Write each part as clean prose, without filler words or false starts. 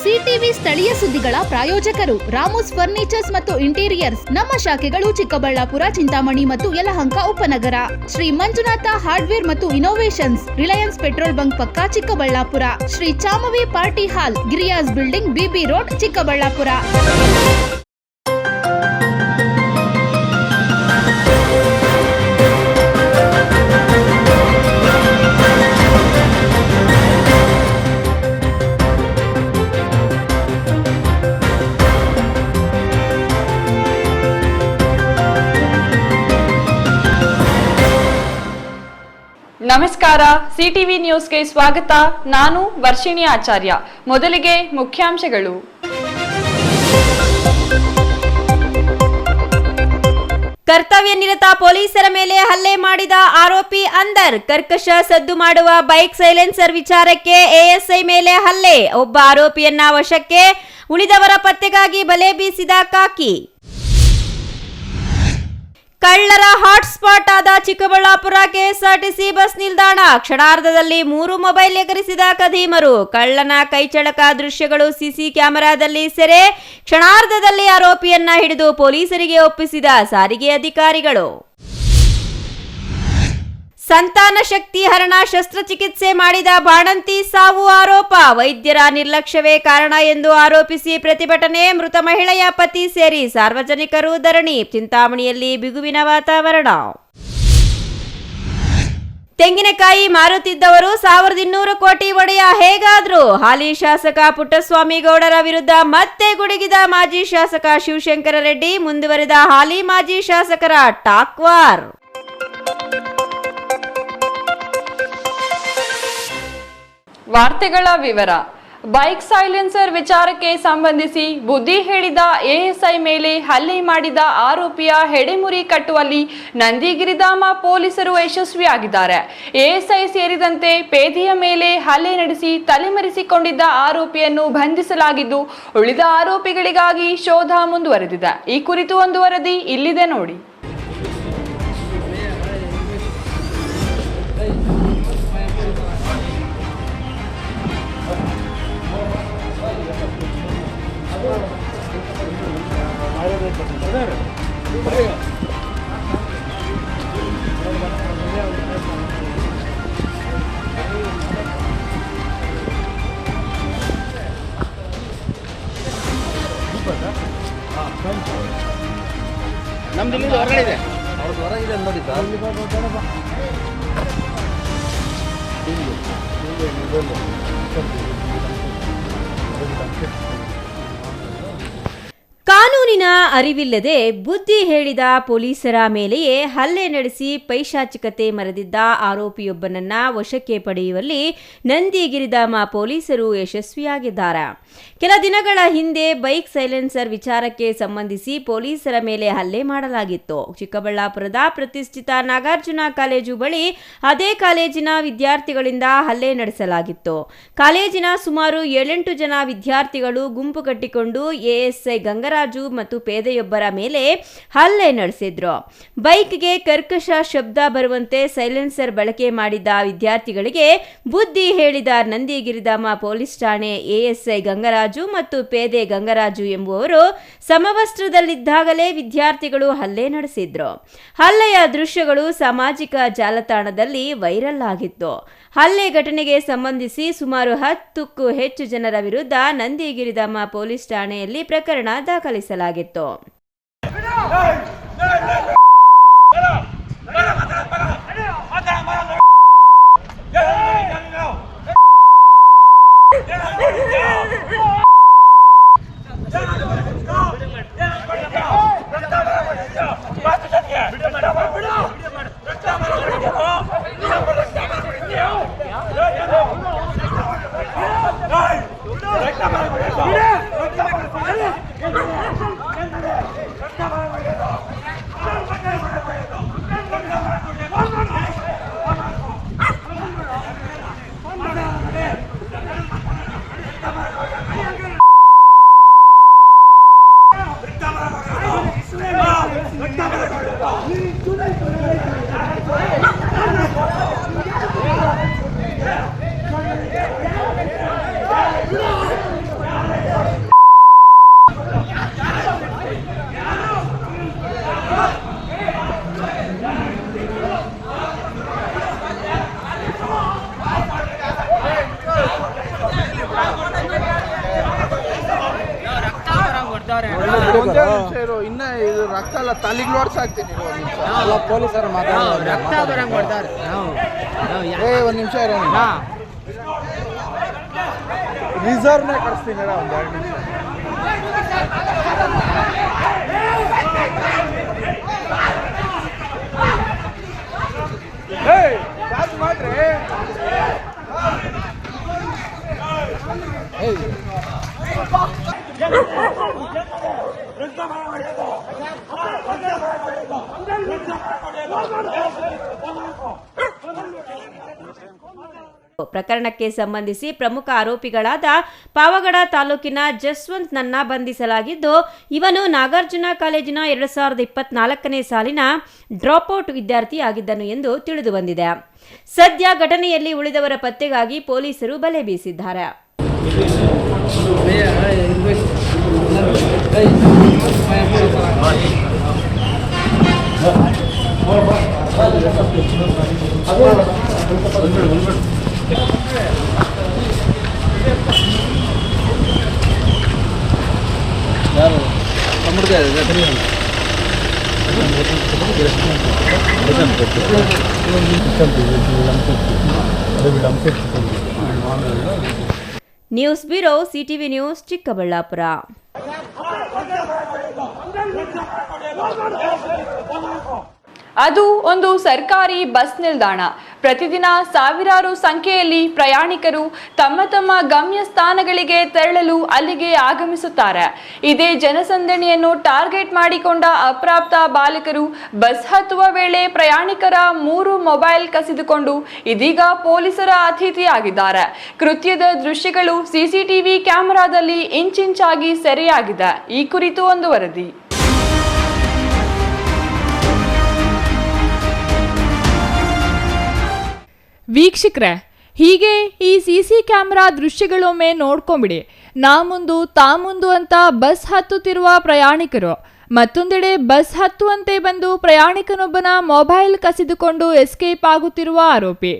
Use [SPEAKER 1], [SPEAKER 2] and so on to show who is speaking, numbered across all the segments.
[SPEAKER 1] CTV ಸ್ಥಳೀಯ ಸುದ್ದಿಗಳ ಪ್ರಾಯೋಜಕರು ರಾಮೋಸ್ ಫರ್ನಿಚರ್ಸ್ ಮತ್ತು ಇಂಟೀರಿಯರ್ಸ್. ನಮ್ಮ ಶಾಖೆಗಳು ಚಿಕ್ಕಬಳ್ಳಾಪುರ, ಚಿಂತಾಮಣಿ ಮತ್ತು ಯಲಹಂಕ ಉಪನಗರ. ಶ್ರೀ ಮಂಜುನಾಥ ಹಾರ್ಡ್ವೇರ್ ಮತ್ತು ಇನೋವೇಷನ್ಸ್, ರಿಲಯನ್ಸ್ ಪೆಟ್ರೋಲ್ ಬಂಕ್ ಪಕ್ಕ Chikkaballapur. Shri Chamavi party hall, Giriyas building, BB road, Chikkaballapur.
[SPEAKER 2] ನಮಸ್ಕಾರ, ಸಿಟಿವಿ ನ್ಯೂಸ್ಗೆ ಸ್ವಾಗತ. ನಾನು ವರ್ಷಿಣಿ ಆಚಾರ್ಯ. ಮೊದಲಿಗೆ ಮುಖ್ಯಾಂಶಗಳು.
[SPEAKER 3] ಕರ್ತವ್ಯ ನಿರತ ಪೊಲೀಸರ ಮೇಲೆ ಹಲ್ಲೆ ಮಾಡಿದ ಆರೋಪಿ ಅಂದರ್. ಕರ್ಕಶ ಸದ್ದು ಮಾಡುವ ಬೈಕ್ ಸೈಲೆನ್ಸರ್ ವಿಚಾರಕ್ಕೆ ಎಎಸ್ಐ ಮೇಲೆ ಹಲ್ಲೆ. ಒಬ್ಬ ಆರೋಪಿಯನ್ನ ವಶಕ್ಕೆ, ಉಳಿದವರ ಪತ್ತೆಗಾಗಿ ಬಲೆ ಬೀಸಿದ ಖಾಕಿ. ಕಳ್ಳರ ಹಾಟ್ಸ್ಪಾಟ್ ಆದ ಚಿಕ್ಕಬಳ್ಳಾಪುರ ಕೆಎಸ್ಆರ್ಟಿಸಿ ಬಸ್ ನಿಲ್ದಾಣ. ಕ್ಷಣಾರ್ಧದಲ್ಲಿ 3 ಮೊಬೈಲ್ ಎಗರಿಸಿದ ಖದೀಮರು. ಕಳ್ಳನ ಕೈಚಳಕ ದೃಶ್ಯಗಳು ಸಿಸಿ ಕ್ಯಾಮೆರಾದಲ್ಲಿ ಸೆರೆ. ಕ್ಷಣಾರ್ಧದಲ್ಲಿ ಆರೋಪಿಯನ್ನ ಹಿಡಿದು ಪೊಲೀಸರಿಗೆ ಒಪ್ಪಿಸಿದ ಸಾರಿಗೆ ಅಧಿಕಾರಿಗಳು. ಸಂತಾನ ಶಕ್ತಿ ಹರಣ ಶಸ್ತ್ರಚಿಕಿತ್ಸೆ ಮಾಡಿದ ಬಾಣಂತಿ ಸಾವು ಆರೋಪ. ವೈದ್ಯರ ನಿರ್ಲಕ್ಷ್ಯವೇ ಕಾರಣ ಎಂದು ಆರೋಪಿಸಿ ಪ್ರತಿಭಟನೆ. ಮೃತ ಮಹಿಳೆಯ ಪತಿ ಸೇರಿ ಸಾರ್ವಜನಿಕರು ಧರಣಿ. ಚಿಂತಾಮಣಿಯಲ್ಲಿ ಬಿಗುವಿನ ವಾತಾವರಣ. ತೆಂಗಿನಕಾಯಿ ಮಾರುತ್ತಿದ್ದವರು 1200 ಕೋಟಿ ಒಡೆಯ ಹೇಗಾದ್ರು? ಹಾಲಿ ಶಾಸಕ ಪುಟ್ಟಸ್ವಾಮಿ ಗೌಡರ ವಿರುದ್ಧ ಮತ್ತೆ ಗುಡುಗಿದ ಮಾಜಿ ಶಾಸಕ ಶಿವಶಂಕರ ರೆಡ್ಡಿ. ಮುಂದುವರೆದ ಹಾಲಿ ಮಾಜಿ ಶಾಸಕರ ಟಾಕ್ ವಾರ್.
[SPEAKER 2] ವಾರ್ತೆಗಳ ವಿವರ. ಬೈಕ್ ಸೈಲೆನ್ಸರ್ ವಿಚಾರಕ್ಕೆ ಸಂಬಂಧಿಸಿ ಬುದ್ಧಿ ಹೇಳಿದ ಎಎಸ್ಐ ಮೇಲೆ ಹಲ್ಲೆ ಮಾಡಿದ ಆರೋಪಿಯ ಹೆಡೆಮುರಿ ಕಟ್ಟುವಲ್ಲಿ ನಂದಿಗಿರಿಧಾಮ ಪೊಲೀಸರು ಯಶಸ್ವಿಯಾಗಿದ್ದಾರೆ. ಎಎಸ್ಐ ಸೇರಿದಂತೆ ಪೇದೆಯ ಮೇಲೆ ಹಲ್ಲೆ ನಡೆಸಿ ತಲೆಮರೆಸಿಕೊಂಡಿದ್ದ ಆರೋಪಿಯನ್ನು ಬಂಧಿಸಲಾಗಿದ್ದು, ಉಳಿದ ಆರೋಪಿಗಳಿಗಾಗಿ ಶೋಧ ಮುಂದುವರೆದಿದೆ. ಈ ಕುರಿತು ಒಂದು ವರದಿ ಇಲ್ಲಿದೆ ನೋಡಿ.
[SPEAKER 4] ನಮ್ದು ಇಲ್ಲಿ ಹೊರಗಡೆ ಇದೆ, ಅವ್ರದ್ದು ಹೊರಗಿದೆ ನೋಡಿದ್ದ.
[SPEAKER 3] ಕಾನೂನಿನ ಅರಿವಿಲ್ಲದೆ ಬುದ್ಧಿ ಹೇಳಿದ ಪೊಲೀಸರ ಮೇಲೆಯೇ ಹಲ್ಲೆ ನಡೆಸಿ ಪೈಶಾಚಿಕತೆ ಮೆರೆದಿದ್ದ ಆರೋಪಿಯೊಬ್ಬನನ್ನ ವಶಕ್ಕೆ ಪಡೆಯುವಲ್ಲಿ ನಂದಿಗಿರಿಧಾಮ ಪೊಲೀಸರು ಯಶಸ್ವಿಯಾಗಿದ್ದಾರೆ. ಕೆಲ ದಿನಗಳ ಹಿಂದೆ ಬೈಕ್ ಸೈಲೆನ್ಸರ್ ವಿಚಾರಕ್ಕೆ ಸಂಬಂಧಿಸಿ ಪೊಲೀಸರ ಮೇಲೆ ಹಲ್ಲೆ ಮಾಡಲಾಗಿತ್ತು. ಚಿಕ್ಕಬಳ್ಳಾಪುರದ ಪ್ರತಿಷ್ಠಿತ ನಾಗಾರ್ಜುನ ಕಾಲೇಜು ಬಳಿ ಅದೇ ಕಾಲೇಜಿನ ವಿದ್ಯಾರ್ಥಿಗಳಿಂದ ಹಲ್ಲೆ ನಡೆಸಲಾಗಿತ್ತು. ಕಾಲೇಜಿನ ಸುಮಾರು 7-8 ಜನ ವಿದ್ಯಾರ್ಥಿಗಳು ಗುಂಪು ಕಟ್ಟಿಕೊಂಡು ಎಎಸ್ಐ ಗಂಗರಾಜು ಮತ್ತು ಪೇದೆಯೊಬ್ಬರ ಮೇಲೆ ಹಲ್ಲೆ ನಡೆಸಿದ್ರು. ಬೈಕ್ಗೆ ಕರ್ಕಶ ಶಬ್ದ ಬರುವಂತೆ ಸೈಲೆನ್ಸರ್ ಬಳಕೆ ಮಾಡಿದ್ದ ವಿದ್ಯಾರ್ಥಿಗಳಿಗೆ ಬುದ್ಧಿ ಹೇಳಿದ ನಂದಿಗಿರಿಧಾಮ ಪೊಲೀಸ್ ಠಾಣೆ ಎಎಸ್ಐ ಗಂಗರಾಜು ಮತ್ತು ಪೇದೆ ಗಂಗರಾಜು ಎಂಬುವರು ಸಮವಸ್ತ್ರದಲ್ಲಿದ್ದಾಗಲೇ ವಿದ್ಯಾರ್ಥಿಗಳು ಹಲ್ಲೆ ನಡೆಸಿದ್ರು. ಹಲ್ಲೆಯ ದೃಶ್ಯಗಳು ಸಾಮಾಜಿಕ ಜಾಲತಾಣದಲ್ಲಿ ವೈರಲ್ ಆಗಿತ್ತು. ಹಲ್ಲೆ ಘಟನೆಗೆ ಸಂಬಂಧಿಸಿ ಸುಮಾರು 10ಕ್ಕೂ ಹೆಚ್ಚು ಜನರ ವಿರುದ್ಧ ನಂದಿಗಿರಿಧಾಮ ಪೊಲೀಸ್ ಠಾಣೆಯಲ್ಲಿ ಪ್ರಕರಣ ದಾಖಲಿಸಲಾಗಿತ್ತು.
[SPEAKER 5] ಒಂದೇ ನಿಮಿಷ ಇರು, ಇನ್ನ ಇದು ರಕ್ತ ಎಲ್ಲ ತಲೆಗೆ ನೋಡ್ಸಾಕ್ತೀನಿ
[SPEAKER 4] ಪೊಲೀಸರು
[SPEAKER 5] ಒಂದು ನಿಮಿಷ ಇರೋ ರಿಸರ್ವ್ನೇ ಕಳಿಸ್ತೀನಿ ಒಂದು 2 ನಿಮಿಷ. ಮಾಡ್ರಿ
[SPEAKER 3] ಪ್ರಕರಣಕ್ಕೆ ಸಂಬಂಧಿಸಿ ಪ್ರಮುಖ ಆರೋಪಿಗಳಾದ ಪಾವಗಡ ತಾಲೂಕಿನ ಜಸ್ವಂತ್ ನನ್ನ ಬಂಧಿಸಲಾಗಿದ್ದು, ಇವನು ನಾಗಾರ್ಜುನ ಕಾಲೇಜಿನ 2024ನೇ ಸಾಲಿನ ಡ್ರಾಪ್ಔಟ್ ವಿದ್ಯಾರ್ಥಿಯಾಗಿದ್ದನು ಎಂದು ತಿಳಿದು ಬಂದಿದೆ. ಸದ್ಯ ಘಟನೆಯಲ್ಲಿ ಉಳಿದವರ ಪತ್ತೆಗಾಗಿ ಪೊಲೀಸರು ಬಲೆ ಬೀಸಿದ್ದಾರೆ. News bureau, CTV news, Chikkaballapura.
[SPEAKER 2] ಅದು ಒಂದು ಸರ್ಕಾರಿ ಬಸ್ ನಿಲ್ದಾಣ. ಪ್ರತಿದಿನ ಸಾವಿರಾರು ಸಂಖ್ಯೆಯಲ್ಲಿ ಪ್ರಯಾಣಿಕರು ತಮ್ಮ ತಮ್ಮ ಗಮ್ಯ ಸ್ಥಾನಗಳಿಗೆ ತೆರಳಲು ಅಲ್ಲಿಗೆ ಆಗಮಿಸುತ್ತಾರೆ. ಇದೇ ಜನಸಂದಣಿಯನ್ನು ಟಾರ್ಗೆಟ್ ಮಾಡಿಕೊಂಡ ಅಪ್ರಾಪ್ತ ಬಾಲಕರು ಬಸ್ ಹತ್ತುವ ವೇಳೆ ಪ್ರಯಾಣಿಕರ 3 ಮೊಬೈಲ್ ಕಸಿದುಕೊಂಡು ಇದೀಗ ಪೊಲೀಸರ ಅತಿಥಿಯಾಗಿದ್ದಾರೆ. ಕೃತ್ಯದ ದೃಶ್ಯಗಳು ಸಿಸಿಟಿವಿ ಕ್ಯಾಮೆರಾದಲ್ಲಿ ಇಂಚಿಂಚಾಗಿ ಸೆರೆಯಾಗಿದೆ. ಈ ಕುರಿತು ಒಂದು ವರದಿ.
[SPEAKER 6] ವೀಕ್ಷಕರೇ, ಹೀಗೆ ಈ ಸಿಸಿ ಕ್ಯಾಮೆರಾ ದೃಶ್ಯಗಳೊಮ್ಮೆ ನೋಡ್ಕೊಂಬಿಡಿ. ನಾ ಮುಂದು ತಾ ಮುಂದು ಅಂತ ಬಸ್ ಹತ್ತುತ್ತಿರುವ ಪ್ರಯಾಣಿಕರು, ಮತ್ತೊಂದೆಡೆ ಬಸ್ ಹತ್ತುವಂತೆ ಬಂದು ಪ್ರಯಾಣಿಕನೊಬ್ಬನ ಮೊಬೈಲ್ ಕಸಿದುಕೊಂಡು ಎಸ್ಕೇಪ್ ಆಗುತ್ತಿರುವ ಆರೋಪಿ.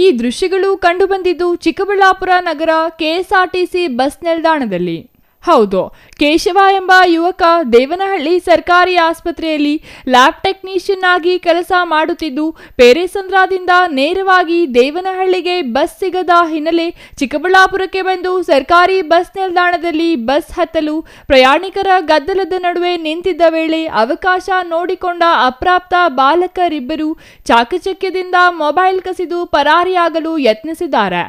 [SPEAKER 6] ಈ ದೃಶ್ಯಗಳು ಕಂಡುಬಂದಿದ್ದು ಚಿಕ್ಕಬಳ್ಳಾಪುರ ನಗರ ಕೆಎಸ್ಆರ್ಟಿಸಿ ಬಸ್ ನಿಲ್ದಾಣದಲ್ಲಿ. ಹೌದು, ಕೇಶವ ಎಂಬ ಯುವಕ ದೇವನಹಳ್ಳಿ ಸರ್ಕಾರಿ ಆಸ್ಪತ್ರೆಯಲ್ಲಿ ಲ್ಯಾಬ್ ಟೆಕ್ನಿಷಿಯನ್ ಆಗಿ ಕೆಲಸ ಮಾಡುತ್ತಿದ್ದು, ಪೇರೆಸಂದ್ರದಿಂದ ನೇರವಾಗಿ ದೇವನಹಳ್ಳಿಗೆ ಬಸ್ ಸಿಗದ ಹಿನ್ನೆಲೆ ಚಿಕ್ಕಬಳ್ಳಾಪುರಕ್ಕೆ ಬಂದು ಸರ್ಕಾರಿ ಬಸ್ ನಿಲ್ದಾಣದಲ್ಲಿ ಬಸ್ ಹತ್ತಲು ಪ್ರಯಾಣಿಕರ ಗದ್ದಲದ ನಡುವೆ ನಿಂತಿದ್ದ ವೇಳೆ ಅವಕಾಶ ನೋಡಿಕೊಂಡ ಅಪ್ರಾಪ್ತ ಬಾಲಕರಿಬ್ಬರು ಚಾಕಚಕ್ಯದಿಂದ ಮೊಬೈಲ್ ಕಸಿದು ಪರಾರಿಯಾಗಲು ಯತ್ನಿಸಿದ್ದಾರೆ.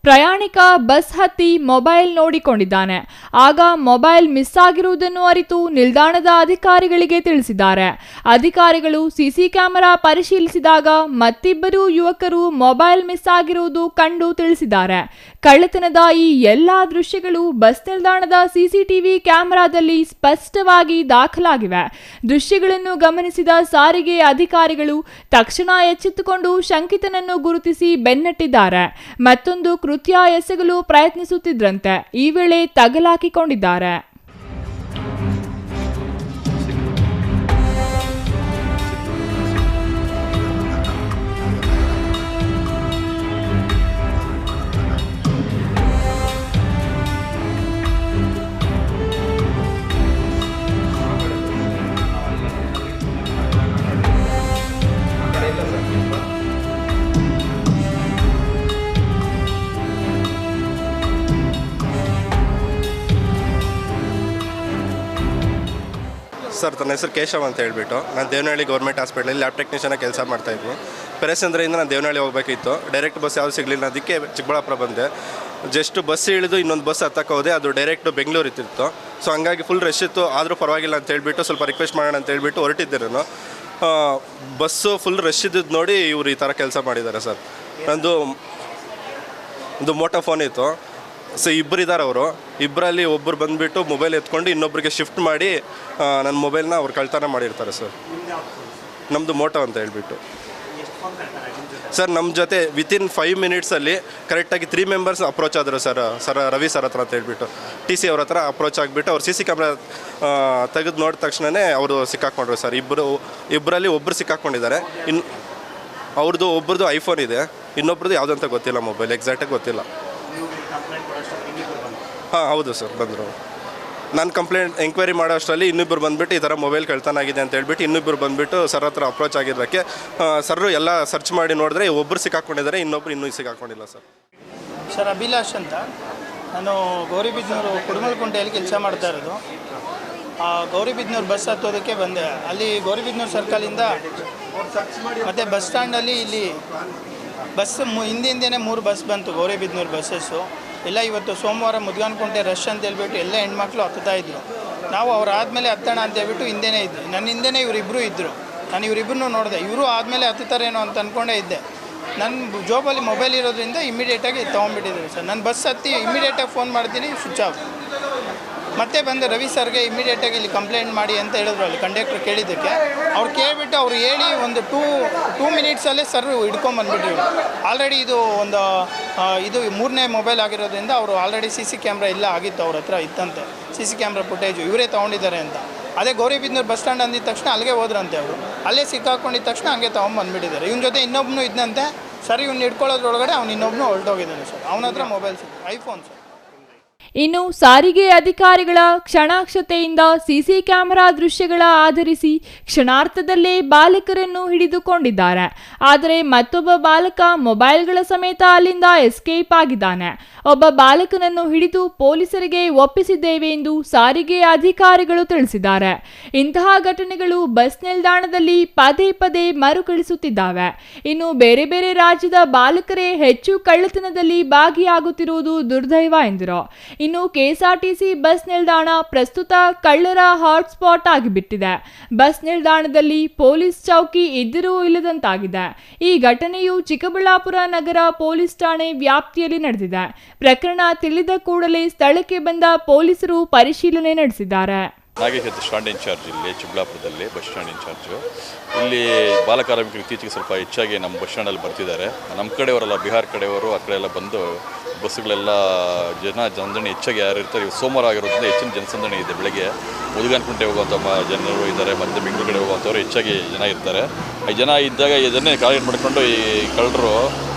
[SPEAKER 6] ಪ್ರಯಾಣಿಕ ಬಸ್ ಹತ್ತಿ ಮೊಬೈಲ್ ನೋಡಿಕೊಂಡಿದ್ದಾನೆ. ಆಗ ಮೊಬೈಲ್ ಮಿಸ್ ಆಗಿರುವುದನ್ನು ಅರಿತು ನಿಲ್ದಾಣದ ಅಧಿಕಾರಿಗಳಿಗೆ ತಿಳಿಸಿದ್ದಾರೆ. ಅಧಿಕಾರಿಗಳು ಸಿಸಿ ಕ್ಯಾಮೆರಾ ಪರಿಶೀಲಿಸಿದಾಗ ಮತ್ತಿಬ್ಬರು ಯುವಕರು ಮೊಬೈಲ್ ಮಿಸ್ ಆಗಿರುವುದು ಕಂಡು ತಿಳಿಸಿದ್ದಾರೆ. ಕಳ್ಳತನದ ಈ ಎಲ್ಲಾ ದೃಶ್ಯಗಳು ಬಸ್ ನಿಲ್ದಾಣದ ಸಿಸಿಟಿವಿ ಕ್ಯಾಮೆರಾದಲ್ಲಿ ಸ್ಪಷ್ಟವಾಗಿ ದಾಖಲಾಗಿವೆ. ದೃಶ್ಯಗಳನ್ನು ಗಮನಿಸಿದ ಸಾರಿಗೆ ಅಧಿಕಾರಿಗಳು ತಕ್ಷಣ ಎಚ್ಚೆತ್ತುಕೊಂಡು ಶಂಕಿತನನ್ನು ಗುರುತಿಸಿ ಬೆನ್ನಟ್ಟಿದ್ದಾರೆ. ಮತ್ತೊಂದು ಕೃತ್ಯ ಎಸಗಲು ಪ್ರಯತ್ನಿಸುತ್ತಿದ್ರಂತೆ. ಈ ವೇಳೆ ತಗಲಾಕಿಕೊಂಡಿದ್ದಾರೆ.
[SPEAKER 7] ಸರ್, ನನ್ನ ಹೆಸರು ಕೇಶವ್ ಅಂತ ಹೇಳ್ಬಿಟ್ಟು ನಾನು ದೇವನಹಳ್ಳಿ ಗೌರ್ಮೆಂಟ್ ಹಾಸ್ಪಿಟಲಲ್ಲಿ ಲ್ಯಾಬ್ ಟೆಕ್ನಿಷಿಯನ್ ಕೆಲಸ ಮಾಡ್ತಾಯಿದ್ವಿ. ಪೆರೆಸಂದ್ರೆಯಿಂದ ನಾನು ದೇವನಹಳ್ಳಿ ಹೋಗಬೇಕಿತ್ತು. ಡೈರೆಕ್ಟ್ ಬಸ್ ಯಾವುದು ಸಿಗಲಿಲ್ಲ, ಅದಕ್ಕೆ ಚಿಕ್ಕಬಳ್ಳಾಪುರ ಬಂದೆ. ಜಸ್ಟ್ ಬಸ್ ಇಳಿದು ಇನ್ನೊಂದು ಬಸ್ ಹತ್ತಕ್ಕೆ ಹೋದೆ, ಅದು ಡೈರೆಕ್ಟು ಬೆಂಗಳೂರು ಇತ್ತಿತ್ತು. ಸೊ ಹಂಗಾಗಿ ಫುಲ್ ರಶ್ ಇತ್ತು. ಆದರೂ ಪರವಾಗಿಲ್ಲ ಅಂತ ಹೇಳ್ಬಿಟ್ಟು ಸ್ವಲ್ಪ ರಿಕ್ವೆಸ್ಟ್ ಮಾಡೋಣ ಅಂತ ಹೇಳ್ಬಿಟ್ಟು ಹೊರಟಿದ್ದೆ ನಾನು. ಬಸ್ಸು ಫುಲ್ ರಶ್ ಇದ್ದದ್ದು ನೋಡಿ ಇವರು ಈ ಥರ ಕೆಲಸ ಮಾಡಿದ್ದಾರೆ ಸರ್. ನಂದು ಒಂದು ಮೋಟೋ ಫೋನ್ ಇತ್ತು. ಸೊ ಇಬ್ಬರಿದ್ದಾರೆ ಅವರು. ಇಬ್ಬರಲ್ಲಿ ಒಬ್ಬರು ಬಂದುಬಿಟ್ಟು ಮೊಬೈಲ್ ಎತ್ಕೊಂಡು ಇನ್ನೊಬ್ಬರಿಗೆ ಶಿಫ್ಟ್ ಮಾಡಿ ನನ್ನ ಮೊಬೈಲ್ನ ಅವ್ರು ಕಳ್ತನ ಮಾಡಿರ್ತಾರೆ ಸರ್. ನಮ್ಮದು ಮೋಟೋ ಅಂತ ಹೇಳ್ಬಿಟ್ಟು ಸರ್. ನಮ್ಮ ಜೊತೆ ವಿತಿನ್ 5 ಮಿನಿಟ್ಸಲ್ಲಿ ಕರೆಕ್ಟಾಗಿ 3 ಮೆಂಬರ್ಸ್ ಅಪ್ರೋಚ್ ಆದರು ಸರ್ ರವಿ ಸರ್ ಹತ್ರ ಅಂತ ಹೇಳ್ಬಿಟ್ಟು TC ಅವ್ರ ಹತ್ರ ಅಪ್ರೋಚ್ ಆಗಿಬಿಟ್ಟು ಅವ್ರು CC ಕ್ಯಾಮ್ರಾ ತೆಗೆದು ನೋಡಿದ ತಕ್ಷಣವೇ ಅವರು ಸಿಕ್ಕಾಕೊಂಡ್ರು ಸರ್. ಇಬ್ಬರಲ್ಲಿ ಒಬ್ಬರು ಸಿಕ್ಕಾಕೊಂಡಿದ್ದಾರೆ. ಅವ್ರದ್ದು ಒಬ್ರದ್ದು ಐಫೋನ್ ಇದೆ, ಇನ್ನೊಬ್ರದ್ದು ಯಾವುದಂತ ಗೊತ್ತಿಲ್ಲ, ಮೊಬೈಲ್ ಎಕ್ಸಾಕ್ಟಾಗಿ ಗೊತ್ತಿಲ್ಲ. ಹಾಂ ಹೌದು ಸರ್, ಬಂದರು. ನಾನು ಕಂಪ್ಲೇಂಟ್ ಎಂಕ್ವೈರಿ ಮಾಡೋ ಅಷ್ಟರಲ್ಲಿ ಇನ್ನಿಬ್ಬರು ಬಂದುಬಿಟ್ಟು ಈ ಥರ ಮೊಬೈಲ್ ಕಳ್ತನ ಆಗಿದೆ ಅಂತ ಹೇಳ್ಬಿಟ್ಟು ಇನ್ನಿಬ್ಬರು ಬಂದುಬಿಟ್ಟು ಸರ್ ಹತ್ರ ಅಪ್ರೋಚ್ ಆಗಿದ್ದಕ್ಕೆ ಸರ್ರು ಎಲ್ಲ ಸರ್ಚ್ ಮಾಡಿ ನೋಡಿದ್ರೆ ಒಬ್ಬರು ಸಿಕ್ಕಾಕೊಂಡಿದ್ದಾರೆ, ಇನ್ನೊಬ್ರು ಇನ್ನೂ ಸಿಕ್ಕಾಕೊಂಡಿಲ್ಲ
[SPEAKER 5] ಸರ್ ಅಭಿಲಾಷ್ ಅಂತ. ನಾನು ಗೌರಿಬಿದನೂರು ಕುಡುಮಲಕುಂಟೆಯಲ್ಲಿ ಕೆಲಸ ಮಾಡ್ತಾ ಇರೋದು. ಗೌರಿಬಿದನೂರು ಬಸ್ ಹತ್ತೋದಕ್ಕೆ ಬಂದೆ. ಅಲ್ಲಿ ಗೌರಿಬಿದನೂರು ಸರ್ಕಲಿಂದ ಮತ್ತು ಬಸ್ ಸ್ಟ್ಯಾಂಡಲ್ಲಿ ಇಲ್ಲಿ ಬಸ್ ಹಿಂದಿಂದೇ 3 ಬಸ್ ಬಂತು, ಗೌರಿಬಿದನೂರು ಬಸ್ಸಸ್ಸು ಎಲ್ಲ. ಇವತ್ತು ಸೋಮವಾರ ಮುದ್ಗಾನ್ಕುಂಟೆ ರಶ್ ಅಂತ ಹೇಳ್ಬಿಟ್ಟು ಎಲ್ಲ ಹೆಣ್ಮಕ್ಳು ಹತ್ತುತ್ತಾಯಿದ್ರು. ನಾವು ಅವ್ರು ಆದಮೇಲೆ ಹತ್ತೋಣ ಅಂತ ಹೇಳ್ಬಿಟ್ಟು ಹಿಂದೆನೇ ಇದ್ದರು. ನನ್ನ ಹಿಂದೆನೇ ಇವರಿಬ್ಬರು ಇದ್ದರು. ನಾನು ಇವರಿಬ್ಬರನ್ನೂ ನೋಡಿದೆ. ಇವರು ಆದಮೇಲೆ ಹತ್ತುತ್ತಾರೇನೋ ಅಂತ ಅಂದ್ಕೊಂಡೇ ಇದ್ದೆ. ನನ್ನ ಜೋಬಲ್ಲಿ ಮೊಬೈಲ್ ಇರೋದ್ರಿಂದ ಇಮಿಡಿಯೇಟಾಗಿ ತೊಗೊಂಡ್ಬಿಟ್ಟಿದ್ರು ಸರ್. ನಾನು ಬಸ್ ಹತ್ತಿ ಇಮಿಡಿಯೇಟಾಗಿ ಫೋನ್ ಮಾಡ್ತೀನಿ, ಸ್ವಿಚ್ ಆಫ್. ಮತ್ತೆ ಬಂದು ರವಿ ಸರ್ಗೆ ಇಮಿಡಿಯೇಟಾಗಿ ಇಲ್ಲಿ ಕಂಪ್ಲೇಂಟ್ ಮಾಡಿ ಅಂತ ಹೇಳಿದ್ರು. ಅಲ್ಲಿ ಕಂಡಕ್ಟ್ರ್ ಕೇಳಿದ್ದಕ್ಕೆ ಅವ್ರು ಕೇಳಿಬಿಟ್ಟು ಅವ್ರು ಹೇಳಿ ಒಂದು ಟೂ ಮಿನಿಟ್ಸಲ್ಲೇ ಸರ್ ಹಿಡ್ಕೊಂಬಂದ್ಬಿಟ್ರು. ಆಲ್ರೆಡಿ ಇದು ಇದು 3ನೇ ಮೊಬೈಲ್ ಆಗಿರೋದ್ರಿಂದ ಅವರು ಆಲ್ರೆಡಿ CC ಕ್ಯಾಮ್ರಾ ಎಲ್ಲ ಆಗಿತ್ತು, ಅವ್ರ ಹತ್ರ ಇತ್ತಂತೆ CC ಕ್ಯಾಮ್ರಾ ಫುಟೇಜು, ಇವರೇ ತೊಗೊಂಡಿದ್ದಾರೆ ಅಂತ. ಅದೇ ಗೌರಿಬಿದನೂರು ಬಸ್ ಸ್ಟ್ಯಾಂಡ್ ಅಂದಿದ ತಕ್ಷಣ ಅಲ್ಲಿಗೆ ಹೋದ್ರಂತೆ ಅವರು. ಅಲ್ಲೇ ಸಿಕ್ಕಾಕೊಂಡಿದ್ದ ತಕ್ಷಣ ಹಂಗೆ ತೊಗೊಂಬಂದ್ಬಿಟ್ಟಿದ್ದಾರೆ. ಇವನ ಜೊತೆ ಇನ್ನೊಬ್ಬನು ಇದ್ದಂತೆ ಸರ್. ಇವ್ನು ಹಿಡ್ಕೊಳ್ಳೋದ್ರೊಳಗಡೆ ಅವ್ನು ಇನ್ನೊಬ್ಬನು ಹೊರಟೋಗಿದ್ದಾನೆ ಸರ್. ಅವನ ಹತ್ರ ಮೊಬೈಲ್ ಸಿಕ್ತು, ಐಫೋನ್ ಸರ್.
[SPEAKER 6] ಇನ್ನು ಸಾರಿಗೆ ಅಧಿಕಾರಿಗಳ ಕ್ಷಣಾಕ್ಷತೆಯಿಂದ ಸಿಸಿ ಕ್ಯಾಮೆರಾ ದೃಶ್ಯಗಳ ಆಧರಿಸಿ ಕ್ಷಣಾರ್ಥದಲ್ಲೇ ಬಾಲಕರನ್ನು ಹಿಡಿದುಕೊಂಡಿದ್ದಾರೆ. ಆದರೆ ಮತ್ತೊಬ್ಬ ಬಾಲಕ ಮೊಬೈಲ್ಗಳ ಸಮೇತ ಅಲ್ಲಿಂದ ಎಸ್ಕೇಪ್ ಆಗಿದ್ದಾನೆ. ಒಬ್ಬ ಬಾಲಕನನ್ನು ಹಿಡಿದು ಪೊಲೀಸರಿಗೆ ಒಪ್ಪಿಸಿದ್ದೇವೆ ಎಂದು ಸಾರಿಗೆ ಅಧಿಕಾರಿಗಳು ತಿಳಿಸಿದ್ದಾರೆ. ಇಂತಹ ಘಟನೆಗಳು ಬಸ್ ನಿಲ್ದಾಣದಲ್ಲಿ ಪದೇ ಪದೇ ಮರುಕಳಿಸುತ್ತಿದ್ದಾವೆ. ಇನ್ನು ಬೇರೆ ಬೇರೆ ರಾಜ್ಯದ ಬಾಲಕರೇ ಹೆಚ್ಚು ಕಳ್ಳತನದಲ್ಲಿ ಭಾಗಿಯಾಗುತ್ತಿರುವುದು ದುರ್ದೈವ ಎಂದರು. ಇನ್ನು KSRTC ಬಸ್ ನಿಲ್ದಾಣ ಪ್ರಸ್ತುತ ಕಳ್ಳರ ಹಾಟ್ಸ್ಪಾಟ್ ಆಗಿಬಿಟ್ಟಿದೆ. ಬಸ್ ನಿಲ್ದಾಣದಲ್ಲಿ ಪೊಲೀಸ್ ಚೌಕಿ ಇದ್ದರೂ ಇಲ್ಲದಂತಾಗಿದೆ. ಈ ಘಟನೆಯು ಚಿಕ್ಕಬಳ್ಳಾಪುರ ನಗರ ಪೊಲೀಸ್ ಠಾಣೆ ವ್ಯಾಪ್ತಿಯಲ್ಲಿ ನಡೆದಿದೆ. ಪ್ರಕರಣ ತಿಳಿದ ಕೂಡಲೇ ಸ್ಥಳಕ್ಕೆ ಬಂದ ಪೊಲೀಸರು ಪರಿಶೀಲನೆ ನಡೆಸಿದ್ದಾರೆ.
[SPEAKER 8] ನಾಗೇಶ್ ಸ್ಟ್ಯಾಂಡ್ ಇನ್ಚಾರ್ಜ್ ಇಲ್ಲಿ ಚಿಕ್ಕಬಳ್ಳಾಪುರದಲ್ಲಿ ಬಸ್ ಸ್ಟ್ಯಾಂಡ್ ಇನ್ಚಾರ್ಜು. ಇಲ್ಲಿ ಬಾಲಕಾರ್ಮಿಕರು ಇತ್ತೀಚೆಗೆ ಸ್ವಲ್ಪ ಹೆಚ್ಚಾಗಿ ನಮ್ಮ ಬಸ್ ಸ್ಟ್ಯಾಂಡಲ್ಲಿ ಬರ್ತಿದ್ದಾರೆ. ನಮ್ಮ ಕಡೆಯವರೆಲ್ಲ ಬಿಹಾರ್ ಕಡೆಯವರು ಆ ಕಡೆ ಎಲ್ಲ ಬಂದು ಬಸ್ಸುಗಳೆಲ್ಲ ಜನಸಂದಣಿ ಹೆಚ್ಚಾಗಿ ಯಾರು ಇರ್ತಾರೆ. ಸೋಮವಾರ ಆಗಿರೋದ್ರಿಂದ ಹೆಚ್ಚಿನ ಜನಸಂದಣಿ ಇದೆ. ಬೆಳಗ್ಗೆ ಮುದುಗಾನ್ಕುಂಟೆ ಹೋಗುವಂಥ ಜನರು ಇದ್ದಾರೆ, ಮತ್ತು ಬೆಂಗಳೂರು ಕಡೆ ಹೋಗುವಂಥವ್ರು ಹೆಚ್ಚಾಗಿ ಜನ ಇರ್ತಾರೆ. ಈ ಜನ ಇದ್ದಾಗ ಇದನ್ನೇ ಟಾರ್ಗೆಟ್ ಮಾಡಿಕೊಂಡು ಈ ಕಳ್ಳರು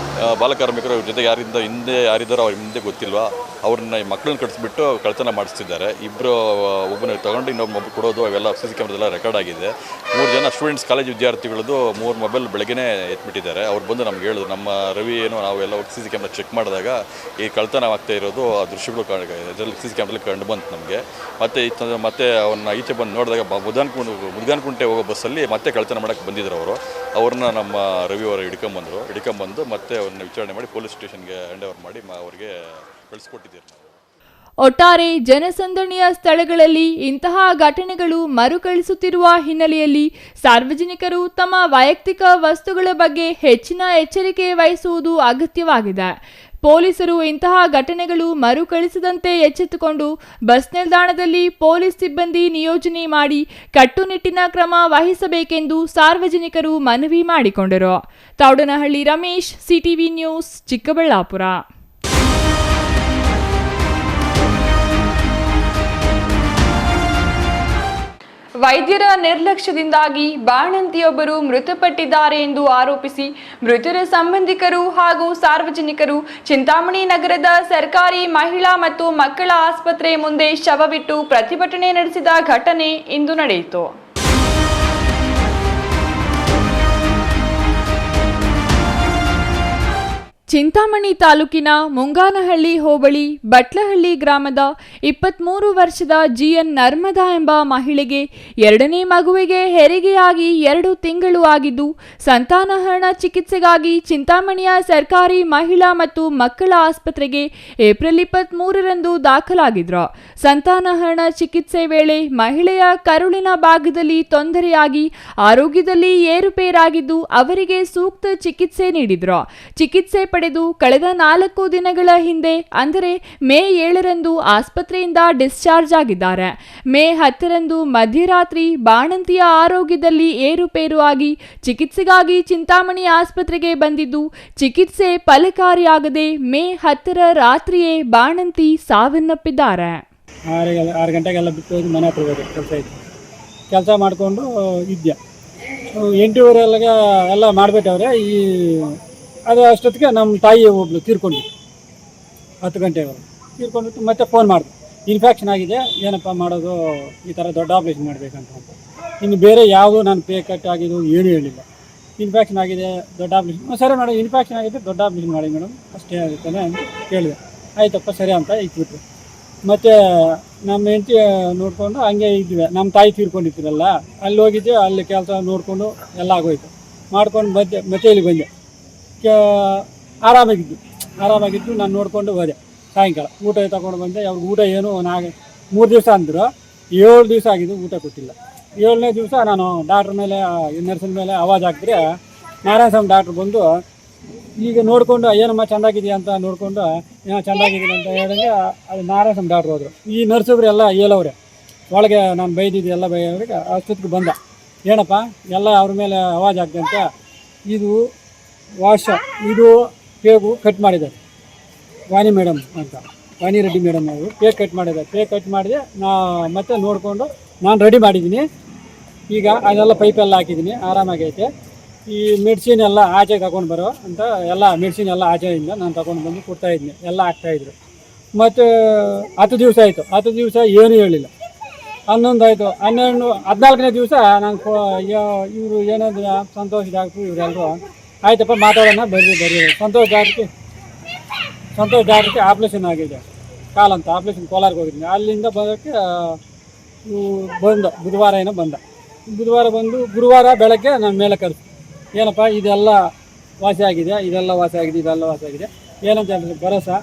[SPEAKER 8] ಬಾಲಕಾರ್ಮಿಕರು ಅವ್ರ ಜೊತೆಗೆ ಯಾರಿದ್ದಾರೋ ಅವ್ರ ಹಿಂದೆ ಗೊತ್ತಿಲ್ವಾ, ಅವ್ರನ್ನ ಮಕ್ಕಳನ್ನ ಕಳಿಸ್ಬಿಟ್ಟು ಕಳ್ತನ ಮಾಡಿಸ್ತಿದ್ದಾರೆ. ಒಬ್ಬನ ತೊಗೊಂಡು ಇನ್ನೊಬ್ಬ ಕೊಡೋದು ಅವೆಲ್ಲ CC ಕ್ಯಾಮ್ರಾದೆಲ್ಲ ರೆಕಾರ್ಡ್ ಆಗಿದೆ. 3 ಜನ ಸ್ಟೂಡೆಂಟ್ಸ್ ಕಾಲೇಜ್ ವಿದ್ಯಾರ್ಥಿಗಳದ್ದು 3 ಮೊಬೈಲ್ ಬೆಳಗ್ಗೆ ಎತ್ಬಿಟ್ಟಿದ್ದಾರೆ. ಅವ್ರು ಬಂದು ನಮ್ಗೆ ಹೇಳಿದ್ರು, ನಮ್ಮ ರವಿ ಏನೋ ನಾವೆಲ್ಲ CC ಕ್ಯಾಮ್ರಾ ಚೆಕ್ ಮಾಡಿದಾಗ ಈ ಕಳ್ತನ ಆಗ್ತಾ ಇರೋದು ಆ ದೃಶ್ಯಗಳು ಇದರಲ್ಲಿ CC ಕ್ಯಾಮ್ರಲ್ಲಿ ಕಂಡು ಬಂತು ನಮಗೆ. ಮತ್ತೆ ಅವ್ರನ್ನ ಈಚೆ ಬಂದು ನೋಡಿದಾಗ ಮುದ್ಗಾನ್ಕುಂಟೆ ಹೋಗೋ ಬಸ್ಸಲ್ಲಿ ಮತ್ತೆ ಕಳ್ತನ ಮಾಡೋಕ್ಕೆ ಬಂದಿದ್ರು ಅವರು. ಅವ್ರನ್ನ ನಮ್ಮ ರವಿ ಅವರು ಹಿಡ್ಕೊಂಬಂದು ಮತ್ತೆ ಅವ್ರನ್ನ ವಿಚಾರಣೆ ಮಾಡಿ ಪೊಲೀಸ್ ಸ್ಟೇಷನ್ಗೆ ಹ್ಯಾಂಡ್ ಓವರ್ ಮಾಡಿ ಅವರಿಗೆ ಕಳಿಸ್ಕೊಟ್ಟಿದ್ದೀರಿ ನಾವು.
[SPEAKER 6] ಒಟ್ಟಾರೆ ಜನಸಂದಣಿಯ ಸ್ಥಳಗಳಲ್ಲಿ ಇಂತಹ ಘಟನೆಗಳು ಮರುಕಳಿಸುತ್ತಿರುವ ಹಿನ್ನೆಲೆಯಲ್ಲಿ ಸಾರ್ವಜನಿಕರು ತಮ್ಮ ವೈಯಕ್ತಿಕ ವಸ್ತುಗಳ ಬಗ್ಗೆ ಹೆಚ್ಚಿನ ಎಚ್ಚರಿಕೆ ವಹಿಸುವುದು ಅಗತ್ಯವಾಗಿದೆ. ಪೊಲೀಸರು ಇಂತಹ ಘಟನೆಗಳು ಮರುಕಳಿಸದಂತೆ ಎಚ್ಚೆತ್ತುಕೊಂಡು ಬಸ್ ನಿಲ್ದಾಣದಲ್ಲಿ ಪೊಲೀಸ್ ಸಿಬ್ಬಂದಿ ನಿಯೋಜನೆ ಮಾಡಿ ಕಟ್ಟುನಿಟ್ಟಿನ ಕ್ರಮ ವಹಿಸಬೇಕೆಂದು ಸಾರ್ವಜನಿಕರು ಮನವಿ ಮಾಡಿಕೊಂಡರು. Thoudanahalli Ramesh, CTV news, Chikkaballapur.
[SPEAKER 2] ವೈದ್ಯರ ನಿರ್ಲಕ್ಷ್ಯದಿಂದಾಗಿ ಬಾಣಂತಿಯೊಬ್ಬರು ಮೃತಪಟ್ಟಿದ್ದಾರೆ ಎಂದು ಆರೋಪಿಸಿ ಮೃತರ ಸಂಬಂಧಿಕರು ಹಾಗೂ ಸಾರ್ವಜನಿಕರು ಚಿಂತಾಮಣಿ ನಗರದ ಸರ್ಕಾರಿ ಮಹಿಳಾ ಮತ್ತು ಮಕ್ಕಳ ಆಸ್ಪತ್ರೆ ಮುಂದೆ ಶವವಿಟ್ಟು ಪ್ರತಿಭಟನೆ ನಡೆಸಿದ ಘಟನೆ ಇಂದು ನಡೆಯಿತು.
[SPEAKER 6] ಚಿಂತಾಮಣಿ ತಾಲೂಕಿನ ಮುಂಗಾನಹಳ್ಳಿ ಹೋಬಳಿ ಬಟ್ಲಹಳ್ಳಿ ಗ್ರಾಮದ 23 ವರ್ಷದ GN ನರ್ಮದಾ ಎಂಬ ಮಹಿಳೆಗೆ 2ನೇ ಮಗುವಿಗೆ ಹೆರಿಗೆಯಾಗಿ 2 ತಿಂಗಳು ಆಗಿದ್ದು ಸಂತಾನಹರಣ ಚಿಕಿತ್ಸೆಗಾಗಿ ಚಿಂತಾಮಣಿಯ ಸರ್ಕಾರಿ ಮಹಿಳಾ ಮತ್ತು ಮಕ್ಕಳ ಆಸ್ಪತ್ರೆಗೆ ಏಪ್ರಿಲ್ 23ರಂದು ದಾಖಲಾಗಿದ್ರು. ಸಂತಾನಹರಣ ಚಿಕಿತ್ಸೆ ವೇಳೆ ಮಹಿಳೆಯ ಕರುಳಿನ ಭಾಗದಲ್ಲಿ ತೊಂದರೆಯಾಗಿ ಆರೋಗ್ಯದಲ್ಲಿ ಏರುಪೇರಾಗಿದ್ದು ಅವರಿಗೆ ಸೂಕ್ತ ಚಿಕಿತ್ಸೆ ನೀಡಿದ್ರು. ಚಿಕಿತ್ಸೆ ಪಡೆದು ಕಳೆದ 4 ದಿನಗಳ ಹಿಂದೆ ಅಂದರೆ ಮೇ 7ರಂದು ಆಸ್ಪತ್ರೆಯಿಂದ ಡಿಸ್ಚಾರ್ಜ್ ಆಗಿದ್ದಾರೆ. ಮೇ 10ರಂದು ಮಧ್ಯರಾತ್ರಿ ಬಾಣಂತಿಯ ಆರೋಗ್ಯದಲ್ಲಿ ಏರುಪೇರು ಆಗಿ ಚಿಕಿತ್ಸೆಗಾಗಿ ಚಿಂತಾಮಣಿ ಆಸ್ಪತ್ರೆಗೆ ಬಂದಿದ್ದು ಚಿಕಿತ್ಸೆ ಫಲಕಾರಿಯಾಗದೆ ಮೇ 10ರ ರಾತ್ರಿಯೇ ಬಾಣಂತಿ ಸಾವನ್ನಪ್ಪಿದ್ದಾರೆ.
[SPEAKER 9] 6 ಗಂಟೆಗೆಲ್ಲ ಬಿಟ್ಟು ಹೋಗಿ ಮನೆ ಹತ್ರ ಹೋಗಿ ಕೆಲಸ ಮಾಡಿಕೊಂಡು ಇದ್ದೆ. 8:30 ಎಲ್ಲ ಮಾಡಿಬಿಟ್ಟವ್ರೆ. ಅದು ಅಷ್ಟೊತ್ತಿಗೆ ನಮ್ಮ ತಾಯಿ ಒಬ್ಬಳು ತೀರ್ಕೊಂಡು 10 ಗಂಟೆವರೆಗೆ ತೀರ್ಕೊಂಡ್ಬಿಟ್ಟು ಮತ್ತೆ ಫೋನ್ ಮಾಡಿದೆ. ಇನ್ಫೆಕ್ಷನ್ ಆಗಿದೆ, ಏನಪ್ಪ ಮಾಡೋದು, ಈ ಥರ ದೊಡ್ಡ ಆಪ್ರೇಷನ್ ಮಾಡಬೇಕಂತ. ಇನ್ನು ಬೇರೆ ಯಾವುದು ನಾನು ಪೇ ಕಟ್ ಆಗಿದ್ದು ಏನೂ ಹೇಳಿಲ್ಲ. ಇನ್ಫೆಕ್ಷನ್ ಆಗಿದೆ, ದೊಡ್ಡ ಆಪ್ರೇಷನ್, ಸರಿ ಮೇಡಮ್ ಇನ್ಫೆಕ್ಷನ್ ಆಗಿದೆ, ದೊಡ್ಡ ಆಪ್ರೇಷನ್ ಮಾಡಿ ಮೇಡಮ್, ಅಷ್ಟೇ ಆಗುತ್ತಾನೆ ಅಂತ ಕೇಳಿದೆ. ಆಯ್ತಪ್ಪ ಸರಿ ಅಂತ ಇಟ್ಬಿಟ್ರು. ಮತ್ತು ನಮ್ಮ ಹೆಂಡತಿ ನೋಡಿಕೊಂಡು ಹಂಗೆ ಇದ್ವಿ. ನಮ್ಮ ತಾಯಿ ತೀರ್ಕೊಂಡಿರ್ತೀರಲ್ಲ, ಅಲ್ಲಿ ಹೋಗಿದ್ದೆ, ಅಲ್ಲಿ ಕೆಲಸ ನೋಡಿಕೊಂಡು ಎಲ್ಲ ಆಗೋಯ್ತು. ಮಾಡ್ಕೊಂಡು ಮತ್ತೆ ಇಲ್ಲಿ ಬಂದೆ. ಆರಾಮಾಗಿದ್ದು ನಾನು ನೋಡಿಕೊಂಡು ಹೋದೆ. ಸಾಯಂಕಾಲ ಊಟ ತಗೊಂಡು ಬಂದೆ. ಅವ್ರಿಗೆ ಊಟ ಏನು 3 ದಿವಸ ಅಂದರು, 7 ದಿವಸ ಆಗಿದ್ದು ಊಟ ಕೊಟ್ಟಿಲ್ಲ. 7ನೇ ದಿವಸ ನಾನು ಡಾಕ್ಟ್ರ್ ಮೇಲೆ, ನರ್ಸಿನ ಮೇಲೆ ಆವಾಜ್ ಹಾಕಿದ್ರೆ ನಾರಾಯಣ ಸ್ವಾಮಿ ಡಾಕ್ಟ್ರು ಬಂದು ಈಗ ನೋಡಿಕೊಂಡು ಏನಮ್ಮ ಚೆಂದಾಗಿದೆಯಾ ಅಂತ ನೋಡಿಕೊಂಡು ಏನೋ ಚೆಂದಾಗಿದ್ದೀನಿ ಅಂತ ಹೇಳಿದ್ರೆ ಅದು ನಾರಾಯಣ ಸ್ವಾಮಿ ಡಾಕ್ಟ್ರು ಹೋದರು. ಈ ನರ್ಸಿಗರು ಎಲ್ಲ ಹೇಳವ್ರೆ, ಒಳಗೆ ನಾನು ಬೈದಿದ್ದು ಎಲ್ಲ ಬೈಯವ್ರಿಗೆ. ಅಷ್ಟೊತ್ತಿಗೆ ಬಂದ, ಏನಪ್ಪ ಎಲ್ಲ ಅವ್ರ ಮೇಲೆ ಆವಾಜ್ ಹಾಕ್ದೆ ಅಂತ. ಇದು ಇದು ಪೇಗು ಕಟ್ ಮಾಡಿದ್ದಾರೆ, ವಾಣಿ ಮೇಡಮ್ ಅಂತ, ವಾಣಿ ರೆಡ್ಡಿ ಮೇಡಮ್ ಅವರು ಪೇ ಕಟ್ ಮಾಡಿದೆ. ಮತ್ತೆ ನೋಡಿಕೊಂಡು ನಾನು ರೆಡಿ ಮಾಡಿದ್ದೀನಿ. ಈಗ ಅದೆಲ್ಲ ಪೈಪೆಲ್ಲ ಹಾಕಿದ್ದೀನಿ, ಆರಾಮಾಗೈತೆ. ಈ ಮೆಡಿಸಿನ್ ಎಲ್ಲ ಆಚೆಗೆ ತಗೊಂಡು ಬರೋ ಅಂತ ಎಲ್ಲ ಮೆಡಿಸಿನ್ ಎಲ್ಲ ಆಚೆಯಿಂದ ನಾನು ತಗೊಂಡು ಬಂದು ಕೊಡ್ತಾಯಿದ್ದೀನಿ, ಎಲ್ಲ ಆಗ್ತಾಯಿದ್ರು. ಮತ್ತು 10 ದಿವಸ ಆಯಿತು, 10 ದಿವಸ ಏನೂ ಹೇಳಿಲ್ಲ. 11 ಆಯಿತು, 14ನೇ ದಿವಸ ನಾನು ಇವರು ಏನಾದ್ರು ಸಂತೋಷ್ ಡಾಕ್ಟ್ರು ಇವರೆಲ್ಲರೂ ಆಯ್ತಪ್ಪ ಮಾತಾಡೋಣ ಬರ್ರಿ ಸಂತೋಷ್ ಡಾಕ್ಟ್ರಿಗೆ ಆಪ್ರೇಷನ್ ಆಗಿದೆ ಕಾಲಂತ, ಆಪ್ರೇಷನ್ ಕೋಲಾರ್ಗೆ ಹೋಗಿದ್ದೀನಿ. ಅಲ್ಲಿಂದ ಬರೋಕ್ಕೆ ಬುಧವಾರ ಬಂದು ಗುರುವಾರ ಬೆಳಗ್ಗೆ ನಾನು ಮೇಲೆ ಕರೆಸಿ, ಏನಪ್ಪ ಇದೆಲ್ಲ ವಾಸಿ ಆಗಿದೆ, ಏನಂತ ಹೇಳಿದ್ರೆ ಭರೋಸಾ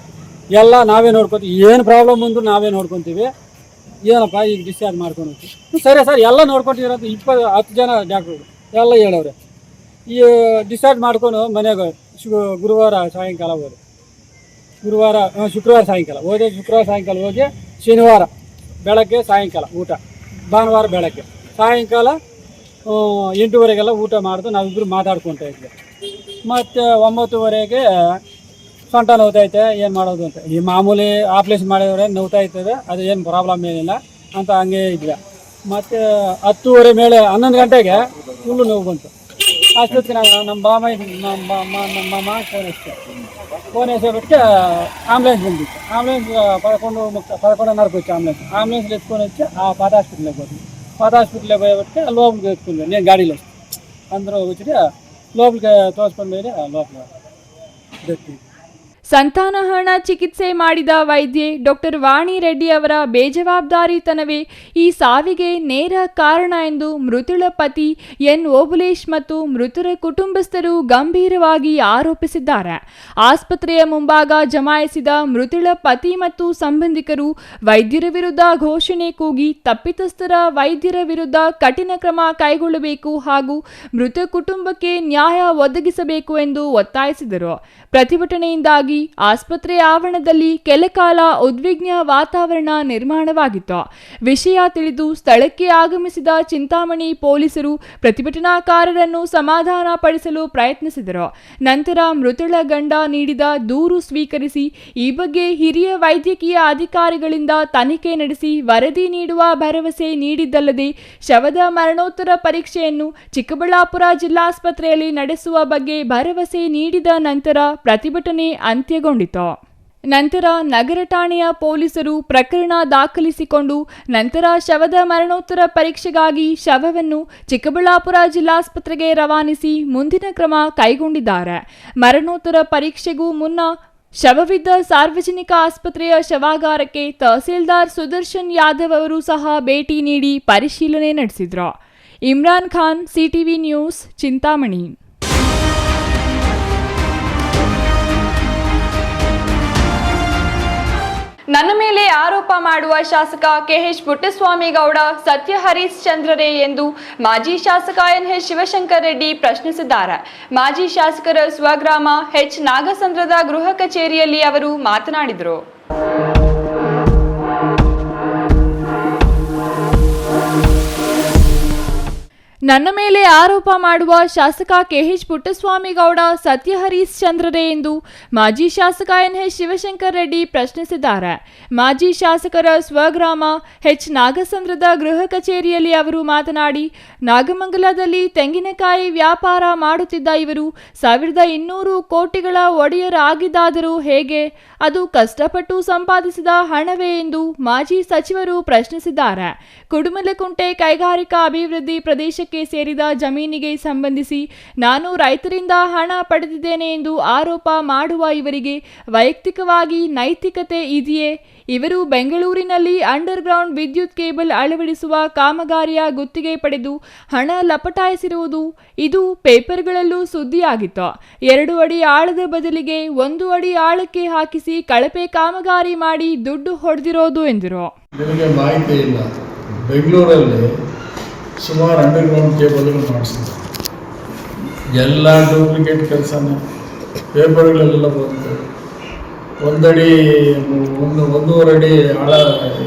[SPEAKER 9] ಎಲ್ಲ ನಾವೇ ನೋಡ್ಕೊತೀವಿ, ಏನು ಪ್ರಾಬ್ಲಮ್ ಬಂದರೂ ನಾವೇ ನೋಡ್ಕೊತೀವಿ, ಏನಪ್ಪ ಈಗ ಡಿಸ್ಚಾರ್ಜ್ ಮಾಡ್ಕೊಂಡು ಹೋಗ್ತೀವಿ. ಸರಿ ಸರ್ ಎಲ್ಲ ನೋಡ್ಕೊತಿರೋದು 10 ಜನ ಡಾಕ್ಟ್ರು ಎಲ್ಲ ಹೇಳವ್ರೆ. ಈ ಡಿಸ್ಚಾರ್ಜ್ ಮಾಡ್ಕೊಂಡು ಮನೆಗೆ ಶುಕ್ರವಾರ ಸಾಯಂಕಾಲ ಹೋದೆ. ಶುಕ್ರವಾರ ಸಾಯಂಕಾಲ ಹೋಗಿ ಶನಿವಾರ ಬೆಳಗ್ಗೆ ಸಾಯಂಕಾಲ ಊಟ, ಭಾನುವಾರ ಬೆಳಗ್ಗೆ ಸಾಯಂಕಾಲ 8:30ಗೆಲ್ಲ ಊಟ ಮಾಡಿದು ನಾವಿಬ್ಬರು ಮಾತಾಡ್ಕೊತಾ ಇದ್ವಿ. ಮತ್ತು 9:30ಗೆ ಸೊಂಟ ನೋವ್ತೈತೆ, ಏನು ಮಾಡೋದು ಅಂತ. ಈ ಮಾಮೂಲಿ ಆಪ್ರೇಷನ್ ಮಾಡಿದ್ರೆ ನೋವ್ತಾ ಇರ್ತದೆ, ಅದು ಏನು ಪ್ರಾಬ್ಲಮ್ ಏನಿಲ್ಲ ಅಂತ ಹಂಗೆ ಇದ್ವಿ. ಮತ್ತು 10:30 ಮೇಲೆ 11 ಗಂಟೆಗೆ ಫುಲ್ಲು ನೋವು ಬಂತು. ಅಷ್ಟೊತ್ತಿಗೆ ನಮ್ಮ ಮಾಮ ಫೋನ್ ಹಚ್ಚಿ ಆಂಬುಲೆನ್ಸ್ ಬಂದಿತ್ತು. ಆಂಬುಲೆನ್ಸ್ 11:30 వచ్చి ಆಂಬುಲೆನ್ಸ್ ಎತ್ಕೊಂಡು వచ్చి ಆ ಪಾತ ಹಾಸ್ಪಿಟ್ಲಿಗೆ పోయేబట్టి లోపలికి ఎత్తుకున్నాను నేను గాడిలో అందరూ వచ్చి లోపలికి తోసుకొని పోయి లోపల
[SPEAKER 6] ಸಂತಾನಹರಣ ಚಿಕಿತ್ಸೆ ಮಾಡಿದ ವೈದ್ಯೆ ಡಾಕ್ಟರ್ ವಾಣಿ ರೆಡ್ಡಿ ಅವರ ಬೇಜವಾಬ್ದಾರಿತನವೇ ಈ ಸಾವಿಗೆ ನೇರ ಕಾರಣ ಎಂದು ಮೃತಳ ಪತಿ ಎನ್ ಓಬುಲೇಶ್ ಮತ್ತು ಮೃತರ ಕುಟುಂಬಸ್ಥರು ಗಂಭೀರವಾಗಿ ಆರೋಪಿಸಿದ್ದಾರೆ. ಆಸ್ಪತ್ರೆಯ ಮುಂಭಾಗ ಜಮಾಯಿಸಿದ ಮೃತಳ ಪತಿ ಮತ್ತು ಸಂಬಂಧಿಕರು ವೈದ್ಯರ ವಿರುದ್ಧ ಘೋಷಣೆ ಕೂಗಿ ತಪ್ಪಿತಸ್ಥರ ವೈದ್ಯರ ವಿರುದ್ಧ ಕಠಿಣ ಕ್ರಮ ಕೈಗೊಳ್ಳಬೇಕು ಹಾಗೂ ಮೃತ ಕುಟುಂಬಕ್ಕೆ ನ್ಯಾಯ ಒದಗಿಸಬೇಕು ಎಂದು ಒತ್ತಾಯಿಸಿದರು. ಪ್ರತಿಭಟನೆಯಿಂದಾಗಿ ಆಸ್ಪತ್ರೆ ಆವರಣದಲ್ಲಿ ಕೆಲಕಾಲ ಉದ್ವಿಗ್ನ ವಾತಾವರಣ ನಿರ್ಮಾಣವಾಗಿತ್ತು. ವಿಷಯ ತಿಳಿದು ಸ್ಥಳಕ್ಕೆ ಆಗಮಿಸಿದ ಚಿಂತಾಮಣಿ ಪೊಲೀಸರು ಪ್ರತಿಭಟನಾಕಾರರನ್ನು ಸಮಾಧಾನ ಪಡಿಸಲು ಪ್ರಯತ್ನಿಸಿದರು. ನಂತರ ಮೃತಳ ಗಂಡ ನೀಡಿದ ದೂರು ಸ್ವೀಕರಿಸಿ ಈ ಬಗ್ಗೆ ಹಿರಿಯ ವೈದ್ಯಕೀಯ ಅಧಿಕಾರಿಗಳಿಂದ ತನಿಖೆ ನಡೆಸಿ ವರದಿ ನೀಡುವ ಭರವಸೆ ನೀಡಿದ್ದಲ್ಲದೆ ಶವದ ಮರಣೋತ್ತರ ಪರೀಕ್ಷೆಯನ್ನು ಚಿಕ್ಕಬಳ್ಳಾಪುರ ಜಿಲ್ಲಾಸ್ಪತ್ರೆಯಲ್ಲಿ ನಡೆಸುವ ಬಗ್ಗೆ ಭರವಸೆ ನೀಡಿದ ನಂತರ ಪ್ರತಿಭಟನೆ ಅಂತ್ಯಗೊಂಡಿತು. ನಂತರ ನಗರ ಠಾಣೆಯ ಪೊಲೀಸರು ಪ್ರಕರಣ ದಾಖಲಿಸಿಕೊಂಡು ನಂತರ ಶವದ ಮರಣೋತ್ತರ ಪರೀಕ್ಷೆಗಾಗಿ ಶವವನ್ನು ಚಿಕ್ಕಬಳ್ಳಾಪುರ ಜಿಲ್ಲಾಸ್ಪತ್ರೆಗೆ ರವಾನಿಸಿ ಮುಂದಿನ ಕ್ರಮ ಕೈಗೊಂಡಿದ್ದಾರೆ. ಮರಣೋತ್ತರ ಪರೀಕ್ಷೆಗೂ ಮುನ್ನ ಶವವಿದ್ದ ಸಾರ್ವಜನಿಕ ಆಸ್ಪತ್ರೆಯ ಶವಾಗಾರಕ್ಕೆ ತಹಸೀಲ್ದಾರ್ ಸುದರ್ಶನ್ ಯಾದವ್ ಅವರು ಸಹ ಭೇಟಿ ನೀಡಿ ಪರಿಶೀಲನೆ ನಡೆಸಿದ್ರು. Imran Khan, CTV news, Chintamani.
[SPEAKER 2] ನನ್ನ ಮೇಲೆ ಆರೋಪ ಮಾಡುವ ಶಾಸಕ ಕೆಎಚ್ ಪುಟ್ಟಸ್ವಾಮಿ ಗೌಡ ಸತ್ಯ ಹರಿಶ್ಚಂದ್ರರೇ ಎಂದು ಮಾಜಿ ಶಾಸಕ ಎನ್ಎಚ್ ಶಿವಶಂಕರ್ ರೆಡ್ಡಿ ಪ್ರಶ್ನಿಸಿದ್ದಾರೆ. ಮಾಜಿ ಶಾಸಕರ ಸ್ವಗ್ರಾಮ ಎಚ್ ನಾಗಸಂದ್ರದ ಗೃಹ ಕಚೇರಿಯಲ್ಲಿ ಅವರು ಮಾತನಾಡಿದರು.
[SPEAKER 6] ನನ್ನ ಮೇಲೆ ಆರೋಪ ಮಾಡುವ ಶಾಸಕ ಕೆಎಚ್ ಪುಟ್ಟಸ್ವಾಮಿ ಗೌಡ ಸತ್ಯ ಹರಿಶ್ಚಂದ್ರರೇ ಎಂದು ಮಾಜಿ ಶಾಸಕ ಎನ್ಎಚ್ ಶಿವಶಂಕರ್ ರೆಡ್ಡಿ ಪ್ರಶ್ನಿಸಿದ್ದಾರೆ. ಮಾಜಿ ಶಾಸಕರ ಸ್ವಗ್ರಾಮ ಎಚ್ ನಾಗಸಂದ್ರದ ಗೃಹ ಕಚೇರಿಯಲ್ಲಿ ಅವರು ಮಾತನಾಡಿ, ನಾಗಮಂಗಲದಲ್ಲಿ ತೆಂಗಿನಕಾಯಿ ವ್ಯಾಪಾರ ಮಾಡುತ್ತಿದ್ದ ಇವರು 1200 ಕೋಟಿಗಳ ಒಡೆಯರಾಗಿದ್ದಾದರೂ ಹೇಗೆ? ಅದು ಕಷ್ಟಪಟ್ಟು ಸಂಪಾದಿಸಿದ ಹಣವೇ ಎಂದು ಮಾಜಿ ಸಚಿವರು ಪ್ರಶ್ನಿಸಿದ್ದಾರೆ. ಕುಡುಮಲಕುಂಟೆ ಕೈಗಾರಿಕಾ ಅಭಿವೃದ್ಧಿ ಪ್ರದೇಶಕ್ಕೆ ಸೇರಿದ ಜಮೀನಿಗೆ ಸಂಬಂಧಿಸಿ ನಾನು ರೈತರಿಂದ ಹಣ ಪಡೆದಿದ್ದೇನೆ ಎಂದು ಆರೋಪ ಮಾಡುವ ಇವರಿಗೆ ವೈಯಕ್ತಿಕವಾಗಿ ನೈತಿಕತೆ ಇದೆಯೇ? ಇವರು ಬೆಂಗಳೂರಿನಲ್ಲಿ ಅಂಡರ್ಗ್ರೌಂಡ್ ವಿದ್ಯುತ್ ಕೇಬಲ್ ಅಳವಡಿಸುವ ಕಾಮಗಾರಿಯ ಗುತ್ತಿಗೆ ಪಡೆದು ಹಣ ಲಪಟಾಯಿಸಿರುವುದು ಇದು ಪೇಪರ್ಗಳಲ್ಲೂ ಸುದ್ದಿಯಾಗಿತ್ತು. 2 ಅಡಿ ಆಳದ ಬದಲಿಗೆ 1 ಅಡಿ ಆಳಕ್ಕೆ ಹಾಕಿಸಿ ಕಳಪೆ ಕಾಮಗಾರಿ ಮಾಡಿ ದುಡ್ಡು ಹೊಡೆದಿರೋದು ಎಂದರು.
[SPEAKER 10] ನಿಮಗೆ ಮಾಹಿತಿ ಇಲ್ಲ, ಬೆಂಗಳೂರಲ್ಲಿ ಸುಮಾರು ಅಂಡರ್ಗ್ರೌಂಡ್ ಕೇಬಲ್ಗಳು ಮಾಡಿಸಿದ್ರು. ಎಲ್ಲ ಡೂಪ್ಲಿಕೇಟ್ ಕೆಲಸನೇ, ಪೇಪರ್ಗಳೆಲ್ಲ ಬಂತು. 1 ಅಡಿ 1.5 ಅಡಿ ಆಳ,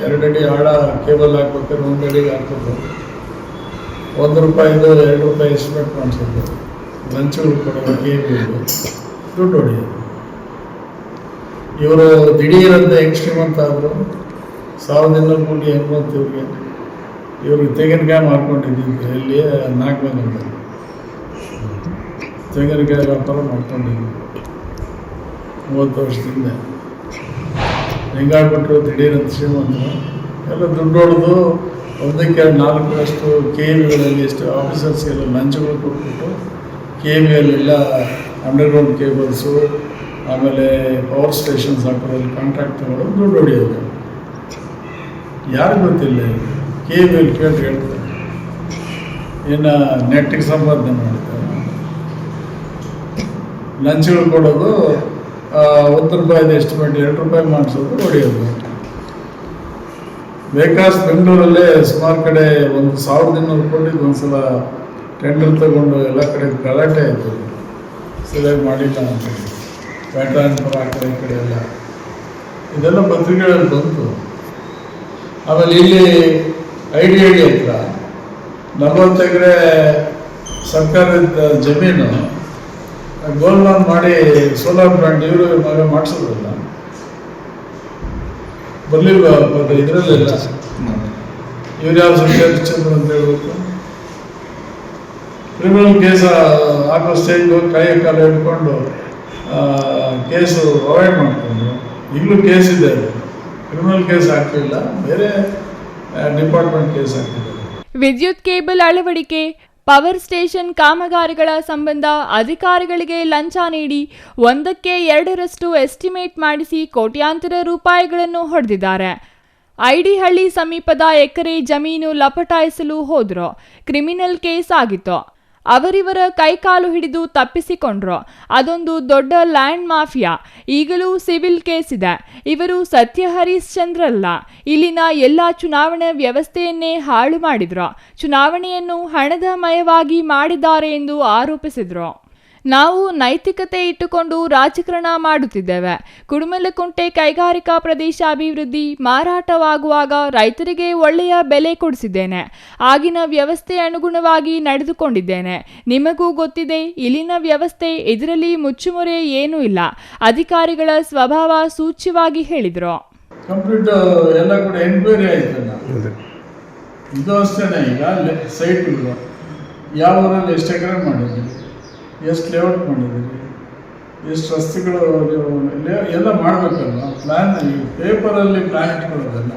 [SPEAKER 10] 2 ಅಡಿ ಆಳ ಕೇಬಲ್ ಹಾಕ್ಬೇಕಾದ್ರೆ 1 ಅಡಿಗೆ ಹಾಕ್ಬೇಕು. ₹1 ₹2 ಎಸ್ಟಿಮೇಟ್ ಮಾಡಿಸಿದ್ರು. ಲಂಚಗಳು ಕೊಡೋದು, ಕೇಬಲ್ ದುಡ್ಡು ಹೊಡೆಯೋದು. ಇವರು ದಿಢೀರಂತ ಹೆಂಗೆ ಶ್ರೀಮಂತ ಆದರು? 1200 ಕೋಟಿ ಎಂಬತ್ತು ಇವ್ರಿಗೆ ತೆಂಗಿನಕಾಯಿ ಮಾಡ್ಕೊಂಡಿದ್ದಿದ್ದು ಎಲ್ಲಿ 4 ಮನೆ ತೆಂಗಿನಕಾಯಿ ವ್ಯಾಪಾರ ಮಾಡ್ಕೊಂಡಿದ್ವಿ 30 ವರ್ಷದಿಂದ. ಹೆಂಗಾಗ್ಬಿಟ್ರು ದಿಢೀರಂತ ಶ್ರೀಮಂತರು ಎಲ್ಲ ದುಡ್ಡು ಹೊಡೆದು 1/4 KVಗಳಲ್ಲಿ ಎಷ್ಟು ಆಫೀಸರ್ಸ್ಗೆಲ್ಲ ಲಂಚಗಳು ಕೊಟ್ಬಿಟ್ಟು KVಯಲ್ಲೆಲ್ಲ ಅಂಡರ್ಗ್ರೌಂಡ್ ಕೇಬಲ್ಸು, ಆಮೇಲೆ ಪವರ್ ಸ್ಟೇಷನ್ಸ್ ಹಾಕೋದ್ರಲ್ಲಿ ಕಾಂಟ್ರಾಕ್ಟ್ ತಗೊಳ್ಳೋದು, ದುಡ್ಡು ಹೊಡೆಯೋದು. ಯಾರು ಗೊತ್ತಿಲ್ಲ. KVL ಕೇಳಿ ಹೇಳ್ತಾರೆ, ಇನ್ನು ನೆಟ್ಟಿಗೆ ಸಂಪಾದನೆ ಮಾಡ್ತಾರೆ. ಲಂಚಗಳು ಕೊಡೋದು, ₹1 ಎಸ್ಟಿಮೇಟ್ ₹2 ಮಾಡಿಸೋದು, ಹೊಡೆಯೋದು. ಬೇಕಾಸ್ ಬೆಂಗಳೂರಲ್ಲೇ ಸುಮಾರು ಕಡೆ 1200 ಕೋಟಿಗೆ ಒಂದ್ಸಲ ಟೆಂಡರ್ ತಗೊಂಡು ಎಲ್ಲ ಕಡೆ ಗಲಾಟೆ ಆಯಿತು, ಸರಿಯಾಗಿ ಮಾಡಿಲ್ಲ ಅಂತ. ಬ್ಯಾಟಾನ್ಪುರ ಆ ಕಡೆ ಈ ಕಡೆ ಎಲ್ಲ ಇದೆಲ್ಲ ಪತ್ರಿಕೆಗಳಲ್ಲಿ ಬಂತು. ಆಮೇಲೆ ಇಲ್ಲಿ IDA ಹತ್ರ 40 ಎಕರೆ ಸರ್ಕಾರದ ಜಮೀನು ಗೋಲ್ಮಾಲ್ ಮಾಡಿ ಸೋಲಾರ್ ಪ್ಲಾಂಟ್ ಇವರು ಮಗ ಮಾಡಿಸೋದಲ್ಲ, ಬರಲಿಲ್ಲ ಇದರಲ್ಲೆಲ್ಲ. ಇವ್ರು ಯಾವ ಚಂದ್ರ ಅಂತ ಹೇಳ್ಬೇಕು. ಕ್ರಿಮಿನಲ್ ಕೇಸ್ ಹಾಕೋ ಸ್ಟೇಜ್ಗೆ ಹೋಗಿ ಕೈ ಕಾಲ ಹಿಡ್ಕೊಂಡು ಕೇಸು ಅವಾಯ್ಡ್ ಮಾಡಿಕೊಂಡು, ಈಗಲೂ ಕೇಸ್ ಇದೆ. ಕ್ರಿಮಿನಲ್ ಕೇಸ್ ಹಾಕಿಲ್ಲ, ಬೇರೆ ಡಿಪಾರ್ಟ್ಮೆಂಟ್ ಕೇಸ್ ಹಾಕಿದ್ದಾರೆ.
[SPEAKER 6] ವಿದ್ಯುತ್ ಕೇಬಲ್ ಅಳವಡಿಕೆ, ಪವರ್ ಸ್ಟೇಷನ್ ಕಾಮಗಾರಿಗಳ ಸಂಬಂಧ ಅಧಿಕಾರಿಗಳಿಗೆ ಲಂಚ ನೀಡಿ 1ಕ್ಕೆ 2ರಷ್ಟು ಎಸ್ಟಿಮೇಟ್ ಮಾಡಿಸಿ ಕೋಟ್ಯಾಂತರ ರೂಪಾಯಿಗಳನ್ನು ಹೊಡೆದಿದ್ದಾರೆ. ಐಡಿಹಳ್ಳಿ ಸಮೀಪದ ಎಕರೆ ಜಮೀನು ಲಪಟಾಯಿಸಲು ಹೋದ್ರು. ಕ್ರಿಮಿನಲ್ ಕೇಸ್ ಆಗಿತ್ತು. ಅವರಿವರ ಕೈಕಾಲು ಹಿಡಿದು ತಪ್ಪಿಸಿಕೊಂಡ್ರು. ಅದೊಂದು ದೊಡ್ಡ ಲ್ಯಾಂಡ್ ಮಾಫಿಯಾ. ಈಗಲೂ ಸಿವಿಲ್ ಕೇಸ್ ಇದೆ. ಇವರು ಸತ್ಯ ಹರಿಶ್ಚಂದ್ರಲ್ಲ. ಇಲ್ಲಿನ ಎಲ್ಲ ಚುನಾವಣಾ ವ್ಯವಸ್ಥೆಯನ್ನೇ ಹಾಳು ಮಾಡಿದ್ರು. ಚುನಾವಣೆಯನ್ನು ಹಣದ ಮಯವಾಗಿ ಮಾಡಿದ್ದಾರೆ ಎಂದು ಆರೋಪಿಸಿದ್ರು. ನಾವು ನೈತಿಕತೆ ಇಟ್ಟುಕೊಂಡು ರಾಜಕಾರಣ ಮಾಡುತ್ತಿದ್ದೇವೆ. ಕುಡುಮಲಕುಂಟೆ ಕೈಗಾರಿಕಾ ಪ್ರದೇಶ ಅಭಿವೃದ್ಧಿ ಮಾರಾಟವಾಗುವಾಗ ರೈತರಿಗೆ ಒಳ್ಳೆಯ ಬೆಲೆ ಕೊಡಿಸಿದ್ದೇನೆ. ಆಗಿನ ವ್ಯವಸ್ಥೆ ಅನುಗುಣವಾಗಿ ನಡೆದುಕೊಂಡಿದ್ದೇನೆ. ನಿಮಗೂ ಗೊತ್ತಿದೆ ಇಲ್ಲಿನ ವ್ಯವಸ್ಥೆ. ಇದರಲ್ಲಿ ಮುಚ್ಚುಮರೆ ಏನೂ ಇಲ್ಲ. ಅಧಿಕಾರಿಗಳ ಸ್ವಭಾವ ಸೂಚ್ಯವಾಗಿ ಹೇಳಿದರು.
[SPEAKER 10] ಕಂಪ್ಲೀಟ್ ಎಲ್ಲ ಕೂಡ ಎನ್ಕ್ವೈರಿ ಆಯ್ತಲ್ಲ. ಇದು ಅಷ್ಟೇ. ಈಗ ಸೈಟ್ಗಳು ಯಾವ ಊರಲ್ಲಿ ಎಷ್ಟು ಎಕರೆ ಮಾಡಿದ್ದೀರಿ, ಎಷ್ಟು ಲೇಔಟ್ ಮಾಡಿದ್ದೀರಿ, ಎಷ್ಟು ರಸ್ತೆಗಳು ಎಲ್ಲ ಮಾಡಬೇಕಲ್ವ. ಪ್ಲ್ಯಾನ್ ಪೇಪರಲ್ಲಿ ಪ್ಲ್ಯಾನ್ ಇಟ್ಕೊಳ್ಳೋದಲ್ಲ.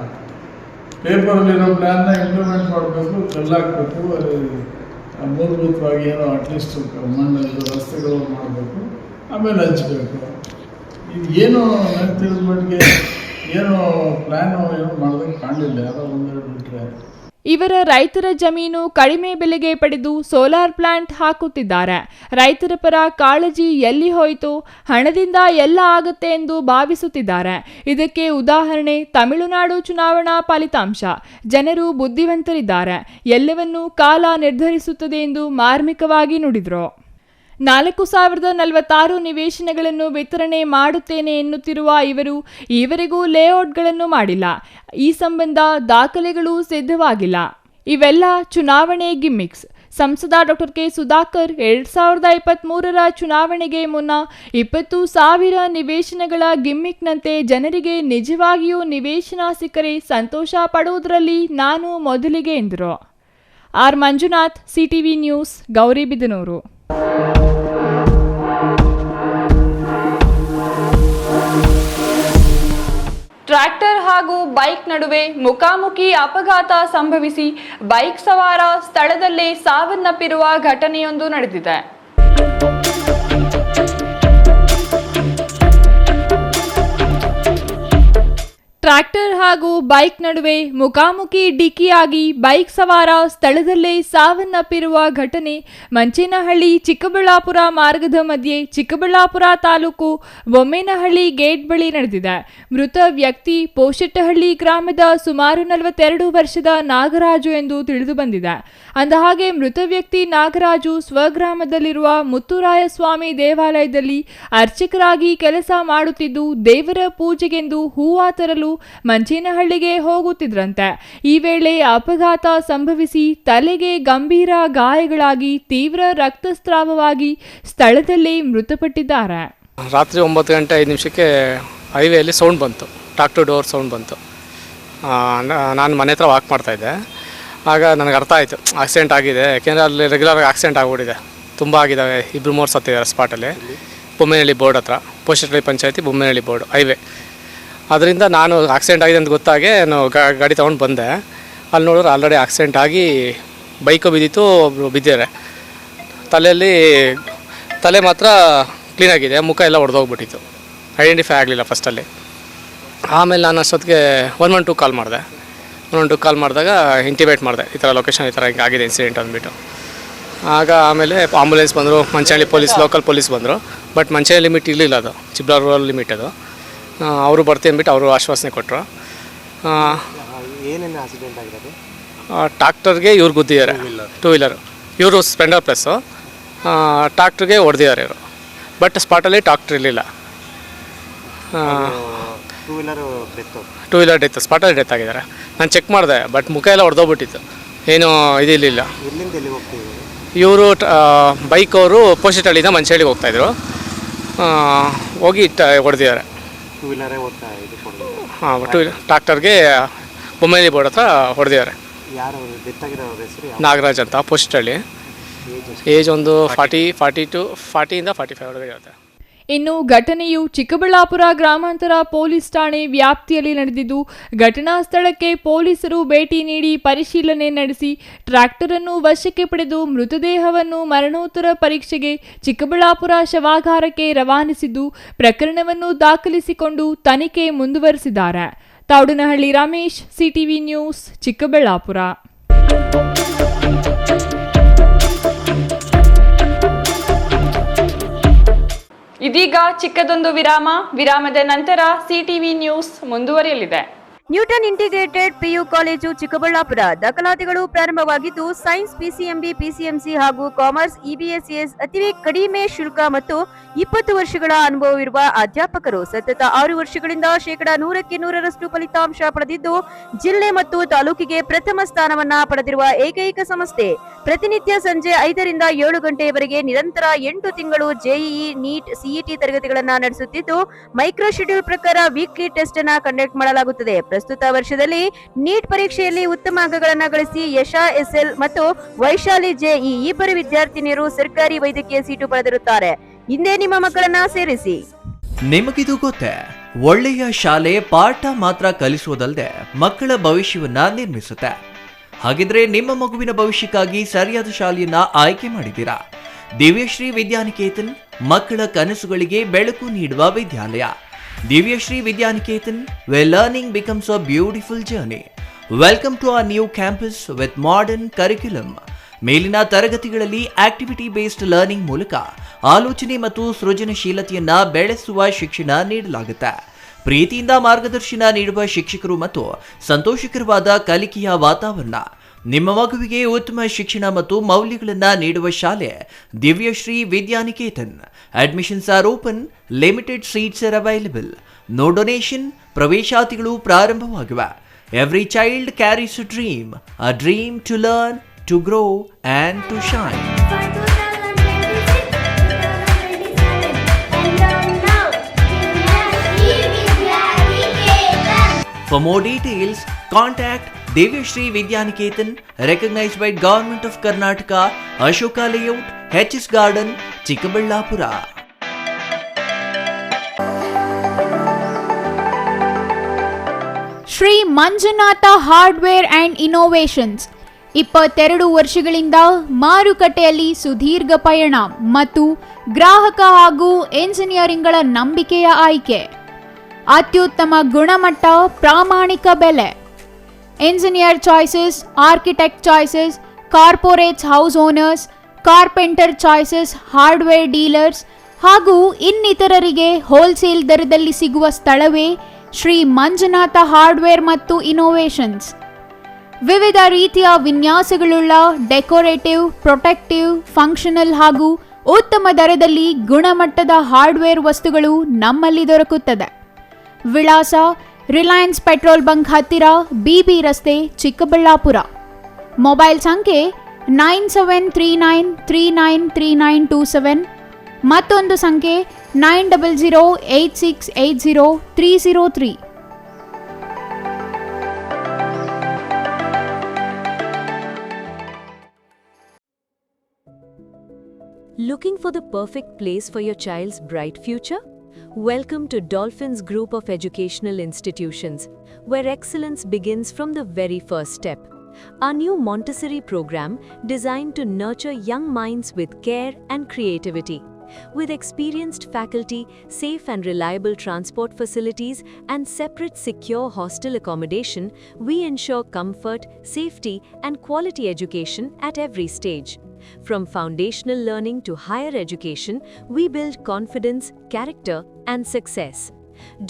[SPEAKER 10] ಪೇಪರಲ್ಲಿರೋ ಪ್ಲ್ಯಾನ್ನ ಇಂಪ್ಲಿಮೆಂಟ್ ಮಾಡಬೇಕು, ಕಲ್ಲಾಕಬೇಕು, ಮೂಲಭೂತವಾಗಿ ಏನೋ ಅಟ್ಲೀಸ್ಟ್ ಮಣ್ಣು ರಸ್ತೆಗಳು ಮಾಡಬೇಕು, ಆಮೇಲೆ ಹಂಚಬೇಕು. ಇದು ಏನು ನನಗೆ ತಿಳಿದ ಮಟ್ಟಿಗೆ ಏನು ಪ್ಲ್ಯಾನು ಏನೋ ಮಾಡೋದಕ್ಕೆ ಕಾಣಲಿಲ್ಲ. ಯಾರೋ 1-2 ಬಿಟ್ಟರೆ.
[SPEAKER 6] ಇವರ ರೈತರ ಜಮೀನು ಕಡಿಮೆ ಬೆಲೆಗೆ ಪಡೆದು ಸೋಲಾರ್ ಪ್ಲಾಂಟ್ ಹಾಕುತ್ತಿದ್ದಾರೆ. ರೈತರ ಪರ ಕಾಳಜಿ ಎಲ್ಲಿ ಹೋಯಿತು? ಹಣದಿಂದ ಎಲ್ಲ ಆಗುತ್ತೆ ಎಂದು ಭಾವಿಸುತ್ತಿದ್ದಾರೆ. ಇದಕ್ಕೆ ಉದಾಹರಣೆ ತಮಿಳುನಾಡು ಚುನಾವಣಾ ಫಲಿತಾಂಶ. ಜನರು ಬುದ್ಧಿವಂತರಿದ್ದಾರೆ. ಎಲ್ಲವನ್ನೂ ಕಾಲ ನಿರ್ಧರಿಸುತ್ತದೆ ಎಂದು ಮಾರ್ಮಿಕವಾಗಿ ನುಡಿದರು. 4046 ನಿವೇಶನಗಳನ್ನು ವಿತರಣೆ ಮಾಡುತ್ತೇನೆ ಎನ್ನುತ್ತಿರುವ ಇವರು ಈವರೆಗೂ ಲೇಔಟ್ಗಳನ್ನು ಮಾಡಿಲ್ಲ. ಈ ಸಂಬಂಧ ದಾಖಲೆಗಳು ಸಿದ್ಧವಾಗಿಲ್ಲ. ಇವೆಲ್ಲ ಚುನಾವಣೆ ಗಿಮ್ಮಿಕ್ಸ್. ಸಂಸದ ಡಾಕ್ಟರ್ ಕೆ ಸುಧಾಕರ್ 2023ರ ಚುನಾವಣೆಗೆ ಮುನ್ನ 20,000 ನಿವೇಶನಗಳ ಗಿಮ್ಮಿಕ್ನಂತೆ ಜನರಿಗೆ ನಿಜವಾಗಿಯೂ ನಿವೇಶನ ಸಿಕ್ಕರೆ ಸಂತೋಷ ಪಡುವುದರಲ್ಲಿ ನಾನು ಮೊದಲಿಗೆ ಎಂದರು. R Manjunath, CTV news, Gauribidanur.
[SPEAKER 2] Tractor ಹಾಗೂ ಬೈಕ್ ನಡುವೆ ಮುಖಾಮುಖಿ ಅಪಘಾತ ಸಂಭವಿಸಿ ಬೈಕ್ ಸವಾರ ಸ್ಥಳದಲ್ಲೇ ಸಾವನ್ನಪ್ಪಿರುವ ಘಟನೆಯೊಂದು ನಡೆದಿದೆ.
[SPEAKER 6] ಟ್ರ್ಯಾಕ್ಟರ್ ಹಾಗೂ ಬೈಕ್ ನಡುವೆ ಮುಖಾಮುಖಿ ಡಿಕ್ಕಿಯಾಗಿ ಬೈಕ್ ಸವಾರ ಸ್ಥಳದಲ್ಲೇ ಸಾವನ್ನಪ್ಪಿರುವ ಘಟನೆ ಮಂಚೇನಹಳ್ಳಿ ಚಿಕ್ಕಬಳ್ಳಾಪುರ ಮಾರ್ಗದ ಮಧ್ಯೆ ಚಿಕ್ಕಬಳ್ಳಾಪುರ ತಾಲೂಕು ಬೊಮ್ಮೇನಹಳ್ಳಿ ಗೇಟ್ ಬಳಿ ನಡೆದಿದೆ. ಮೃತ ವ್ಯಕ್ತಿ ಪೋಶೆಟ್ಟಹಳ್ಳಿ ಗ್ರಾಮದ ಸುಮಾರು 42 ವರ್ಷದ ನಾಗರಾಜು ಎಂದು ತಿಳಿದು ಬಂದಿದೆ. ಅಂದಹಾಗೆ ಮೃತ ವ್ಯಕ್ತಿ ನಾಗರಾಜು ಸ್ವಗ್ರಾಮದಲ್ಲಿರುವ ಮುತ್ತುರಾಯ ಸ್ವಾಮಿ ದೇವಾಲಯದಲ್ಲಿ ಅರ್ಚಕರಾಗಿ ಕೆಲಸ ಮಾಡುತ್ತಿದ್ದು ದೇವರ ಪೂಜೆಗೆಂದು ಹೂವ ತರಲು ಮಂಚೇನಹಳ್ಳಿಗೆ ಹೋಗುತ್ತಿದ್ರಂತೆ. ಈ ವೇಳೆ ಅಪಘಾತ ಸಂಭವಿಸಿ ತಲೆಗೆ ಗಂಭೀರ ಗಾಯಗಳಾಗಿ ತೀವ್ರ ರಕ್ತಸ್ರಾವವಾಗಿ ಸ್ಥಳದಲ್ಲೇ ಮೃತಪಟ್ಟಿದ್ದಾರೆ.
[SPEAKER 11] ರಾತ್ರಿ 9:05 ಹೈವೇಯಲ್ಲಿ ಸೌಂಡ್ ಬಂತು, ಟ್ರಾಕ್ಟರ್ ಡೋರ್ ಸೌಂಡ್ ಬಂತು. ನಾನು ಮನೆ ಹತ್ರ ವಾಕ್ ಮಾಡ್ತಾಯಿದ್ದೆ. ಆಗ ನನಗೆ ಅರ್ಥ ಆಯಿತು ಆಕ್ಸಿಡೆಂಟ್ ಆಗಿದೆ. ಯಾಕೆಂದರೆ ಅಲ್ಲಿ ರೆಗ್ಯುಲರಾಗಿ ಆಕ್ಸಿಡೆಂಟ್ ಆಗಿಬಿಟ್ಟಿದೆ, ತುಂಬ ಆಗಿದ್ದಾವೆ. 2-3 ಸತ್ತಿದ್ದಾರೆ ಸ್ಪಾಟಲ್ಲಿ. ಬೊಮ್ಮೇನಹಳ್ಳಿ ಬೋರ್ಡ್ ಹತ್ರ, ಪೋಶೆಟ್ಟಹಳ್ಳಿ ಪಂಚಾಯತಿ ಬೊಮ್ಮೇನಹಳ್ಳಿ ಬೋರ್ಡ್ ಹೈವೇ. ಅದರಿಂದ ನಾನು ಆಕ್ಸಿಡೆಂಟ್ ಆಗಿದೆ ಅಂತ ಗೊತ್ತಾಗೆ ನಾನು ಗಾಡಿ ತೊಗೊಂಡು ಬಂದೆ. ಅಲ್ಲಿ ನೋಡಿದ್ರೆ ಆಲ್ರೆಡಿ ಆಕ್ಸಿಡೆಂಟ್ ಆಗಿ ಬೈಕು ಬಿದ್ದಿತ್ತು, ಒಬ್ಬರು ಬಿದ್ದಿದ್ದಾರೆ. ತಲೆ ಮಾತ್ರ ಕ್ಲೀನಾಗಿದೆ, ಮುಖ ಎಲ್ಲ ಒಡೆದೋಗ್ಬಿಟ್ಟಿತ್ತು, ಐಡೆಂಟಿಫೈ ಆಗಲಿಲ್ಲ ಫಸ್ಟಲ್ಲಿ. ಆಮೇಲೆ ನಾನು ಅಷ್ಟೊತ್ತಿಗೆ 112 ಕಾಲ್ ಮಾಡಿದೆ. 112 ಕಾಲ್ ಮಾಡಿದಾಗ ಇಂಟಿಮೇಟ್ ಮಾಡಿದೆ, ಈ ಥರ ಲೊಕೇಶನ್ ಈ ಥರ ಹಿಂಗೆ ಆಗಿದೆ ಇನ್ಸಿಡೆಂಟ್ ಅಂದ್ಬಿಟ್ಟು. ಆಮೇಲೆ ಆಂಬುಲೆನ್ಸ್ ಬಂದರು, ಮಂಚೇನಹಳ್ಳಿ ಪೊಲೀಸ್, ಲೋಕಲ್ ಪೊಲೀಸ್ ಬಂದರು. ಬಟ್ ಮಂಚೇನಹಳ್ಳಿ ಲಿಮಿಟ್ ಇರಲಿಲ್ಲ, ಅದು ಚಿಕ್ಕಬಳ್ಳಾಪುರ ರೂರಲ್ ಲಿಮಿಟ್ ಅದು. ಅವರು ಬರ್ತೀವಿ ಅಂದ್ಬಿಟ್ಟು ಅವರು ಆಶ್ವಾಸನೆ ಕೊಟ್ಟರು.
[SPEAKER 4] ಏನೇನು ಆಕ್ಸಿಡೆಂಟ್ ಆಗಿರೋದು?
[SPEAKER 11] ಟ್ರಾಕ್ಟರ್ಗೆ ಇವ್ರು ಗುದ್ದಿದ್ದಾರೆ, 2 ವೀಲರ್. ಇವರು ಸ್ಪ್ಲೆಂಡರ್ ಪ್ಲಸ್ಸು, ಟ್ರಾಕ್ಟ್ರಿಗೆ ಹೊಡೆದಿದ್ದಾರೆ ಇವರು. ಬಟ್ ಸ್ಪಾಟಲ್ಲಿ ಟ್ರಾಕ್ಟರ್ ಇರಲಿಲ್ಲ.
[SPEAKER 4] 2
[SPEAKER 11] ವೀಲರ್ ಡೆತ್, ಸ್ಪಾಟಲ್ಲಿ ಡೆತ್ ಆಗಿದ್ದಾರೆ. ನಾನು ಚೆಕ್ ಮಾಡಿದೆ, ಬಟ್ ಮುಖ ಎಲ್ಲ ಹೊಡೆದೋಗ್ಬಿಟ್ಟಿತ್ತು, ಏನೂ ಇದಿರಲಿಲ್ಲ. ಇವರು ಬೈಕ್ ಅವರು ಪೋಶೆಟ್ಟಹಳ್ಳಿಯಿಂದ ಮಂಚೇನಹಳ್ಳಿಗೆ ಹೋಗ್ತಾಯಿದ್ರು, ಹೋಗಿ ಹೊಡೆದಿದ್ದಾರೆ. ಹಾಂ, ಟ್ರಾಕ್ಟರ್ಗೆ ಬೊಮ್ಮೇನಹಳ್ಳಿ ಬೋರ್ಡ್ ಹತ್ರ ಹೊಡೆದಿದ್ದಾರೆ. ನಾಗರಾಜ್ ಅಂತ, ಪೋಶೆಟ್ಟಹಳ್ಳಿ. ಏಜ್ ಒಂದು 40 ಇಂದ 45 ಒಳಗೆ ಇರುತ್ತೆ.
[SPEAKER 6] ಇನ್ನು ಘಟನೆಯು ಚಿಕ್ಕಬಳ್ಳಾಪುರ ಗ್ರಾಮಾಂತರ ಪೊಲೀಸ್ ಠಾಣೆ ವ್ಯಾಪ್ತಿಯಲ್ಲಿ ನಡೆದಿದ್ದು, ಘಟನಾ ಸ್ಥಳಕ್ಕೆ ಪೊಲೀಸರು ಭೇಟಿ ನೀಡಿ ಪರಿಶೀಲನೆ ನಡೆಸಿ ಟ್ರ್ಯಾಕ್ಟರ್ ಅನ್ನು ವಶಕ್ಕೆ ಪಡೆದು ಮೃತದೇಹವನ್ನು ಮರಣೋತ್ತರ ಪರೀಕ್ಷೆಗೆ ಚಿಕ್ಕಬಳ್ಳಾಪುರ ಶವಾಗಾರಕ್ಕೆ ರವಾನಿಸಿದ್ದು, ಪ್ರಕರಣವನ್ನು ದಾಖಲಿಸಿಕೊಂಡು ತನಿಖೆ ಮುಂದುವರೆಸಿದ್ದಾರೆ. Tavadanahalli Ramesh, CTV news, Chikkaballapur.
[SPEAKER 2] ಇದೀಗ ಚಿಕ್ಕದೊಂದು ವಿರಾಮದ ನಂತರ ಸಿಟಿವಿ ನ್ಯೂಸ್ ಮುಂದುವರಿಯಲಿದೆ.
[SPEAKER 3] Newton integrated PU college Chikkaballapur ದಾಖಲಾತಿಗಳು ಪ್ರಾರಂಭವಾಗಿದ್ದು, ಸೈನ್ಸ್, ಪಿಸಿಎಂಬಿ, ಪಿಸಿಎಂಸಿ ಹಾಗೂ ಕಾಮರ್ಸ್, ಇಬಿಎಸ್ಎಸ್ ಅತಿ ಕಡಿಮೆ ಶುಲ್ಕ ಮತ್ತು 20 ವರ್ಷಗಳ ಅನುಭವವಿರುವ ಅಧ್ಯಾಪಕರು ಸತತ 6 ವರ್ಷಗಳಿಂದ 100% ಫಲಿತಾಂಶ ಪಡೆದಿದ್ದು, ಜಿಲ್ಲೆ ಮತ್ತು ತಾಲೂಕಿಗೆ ಪ್ರಥಮ ಸ್ಥಾನವನ್ನ ಪಡೆದಿರುವ ಏಕೈಕ ಸಂಸ್ಥೆ. ಪ್ರತಿನಿತ್ಯ ಸಂಜೆ 5 ರಿಂದ 7 ಗಂಟೆಯವರೆಗೆ ನಿರಂತರ 8 ತಿಂಗಳು ಜೆಇಇ, ನೀಟ್, ಸಿಇಟಿ ತರಗತಿಗಳನ್ನ ನಡೆಸುತ್ತಿದ್ದು, ಮೈಕ್ರೋ ಶೆಡ್ಯೂಲ್ ಪ್ರಕಾರ ವೀಕ್ಲಿ ಟೆಸ್ಟ್ ಅನ್ನ ಕಂಡಕ್ಟ್ ಮಾಡಲಾಗುತ್ತದೆ. ಪ್ರಸ್ತುತ ವರ್ಷದಲ್ಲಿ ನೀಟ್ ಪರೀಕ್ಷೆಯಲ್ಲಿ ಉತ್ತಮ ಅಂಕಗಳನ್ನು ಗಳಿಸಿ ಯಶಾ ಎಸ್ಎಲ್ ಮತ್ತು ವೈಶಾಲಿ ಜೆಇ ಇಬ್ಬರು ವಿದ್ಯಾರ್ಥಿನಿಯರು ಸರ್ಕಾರಿ ವೈದ್ಯಕೀಯ ಸೀಟು ಪಡೆದಿರುತ್ತಾರೆ. ಹಿಂದೆ ನಿಮ್ಮ ಮಕ್ಕಳನ್ನ ಸೇರಿಸಿ.
[SPEAKER 12] ನಿಮಗಿದು ಗೊತ್ತೇ, ಒಳ್ಳೆಯ ಶಾಲೆ ಪಾಠ ಮಾತ್ರ ಕಲಿಸುವುದಲ್ಲದೆ ಮಕ್ಕಳ ಭವಿಷ್ಯವನ್ನ ನಿರ್ಮಿಸುತ್ತೆ. ಹಾಗಿದ್ರೆ ನಿಮ್ಮ ಮಗುವಿನ ಭವಿಷ್ಯಕ್ಕಾಗಿ ಸರಿಯಾದ ಶಾಲೆಯನ್ನ ಆಯ್ಕೆ ಮಾಡಿದ್ದೀರಾ? ದಿವ್ಯಶ್ರೀ ವಿದ್ಯಾನಿಕೇತನ್ ಮಕ್ಕಳ ಕನಸುಗಳಿಗೆ ಬೆಳಕು ನೀಡುವ ವಿದ್ಯಾಲಯ. Divyashree Vidyaniketan, where learning becomes a beautiful journey. Welcome to our new campus with modern curriculum. ಮೇಲಿನ ತರಗತಿಗಳಲ್ಲಿ ಆಕ್ಟಿವಿಟಿ ಬೇಸ್ಡ್ ಲರ್ನಿಂಗ್ ಮೂಲಕ ಆಲೋಚನೆ ಮತ್ತು ಸೃಜನಶೀಲತೆಯನ್ನ ಬೆಳೆಸುವ ಶಿಕ್ಷಣ ನೀಡಲಾಗುತ್ತೆ. ಪ್ರೀತಿಯಿಂದ ಮಾರ್ಗದರ್ಶನ ನೀಡುವ ಶಿಕ್ಷಕರು ಮತ್ತು ಸಂತೋಷಕರವಾದ ಕಲಿಕೆಯ ವಾತಾವರಣ. ನಿಮ್ಮ ಮಗುವಿಗೆ ಉತ್ತಮ ಶಿಕ್ಷಣ ಮತ್ತು ಮೌಲ್ಯಗಳನ್ನು ನೀಡುವ ಶಾಲೆ Divyashree Vidyaniketan. Admissions are open, limited seats are available. No donation. ಪ್ರವೇಶಾತಿಗಳು ಪ್ರಾರಂಭವಾಗಿವೆ. Every child carries a dream to learn, to grow and to shine. For more details, contact Divyashree Vidyaniketan, recognized by Government of Karnataka, Ashoka Layout, HS Garden, Chikkaballapura.
[SPEAKER 6] Shri Manjunatha hardware and innovations 22 ವರ್ಷಗಳಿಂದ ಮಾರುಕಟ್ಟೆಯಲ್ಲಿ ಸುದೀರ್ಘ ಪಯಣ ಮತ್ತು ಗ್ರಾಹಕ ಹಾಗೂ ಎಂಜಿನಿಯರಿಂಗ್ಗಳ ನಂಬಿಕೆಯ ಆಯ್ಕೆ. ಅತ್ಯುತ್ತಮ ಗುಣಮಟ್ಟ, ಪ್ರಾಮಾಣಿಕ ಬೆಲೆ. Engineer choices, architect choices, corporates house owners, carpenter choices, hardware dealers ಹಾಗೂ ಇನ್ನಿತರರಿಗೆ ಹೋಲ್ಸೇಲ್ ದರದಲ್ಲಿ ಸಿಗುವ ಸ್ಥಳವೇ ಶ್ರೀ ಮಂಜುನಾಥ ಹಾರ್ಡ್ವೇರ್ ಮತ್ತು ಇನೋವೇಷನ್ಸ್. ವಿವಿಧ ರೀತಿಯ ವಿನ್ಯಾಸಗಳುಳ್ಳ ಡೆಕೋರೇಟಿವ್, ಪ್ರೊಟೆಕ್ಟಿವ್, ಫಂಕ್ಷನಲ್ ಹಾಗೂ ಉತ್ತಮ ದರದಲ್ಲಿ ಗುಣಮಟ್ಟದ ಹಾರ್ಡ್ವೇರ್ ವಸ್ತುಗಳು ನಮ್ಮಲ್ಲಿ ದೊರಕುತ್ತದೆ. ವಿಳಾಸ: ರಿಲಯನ್ಸ್ ಪೆಟ್ರೋಲ್ ಬಂಕ್ ಹತ್ತಿರ, ಬಿಬಿ ರಸ್ತೆ, ಚಿಕ್ಕಬಳ್ಳಾಪುರ. ಮೊಬೈಲ್ ಸಂಖ್ಯೆ 9739393927. ಮತ್ತೊಂದು ಸಂಖ್ಯೆ 9008680303.
[SPEAKER 13] Looking for the perfect place for your child's bright future? Welcome to Dolphins Group of Educational Institutions, where excellence begins from the very first step. Our new Montessori program designed to nurture young minds with care and creativity. With experienced faculty, safe and reliable transport facilities, and separate secure hostel accommodation, we ensure comfort, safety, and quality education at every stage. From foundational learning to higher education, we build confidence, character, and success.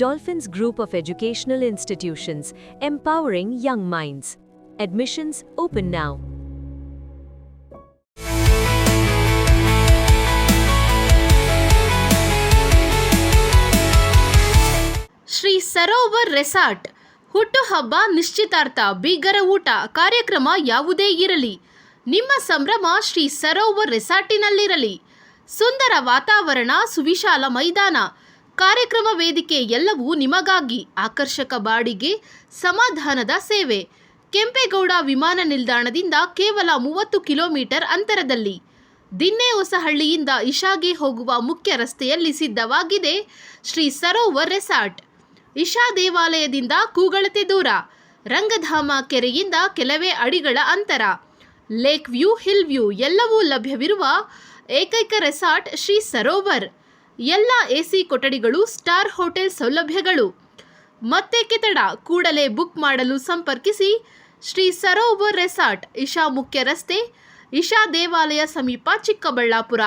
[SPEAKER 13] Dolphins Group of Educational Institutions, empowering young minds. Admissions open now.
[SPEAKER 1] Shri Sarovar resort ಹುಟ್ಟುಹಬ್ಬ, ನಿಶ್ಚಿತಾರ್ಥ, ಬೀಗರ ಊಟ, ಕಾರ್ಯಕ್ರಮ ಯಾವುದೇ ಇರಲಿ, ನಿಮ್ಮ ಸಂಭ್ರಮ ಶ್ರೀ ಸರೋವರ್ ರೆಸಾರ್ಟಿನಲ್ಲಿರಲಿ. ಸುಂದರ ವಾತಾವರಣ, ಸುವಿಶಾಲ ಮೈದಾನ, ಕಾರ್ಯಕ್ರಮ ವೇದಿಕೆ ಎಲ್ಲವೂ ನಿಮಗಾಗಿ. ಆಕರ್ಷಕ ಬಾಡಿಗೆ, ಸಮಾಧಾನದ ಸೇವೆ. ಕೆಂಪೇಗೌಡ ವಿಮಾನ ನಿಲ್ದಾಣದಿಂದ ಕೇವಲ 30 ಕಿಲೋಮೀಟರ್ ಅಂತರದಲ್ಲಿ. ದಿನ್ನೆ ಹೊಸಹಳ್ಳಿಯಿಂದ ಇಶಾಗೆ ಹೋಗುವ ಮುಖ್ಯ ರಸ್ತೆಯಲ್ಲಿ ಸಿದ್ಧವಾಗಿದೆ ಶ್ರೀ ಸರೋವರ್ ರೆಸಾರ್ಟ್. ಇಶಾ ದೇವಾಲಯದಿಂದ ಕೂಗಳತೆ ದೂರ, ರಂಗಧಾಮ ಕೆರೆಯಿಂದ ಕೆಲವೇ ಅಡಿಗಳ ಅಂತರ. ಲೇಕ್ ವ್ಯೂ, ಹಿಲ್ ವ್ಯೂ ಎಲ್ಲವೂ ಲಭ್ಯವಿರುವ ಏಕೈಕ ರೆಸಾರ್ಟ್ ಶ್ರೀ ಸರೋವರ್. ಎಲ್ಲ AC ಕೊಠಡಿಗಳು, ಸ್ಟಾರ್ ಹೋಟೆಲ್ ಸೌಲಭ್ಯಗಳು. ಮತ್ತೇಕೆ ತಡ, ಕೂಡಲೇ ಬುಕ್ ಮಾಡಲು ಸಂಪರ್ಕಿಸಿ. ಶ್ರೀ ಸರೋವರ್ ರೆಸಾರ್ಟ್, ಇಶಾ ಮುಖ್ಯ ರಸ್ತೆ, ಇಶಾ ದೇವಾಲಯ ಸಮೀಪ, ಚಿಕ್ಕಬಳ್ಳಾಪುರ.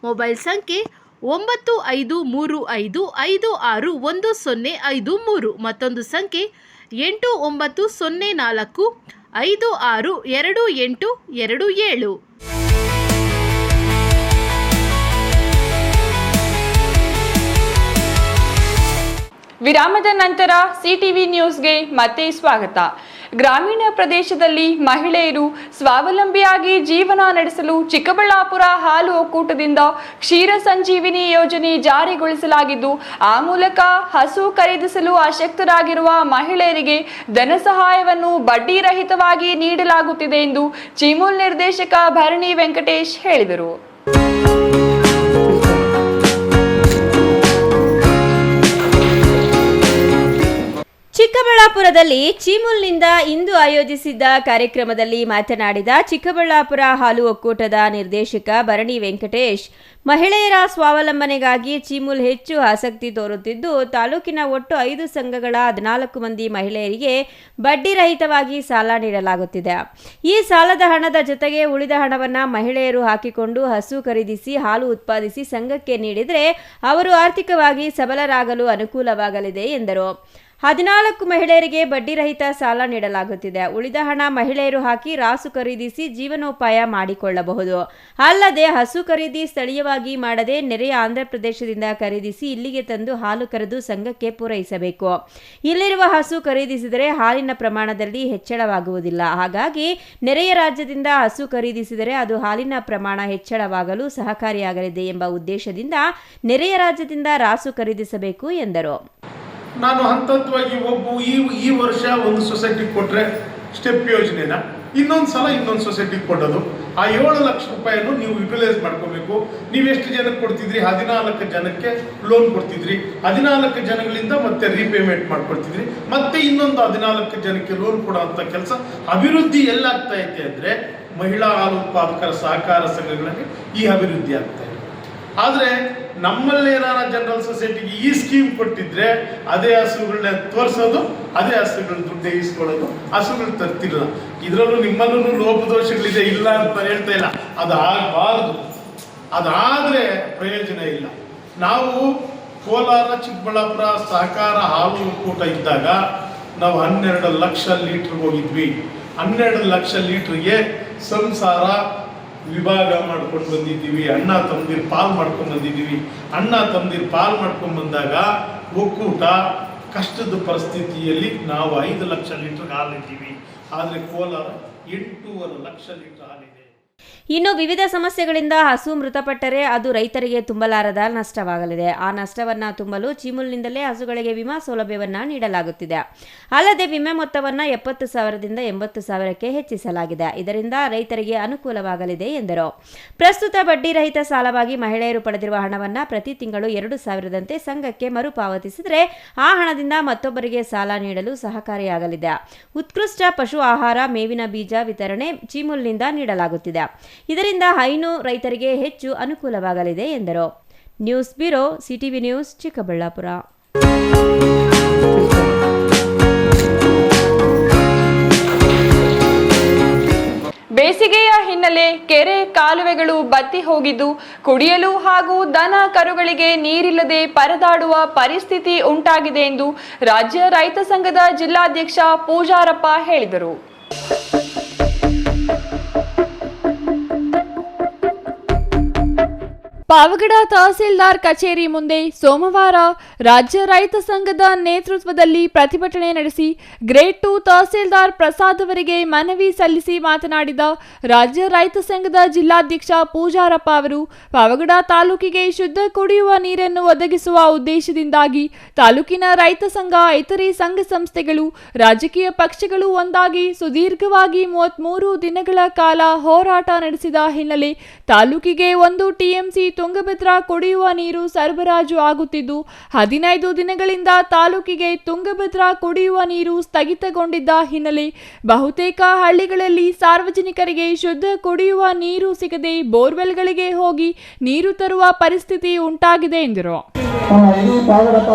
[SPEAKER 1] ಮೊಬೈಲ್ ಸಂಖ್ಯೆ 9535561053. ಮತ್ತೊಂದು ಸಂಖ್ಯೆ 8904562827.
[SPEAKER 2] ವಿರಾಮದ ನಂತರ ಸಿಟಿವಿ ನ್ಯೂಸ್ಗೆ ಮತ್ತೆ ಸ್ವಾಗತ. ಗ್ರಾಮೀಣ ಪ್ರದೇಶದಲ್ಲಿ ಮಹಿಳೆಯರು ಸ್ವಾವಲಂಬಿಯಾಗಿ ಜೀವನ ನಡೆಸಲು ಚಿಕ್ಕಬಳ್ಳಾಪುರ ಹಾಲು ಒಕ್ಕೂಟದಿಂದ ಕ್ಷೀರ ಸಂಜೀವಿನಿ ಯೋಜನೆ ಜಾರಿಗೊಳಿಸಲಾಗಿದ್ದು, ಆ ಮೂಲಕ ಹಸು ಖರೀದಿಸಲು ಅಶಕ್ತರಾಗಿರುವ ಮಹಿಳೆಯರಿಗೆ ಧನ ಸಹಾಯವನ್ನು ಬಡ್ಡಿ ರಹಿತವಾಗಿ ನೀಡಲಾಗುತ್ತಿದೆ ಎಂದು ಚಿಮುಲ್ ನಿರ್ದೇಶಕ ಭರಣಿ ವೆಂಕಟೇಶ್ ಹೇಳಿದರು.
[SPEAKER 3] ಚಿಕ್ಕಬಳ್ಳಾಪುರದಲ್ಲಿ ಚಿಮುಲ್ನಿಂದ ಇಂದು ಆಯೋಜಿಸಿದ್ದ ಕಾರ್ಯಕ್ರಮದಲ್ಲಿ ಮಾತನಾಡಿದ ಚಿಕ್ಕಬಳ್ಳಾಪುರ ಹಾಲು ಒಕ್ಕೂಟದ ನಿರ್ದೇಶಕ ಭರಣಿ ವೆಂಕಟೇಶ್, ಮಹಿಳೆಯರ ಸ್ವಾವಲಂಬನೆಗಾಗಿ ಚಿಮುಲ್ ಹೆಚ್ಚು ಆಸಕ್ತಿ ತೋರುತ್ತಿದ್ದು, ತಾಲೂಕಿನ ಒಟ್ಟು 5 ಸಂಘಗಳ 14 ಮಂದಿ ಮಹಿಳೆಯರಿಗೆ ಬಡ್ಡಿ ರಹಿತವಾಗಿ ಸಾಲ ನೀಡಲಾಗುತ್ತಿದೆ. ಈ ಸಾಲದ ಹಣದ ಜೊತೆಗೆ ಉಳಿದ ಹಣವನ್ನು ಮಹಿಳೆಯರು ಹಾಕಿಕೊಂಡು ಹಸು ಖರೀದಿಸಿ ಹಾಲು ಉತ್ಪಾದಿಸಿ ಸಂಘಕ್ಕೆ ನೀಡಿದರೆ ಅವರು ಆರ್ಥಿಕವಾಗಿ ಸಬಲರಾಗಲು ಅನುಕೂಲವಾಗಲಿದೆ ಎಂದರು. 14 ಮಹಿಳೆಯರಿಗೆ ಬಡ್ಡಿರಹಿತ ಸಾಲ ನೀಡಲಾಗುತ್ತಿದೆ. ಉಳಿದ ಹಣ ಮಹಿಳೆಯರು ಹಾಕಿ ರಾಸು ಖರೀದಿಸಿ ಜೀವನೋಪಾಯ ಮಾಡಿಕೊಳ್ಳಬಹುದು. ಅಲ್ಲದೆ ಹಸು ಖರೀದಿ ಸ್ಥಳೀಯವಾಗಿ ಮಾಡದೆ ನೆರೆಯ ಆಂಧ್ರಪ್ರದೇಶದಿಂದ ಖರೀದಿಸಿ ಇಲ್ಲಿಗೆ ತಂದು ಹಾಲು ಕರೆದು ಸಂಘಕ್ಕೆ ಪೂರೈಸಬೇಕು. ಇಲ್ಲಿರುವ ಹಸು ಖರೀದಿಸಿದರೆ ಹಾಲಿನ ಪ್ರಮಾಣದಲ್ಲಿ ಹೆಚ್ಚಳವಾಗುವುದಿಲ್ಲ. ಹಾಗಾಗಿ ನೆರೆಯ ರಾಜ್ಯದಿಂದ ಹಸು ಖರೀದಿಸಿದರೆ ಅದು ಹಾಲಿನ ಪ್ರಮಾಣ ಹೆಚ್ಚಳವಾಗಲು ಸಹಕಾರಿಯಾಗಲಿದೆ ಎಂಬ ಉದ್ದೇಶದಿಂದ ನೆರೆಯ ರಾಜ್ಯದಿಂದ ರಾಸು ಖರೀದಿಸಬೇಕು ಎಂದರು.
[SPEAKER 14] ನಾನು ಹಂತವಾಗಿ ಈ ವರ್ಷ ಒಂದು ಸೊಸೈಟಿಗೆ ಕೊಟ್ಟರೆ ಸ್ಟೆಪ್ ಯೋಜನೆನ ಇನ್ನೊಂದು ಸಲ ಇನ್ನೊಂದು ಸೊಸೈಟಿಗೆ ಕೊಡೋದು, ಆ 7 ಲಕ್ಷ ರೂಪಾಯಿಯನ್ನು ನೀವು ಯುಟಿಲೈಸ್ ಮಾಡ್ಕೋಬೇಕು. ನೀವು ಎಷ್ಟು ಜನಕ್ಕೆ ಕೊಡ್ತಿದ್ರಿ? 14 ಜನಕ್ಕೆ ಲೋನ್ ಕೊಡ್ತಿದ್ರಿ. 14 ಜನಗಳಿಂದ ಮತ್ತೆ ರೀಪೇಮೆಂಟ್ ಮಾಡ್ಕೊಳ್ತಿದ್ರಿ. ಮತ್ತೆ ಇನ್ನೊಂದು 14 ಜನಕ್ಕೆ ಲೋನ್ ಕೊಡುವಂಥ ಕೆಲಸ ಅಭಿವೃದ್ಧಿ ಎಲ್ಲಾಗ್ತಾ ಇದೆ ಅಂದರೆ ಮಹಿಳಾ ಹಾಲು ಉತ್ಪಾದಕರ ಸಹಕಾರ ಸಂಘಗಳಲ್ಲಿ ಈ ಅಭಿವೃದ್ಧಿ ಆಗ್ತಾ ಇದೆ. ಆದರೆ ನಮ್ಮಲ್ಲಿ ಏನಾರ ಜನರಲ್ ಸೊಸೈಟಿಗೆ ಈ ಸ್ಕೀಮ್ ಕೊಟ್ಟಿದ್ರೆ ಅದೇ ಹಸುಗಳನ್ನ ತೋರಿಸೋದು, ಅದೇ ಹಸುಗಳ ದುಡ್ಡು ಇಸ್ಕೊಳ್ಳೋದು, ಹಸುಗಳು ತರ್ತಿಲ್ಲ. ಇದರಲ್ಲೂ ನಿಮ್ಮಲ್ಲೂ ಲೋಪದೋಷಗಳಿದೆ, ಇಲ್ಲ ಅಂತ ಹೇಳ್ತಾ ಇಲ್ಲ. ಅದು ಆಗಬಾರ್ದು. ಅದಾದರೆ ಪ್ರಯೋಜನ ಇಲ್ಲ. ನಾವು ಕೋಲಾರ ಚಿಕ್ಕಬಳ್ಳಾಪುರ ಸಹಕಾರ ಹಾಲು ಒಕ್ಕೂಟ ಇದ್ದಾಗ ನಾವು 12 ಲಕ್ಷ ಲೀಟ್ರ್ ಹೋಗಿದ್ವಿ. 12 ಲಕ್ಷ ಲೀಟ್ರಿಗೆ ಸಂಸಾರ ವಿಭಾಗ ಮಾಡ್ಕೊಂಡು ಬಂದಿದ್ದೀವಿ. ಅಣ್ಣ ತಮ್ಮದಿರು ಪಾಲ್ ಮಾಡ್ಕೊಂಡು ಬಂದಿದ್ದೀವಿ. ಅಣ್ಣ ತಮ್ಮದಿರು ಪಾಲ್ ಮಾಡ್ಕೊಂಡು ಬಂದಾಗ ಒಕ್ಕೂಟ ಕಷ್ಟದ ಪರಿಸ್ಥಿತಿಯಲ್ಲಿ ನಾವು 5 ಲಕ್ಷ ಲೀಟರ್ ಹಾಲಿದ್ದೀವಿ. ಆದರೆ ಕೋಲಾರ 8.5 ಲಕ್ಷ ಲೀಟರ್ ಹಾಲಿದೆ.
[SPEAKER 3] ಇನ್ನು ವಿವಿಧ ಸಮಸ್ಯೆಗಳಿಂದ ಹಸು ಮೃತಪಟ್ಟರೆ ಅದು ರೈತರಿಗೆ ತುಂಬಲಾರದ ನಷ್ಟವಾಗಲಿದೆ. ಆ ನಷ್ಟವನ್ನು ತುಂಬಲು ಚೀಮೂಲಿನಿಂದಲೇ ಹಸುಗಳಿಗೆ ವಿಮಾ ಸೌಲಭ್ಯವನ್ನು ನೀಡಲಾಗುತ್ತಿದೆ. ಅಲ್ಲದೆ ವಿಮೆ ಮೊತ್ತವನ್ನು 70,000ದಿಂದ 80,000ಕ್ಕೆ ಹೆಚ್ಚಿಸಲಾಗಿದೆ. ಇದರಿಂದ ರೈತರಿಗೆ ಅನುಕೂಲವಾಗಲಿದೆ ಎಂದರು. ಪ್ರಸ್ತುತ ಬಡ್ಡಿ ರಹಿತ ಸಾಲವಾಗಿ ಮಹಿಳೆಯರು ಪಡೆದಿರುವ ಹಣವನ್ನು ಪ್ರತಿ ತಿಂಗಳು 2,000ದಂತೆ ಸಂಘಕ್ಕೆ ಮರುಪಾವತಿಸಿದರೆ ಆ ಹಣದಿಂದ ಮತ್ತೊಬ್ಬರಿಗೆ ಸಾಲ ನೀಡಲು ಸಹಕಾರಿಯಾಗಲಿದೆ. ಉತ್ಕೃಷ್ಟ ಪಶು ಆಹಾರ, ಮೇವಿನ ಬೀಜ ವಿತರಣೆ ಚೀಮೂಲಿನಿಂದ ನೀಡಲಾಗುತ್ತಿದೆ. ಇದರಿಂದ ಹೈನು ರೈತರಿಗೆ ಹೆಚ್ಚು ಅನುಕೂಲವಾಗಲಿದೆ ಎಂದರು. News bureau, CTV news, Chikkaballapura.
[SPEAKER 2] ಬೇಸಿಗೆಯ ಹಿನ್ನೆಲೆ ಕೆರೆ ಕಾಲುವೆಗಳು ಬತ್ತಿ ಹೋಗಿದ್ದು ಕುಡಿಯಲು ಹಾಗೂ ದನ ಕರುಗಳಿಗೆ ನೀರಿಲ್ಲದೆ ಪರದಾಡುವ ಪರಿಸ್ಥಿತಿ ಉಂಟಾಗಿದೆ ಎಂದು ರಾಜ್ಯ ರೈತ ಸಂಘದ ಜಿಲ್ಲಾಧ್ಯಕ್ಷ ಪೂಜಾರಪ್ಪ ಹೇಳಿದರು.
[SPEAKER 6] ಪಾವಗಡ ತಹಸೀಲ್ದಾರ್ ಕಚೇರಿ ಮುಂದೆ ಸೋಮವಾರ ರಾಜ್ಯ ರೈತ ಸಂಘದ ನೇತೃತ್ವದಲ್ಲಿ ಪ್ರತಿಭಟನೆ ನಡೆಸಿ ಗ್ರೇಡ್ 2 ತಹಸೀಲ್ದಾರ್ ಪ್ರಸಾದ್ ಅವರಿಗೆ ಮನವಿ ಸಲ್ಲಿಸಿ ಮಾತನಾಡಿದ ರಾಜ್ಯ ರೈತ ಸಂಘದ ಜಿಲ್ಲಾಧ್ಯಕ್ಷ ಪೂಜಾರಪ್ಪ ಅವರು, ಪಾವಗಡ ತಾಲೂಕಿಗೆ ಶುದ್ಧ ಕುಡಿಯುವ ನೀರನ್ನು ಒದಗಿಸುವ ಉದ್ದೇಶದಿಂದಾಗಿ ತಾಲೂಕಿನ ರೈತ ಸಂಘ, ಇತರೆ ಸಂಘ ಸಂಸ್ಥೆಗಳು, ರಾಜಕೀಯ ಪಕ್ಷಗಳು ಒಂದಾಗಿ ಸುದೀರ್ಘವಾಗಿ 33 ದಿನಗಳ ಕಾಲ ಹೋರಾಟ ನಡೆಸಿದ ಹಿನ್ನೆಲೆ ತಾಲೂಕಿಗೆ 1 ಟಿಎಂಸಿ ತುಂಗಭದ್ರಾ ಕುಡಿಯುವ ನೀರು ಸರಬರಾಜು ಆಗುತ್ತಿದ್ದು 15 ದಿನಗಳಿಂದ ತಾಲೂಕಿಗೆ ತುಂಗಭದ್ರಾ ಕುಡಿಯುವ ನೀರು ಸ್ಥಗಿತಗೊಂಡಿದ್ದ ಹಿನ್ನೆಲೆ ಬಹುತೇಕ ಹಳ್ಳಿಗಳಲ್ಲಿ ಸಾರ್ವಜನಿಕರಿಗೆ ಶುದ್ಧ ಕುಡಿಯುವ ನೀರು ಸಿಗದೆ ಬೋರ್ವೆಲ್ಗಳಿಗೆ ಹೋಗಿ ನೀರು ತರುವ ಪರಿಸ್ಥಿತಿ ಉಂಟಾಗಿದೆ ಎಂದರು.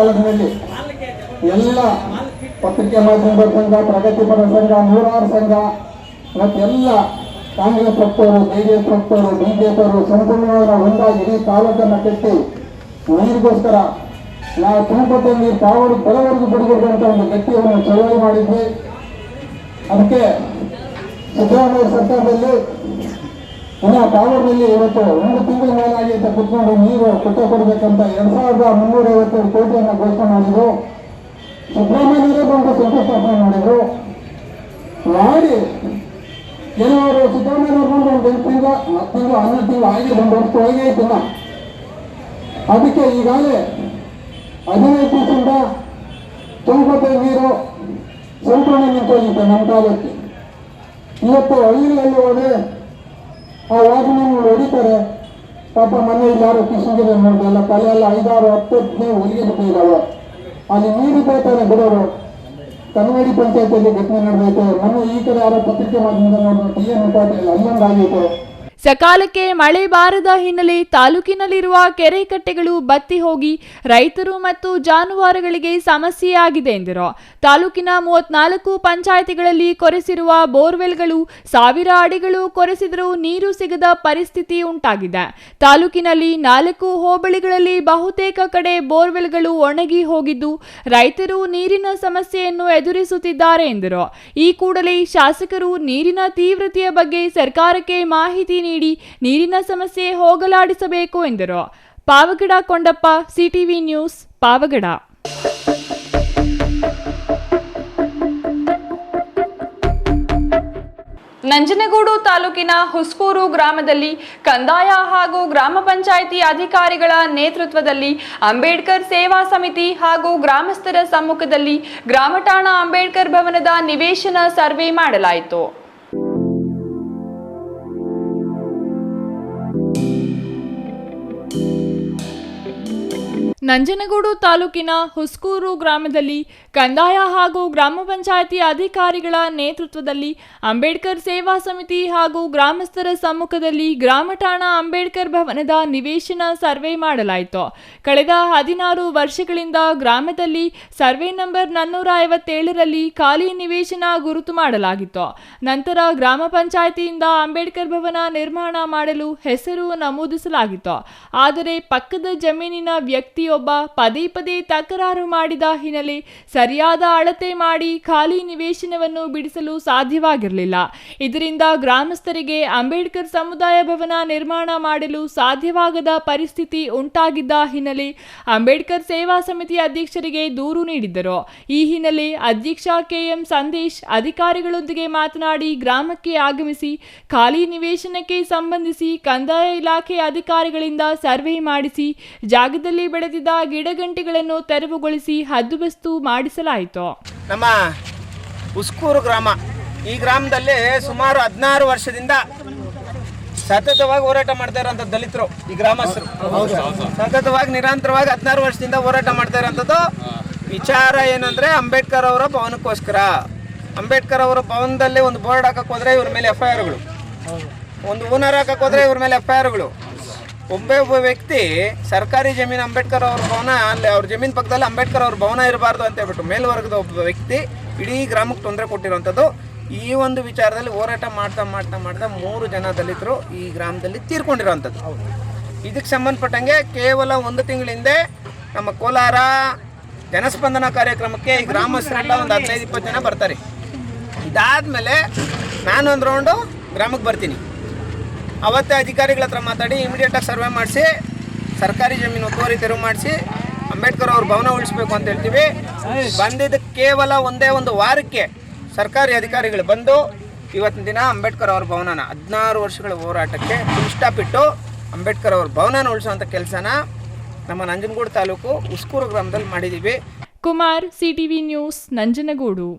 [SPEAKER 15] ಎಲ್ಲ ಪತ್ರಿಕೆ ಮಾಧ್ಯಮದ ಸಂಘ, ಪ್ರಗತಿಪರ ಸಂಘ, ನೂರಾರು ಸಂಘ ಮತ್ತೆಲ್ಲ ಕಾಂಗ್ರೆಸ್ ಪಕ್ಷವರು, ಜೆಡಿಎಸ್ ಪಕ್ಷವರು, ಬಿಜೆಪಿಯವರು ಸಂಪೂರ್ಣವಾಗಿ ಒಂದಾಗಿ ಇಡೀ ತಾಲೂಕನ್ನು ಕಟ್ಟಿ ನೀರಿಗೋಸ್ಕರ ನಾವು ತುಂಗಭದ್ರಾ ನೀರು ಕಾವಲು ಕೆಲವರೆಗೂ ಬಿಡಬೇಕಂತ ಒಂದು ಗಟ್ಟಿಯನ್ನು ಚಳವಳಿ ಮಾಡಿದ್ವಿ. ಅದಕ್ಕೆ ಸಿದ್ದರಾಮಯ್ಯ ಸರ್ಕಾರದಲ್ಲಿ ಕಾವೂರಿನಲ್ಲಿ ಇವತ್ತು 1 ತಿಂಗಳ ಮೇಲಾಗಿ ಅಂತ ಕುತ್ಕೊಂಡು ನೀರು ಕೊಡಬೇಕಂತ 2,350 ಕೋಟಿಯನ್ನು ಘೋಷಣೆ ಮಾಡಿದ್ರು. ಸಿದ್ದರಾಮಯ್ಯರೇ ಬಂದು ಶಂಕುಸ್ಥಾಪನೆ ಮಾಡಿದ್ರು. ಮಾಡಿ ಕೆಲವರು ಸಿದ್ದರಾಮಯ್ಯವ್ರು ಬಂದು ಒಂದು 8 ತಿಂಗಳು, 10 ತಿಂಗಳು, 12 ತಿಂಗಳು ಆಗಿ 1 ವರ್ಷ ಒಳಗೆ ಐತಿಲ್ಲ. ಅದಕ್ಕೆ ಈಗಾಗಲೇ 15 ದಿವಸದಿಂದ ತುಂಗಭದ್ರಾ ನೀರು ಸಂಪೂರ್ಣ ನಿಂತೋಗಿತ್ತು ನಮ್ಮ ತಾಲೂಕಿಗೆ. ಇವತ್ತು ಹಳ್ಳಿಗಳಲ್ಲಿ ಹೋದರೆ ಆ ವಾಹನಗಳು ಹೊಡಿತಾರೆ. ಪಾಪ ಮನೆ ಇಲ್ಲಾರು ಕಿಶನ್ಗಿರಿ ನೋಡಿದಲ್ಲ, ತಲೆ ಎಲ್ಲ 5-6-10 ಹೊಲಿಗೆ ಬಿಟ್ಟಿದ್ದಾವೆ. ಅಲ್ಲಿ ನೀರು ಬೇಕಾದ್ರೆ ಬಿಡೋರು. ಕನ್ನಡಿ ಪಂಚಾಯತಿಯಲ್ಲಿ ಘಟನೆ ನಡೆದೈತೆ. ನಮ್ಮ ಈ ಕಡೆ ಯಾರೋ ಪತ್ರಿಕೆ ಮಾಧ್ಯಮದಲ್ಲಿ ನೋಡಿದ್ರೆ TN ಪಾಟೀಲ್ ಅಲ್ಲೊಂದಾಗೈತೆ.
[SPEAKER 6] ಸಕಾಲಕ್ಕೆ ಮಳೆ ಬಾರದ ಹಿನ್ನೆಲೆ ತಾಲೂಕಿನಲ್ಲಿರುವ ಕೆರೆ ಕಟ್ಟೆಗಳು ಬತ್ತಿ ಹೋಗಿ ರೈತರು ಮತ್ತು ಜಾನುವಾರುಗಳಿಗೆ ಸಮಸ್ಯೆಯಾಗಿದೆ ಎಂದರು. ತಾಲೂಕಿನ 34 ಪಂಚಾಯಿತಿಗಳಲ್ಲಿ ಕೊರೆಸಿರುವ ಬೋರ್ವೆಲ್ಗಳು 1000 ಅಡಿಗಳು ಕೊರೆಸಿದರೂ ನೀರು ಸಿಗದ ಪರಿಸ್ಥಿತಿ ಉಂಟಾಗಿದೆ. ತಾಲೂಕಿನಲ್ಲಿ 4 ಹೋಬಳಿಗಳಲ್ಲಿ ಬಹುತೇಕ ಕಡೆ ಬೋರ್ವೆಲ್ಗಳು ಒಣಗಿ ಹೋಗಿದ್ದು ರೈತರು ನೀರಿನ ಸಮಸ್ಯೆಯನ್ನು ಎದುರಿಸುತ್ತಿದ್ದಾರೆ ಎಂದರು. ಈ ಕೂಡಲೇ ಶಾಸಕರು ನೀರಿನ ತೀವ್ರತೆಯ ಬಗ್ಗೆ ಸರ್ಕಾರಕ್ಕೆ ಮಾಹಿತಿ ನೀಡಿ ನೀರಿನ ಸಮಸ್ಯೆ ಹೋಗಲಾಡಿಸಬೇಕು ಎಂದರು. Pavagada Kondappa, CTV news, Pavagada.
[SPEAKER 2] ನಂಜನಗೂಡು ತಾಲೂಕಿನ ಹುಸ್ಕೂರು ಗ್ರಾಮದಲ್ಲಿ ಕಂದಾಯ ಹಾಗೂ ಗ್ರಾಮ ಪಂಚಾಯಿತಿ ಅಧಿಕಾರಿಗಳ ನೇತೃತ್ವದಲ್ಲಿ ಅಂಬೇಡ್ಕರ್ ಸೇವಾ ಸಮಿತಿ ಹಾಗೂ ಗ್ರಾಮಸ್ಥರ ಸಮ್ಮುಖದಲ್ಲಿ ಗ್ರಾಮಠಾಣ ಅಂಬೇಡ್ಕರ್ ಭವನದ ನಿವೇಶನ ಸರ್ವೆ ಮಾಡಲಾಯಿತು.
[SPEAKER 6] ನಂಜನಗೂಡು ತಾಲೂಕಿನ ಹುಸ್ಕೂರು ಗ್ರಾಮದಲ್ಲಿ ಕಂದಾಯ ಹಾಗೂ ಗ್ರಾಮ ಪಂಚಾಯಿತಿ ಅಧಿಕಾರಿಗಳ ನೇತೃತ್ವದಲ್ಲಿ ಅಂಬೇಡ್ಕರ್ ಸೇವಾ ಸಮಿತಿ ಹಾಗೂ ಗ್ರಾಮಸ್ಥರ ಸಮ್ಮುಖದಲ್ಲಿ ಗ್ರಾಮ ಠಾಣಾ ಅಂಬೇಡ್ಕರ್ ಭವನದ ನಿವೇಶನ ಸರ್ವೆ ಮಾಡಲಾಯಿತು. ಕಳೆದ 16 ವರ್ಷಗಳಿಂದ ಗ್ರಾಮದಲ್ಲಿ ಸರ್ವೆ ನಂಬರ್ 457ರಲ್ಲಿ ಖಾಲಿ ನಿವೇಶನ ಗುರುತು ಮಾಡಲಾಗಿತ್ತು. ನಂತರ ಗ್ರಾಮ ಪಂಚಾಯಿತಿಯಿಂದ ಅಂಬೇಡ್ಕರ್ ಭವನ ನಿರ್ಮಾಣ ಮಾಡಲು ಹೆಸರು ನಮೂದಿಸಲಾಗಿತ್ತು. ಆದರೆ ಪಕ್ಕದ ಜಮೀನಿನ ವ್ಯಕ್ತಿಯೊಬ್ಬ ಪದೇ ಪದೇ ತಕರಾರು ಮಾಡಿದ ಹಿನ್ನೆಲೆ ಸರಿಯಾದ ಅಳತೆ ಮಾಡಿ ಖಾಲಿ ನಿವೇಶನವನ್ನು ಬಿಡಿಸಲು ಸಾಧ್ಯವಾಗಿರಲಿಲ್ಲ. ಇದರಿಂದ ಗ್ರಾಮಸ್ಥರಿಗೆ ಅಂಬೇಡ್ಕರ್ ಸಮುದಾಯ ಭವನ ನಿರ್ಮಾಣ ಮಾಡಲು ಸಾಧ್ಯವಾಗದ ಪರಿಸ್ಥಿತಿ ಉಂಟಾಗಿದ್ದ ಹಿನ್ನೆಲೆ ಅಂಬೇಡ್ಕರ್ ಸೇವಾ ಸಮಿತಿ ಅಧ್ಯಕ್ಷರಿಗೆ ದೂರು ನೀಡಿದ್ದರು. ಈ ಹಿನ್ನೆಲೆ ಅಧ್ಯಕ್ಷ ಕೆಎಂ ಸಂದೇಶ್ ಅಧಿಕಾರಿಗಳೊಂದಿಗೆ ಮಾತನಾಡಿ ಗ್ರಾಮಕ್ಕೆ ಆಗಮಿಸಿ ಖಾಲಿ ನಿವೇಶನಕ್ಕೆ ಸಂಬಂಧಿಸಿ ಕಂದಾಯ ಇಲಾಖೆ ಅಧಿಕಾರಿಗಳಿಂದ ಸರ್ವೆ ಮಾಡಿಸಿ ಜಾಗದಲ್ಲಿ ಬೆಳೆದಿದ್ದ ಗಿಡಗಂಟಿಗಳನ್ನು ತೆರವುಗೊಳಿಸಿ ಹದ್ದುಬಸ್ತು ಮಾಡಿಸಲಾಯಿತು.
[SPEAKER 4] ನಮ್ಮ ಹುಸ್ಕೂರು ಗ್ರಾಮ, ಈ ಗ್ರಾಮದಲ್ಲಿ ಸುಮಾರು 16 ವರ್ಷದಿಂದ ಸತತವಾಗಿ ಹೋರಾಟ ಮಾಡ್ತಾ ಇರೋಂಥ ದಲಿತರು, ಈ ಗ್ರಾಮಸ್ಥರು ಸತತವಾಗಿ ನಿರಂತರವಾಗಿ 16 ವರ್ಷದಿಂದ ಹೋರಾಟ ಮಾಡ್ತಾ ಇರೋಂಥದ್ದು ವಿಚಾರ ಏನಂದ್ರೆ ಅಂಬೇಡ್ಕರ್ ಅವರ ಭವನಕ್ಕೋಸ್ಕರ. ಅಂಬೇಡ್ಕರ್ ಅವರ ಭವನದಲ್ಲಿ ಒಂದು ಬೋರ್ಡ್ ಹಾಕಕ್ಕೆ ಹೋದ್ರೆ ಇವ್ರ ಮೇಲೆ FIRಗಳು, ಒಂದು ಓನರ್ ಹಾಕಕ್ಕೆ ಹೋದ್ರೆ ಇವ್ರ ಮೇಲೆ FIRಗಳು. ಒಬ್ಬ ವ್ಯಕ್ತಿ ಸರ್ಕಾರಿ ಜಮೀನು ಅಂಬೇಡ್ಕರ್ ಅವ್ರ ಭವನ, ಅಲ್ಲಿ ಅವ್ರ ಜಮೀನು ಪಕ್ಕದಲ್ಲಿ ಅಂಬೇಡ್ಕರ್ ಅವ್ರ ಭವನ ಇರಬಾರ್ದು ಅಂತ ಹೇಳ್ಬಿಟ್ಟು ಮೇಲ್ವರ್ಗದ ಒಬ್ಬ ವ್ಯಕ್ತಿ ಇಡೀ ಗ್ರಾಮಕ್ಕೆ ತೊಂದರೆ ಕೊಟ್ಟಿರುವಂಥದ್ದು. ಈ ಒಂದು ವಿಚಾರದಲ್ಲಿ ಹೋರಾಟ ಮಾಡ್ತಾ 3 ಜನ ದಲಿತರು ಈ ಗ್ರಾಮದಲ್ಲಿ ತೀರ್ಕೊಂಡಿರೋವಂಥದ್ದು. ಇದಕ್ಕೆ ಸಂಬಂಧಪಟ್ಟಂಗೆ ಕೇವಲ 1 ತಿಂಗಳ ಹಿಂದೆ ನಮ್ಮ ಕೋಲಾರ ಜನಸ್ಪಂದನ ಕಾರ್ಯಕ್ರಮಕ್ಕೆ ಈ ಗ್ರಾಮಸ್ಥರೆಲ್ಲ ಒಂದು 15-20 ಜನ ಬರ್ತಾರೆ. ಇದಾದಮೇಲೆ ನಾನು ಒಂದು ರೌಂಡು ಗ್ರಾಮಕ್ಕೆ ಬರ್ತೀನಿ. ಅವತ್ತೇ ಅಧಿಕಾರಿಗಳ ಹತ್ರ ಮಾತಾಡಿ ಇಮಿಡಿಯೇಟಾಗಿ ಸರ್ವೆ ಮಾಡಿಸಿ ಸರ್ಕಾರಿ ಜಮೀನು ಒತ್ತುವರಿ ತೆರವು ಮಾಡಿಸಿ ಅಂಬೇಡ್ಕರ್ ಅವ್ರ ಭವನ ಉಳಿಸ್ಬೇಕು ಅಂತ ಹೇಳ್ತೀವಿ. ಬಂದಿದ್ದಕ್ಕೆ ಕೇವಲ ಒಂದೇ ಒಂದು ವಾರಕ್ಕೆ ಸರ್ಕಾರಿ ಅಧಿಕಾರಿಗಳು ಬಂದು ಇವತ್ತಿನ ದಿನ ಅಂಬೇಡ್ಕರ್ ಅವ್ರ ಭವನನ 16 ವರ್ಷಗಳ ಹೋರಾಟಕ್ಕೆ ಫುಲ್ ಸ್ಟಾಪ್ ಇಟ್ಟು ಅಂಬೇಡ್ಕರ್ ಅವ್ರ ಭವನನ ಉಳಿಸುವಂಥ ಕೆಲಸನ ನಮ್ಮ ನಂಜನಗೂಡು ತಾಲೂಕು ಹುಸ್ಕೂರು ಗ್ರಾಮದಲ್ಲಿ ಮಾಡಿದ್ದೀವಿ.
[SPEAKER 6] Kumar, CTV news, Nanjangud.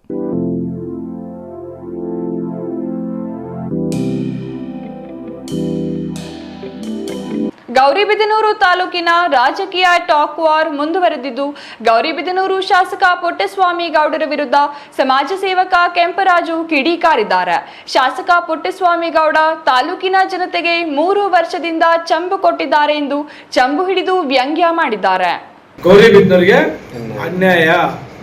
[SPEAKER 2] ಗೌರಿಬಿದನೂರು ತಾಲೂಕಿನ ರಾಜಕೀಯ ಟಾಕ್ ವಾರ್ ಮುಂದುವರೆದಿದ್ದು, ಗೌರಿಬಿದನೂರು ಶಾಸಕ ಪುಟ್ಟಸ್ವಾಮಿ ಗೌಡರ ವಿರುದ್ಧ ಸಮಾಜ ಸೇವಕ ಕೆಂಪರಾಜು ಕಿಡಿಕಾರಿದ್ದಾರೆ. ಶಾಸಕ ಪುಟ್ಟಸ್ವಾಮಿ ಗೌಡ ತಾಲೂಕಿನ ಜನತೆಗೆ 3 ವರ್ಷದಿಂದ ಚಂಬು ಕೊಟ್ಟಿದ್ದಾರೆ ಎಂದು ಚಂಬು ಹಿಡಿದು ವ್ಯಂಗ್ಯ ಮಾಡಿದ್ದಾರೆ.
[SPEAKER 14] ಗೌರಿಬಿದನೂರಿಗೆ ಅನ್ಯಾಯ,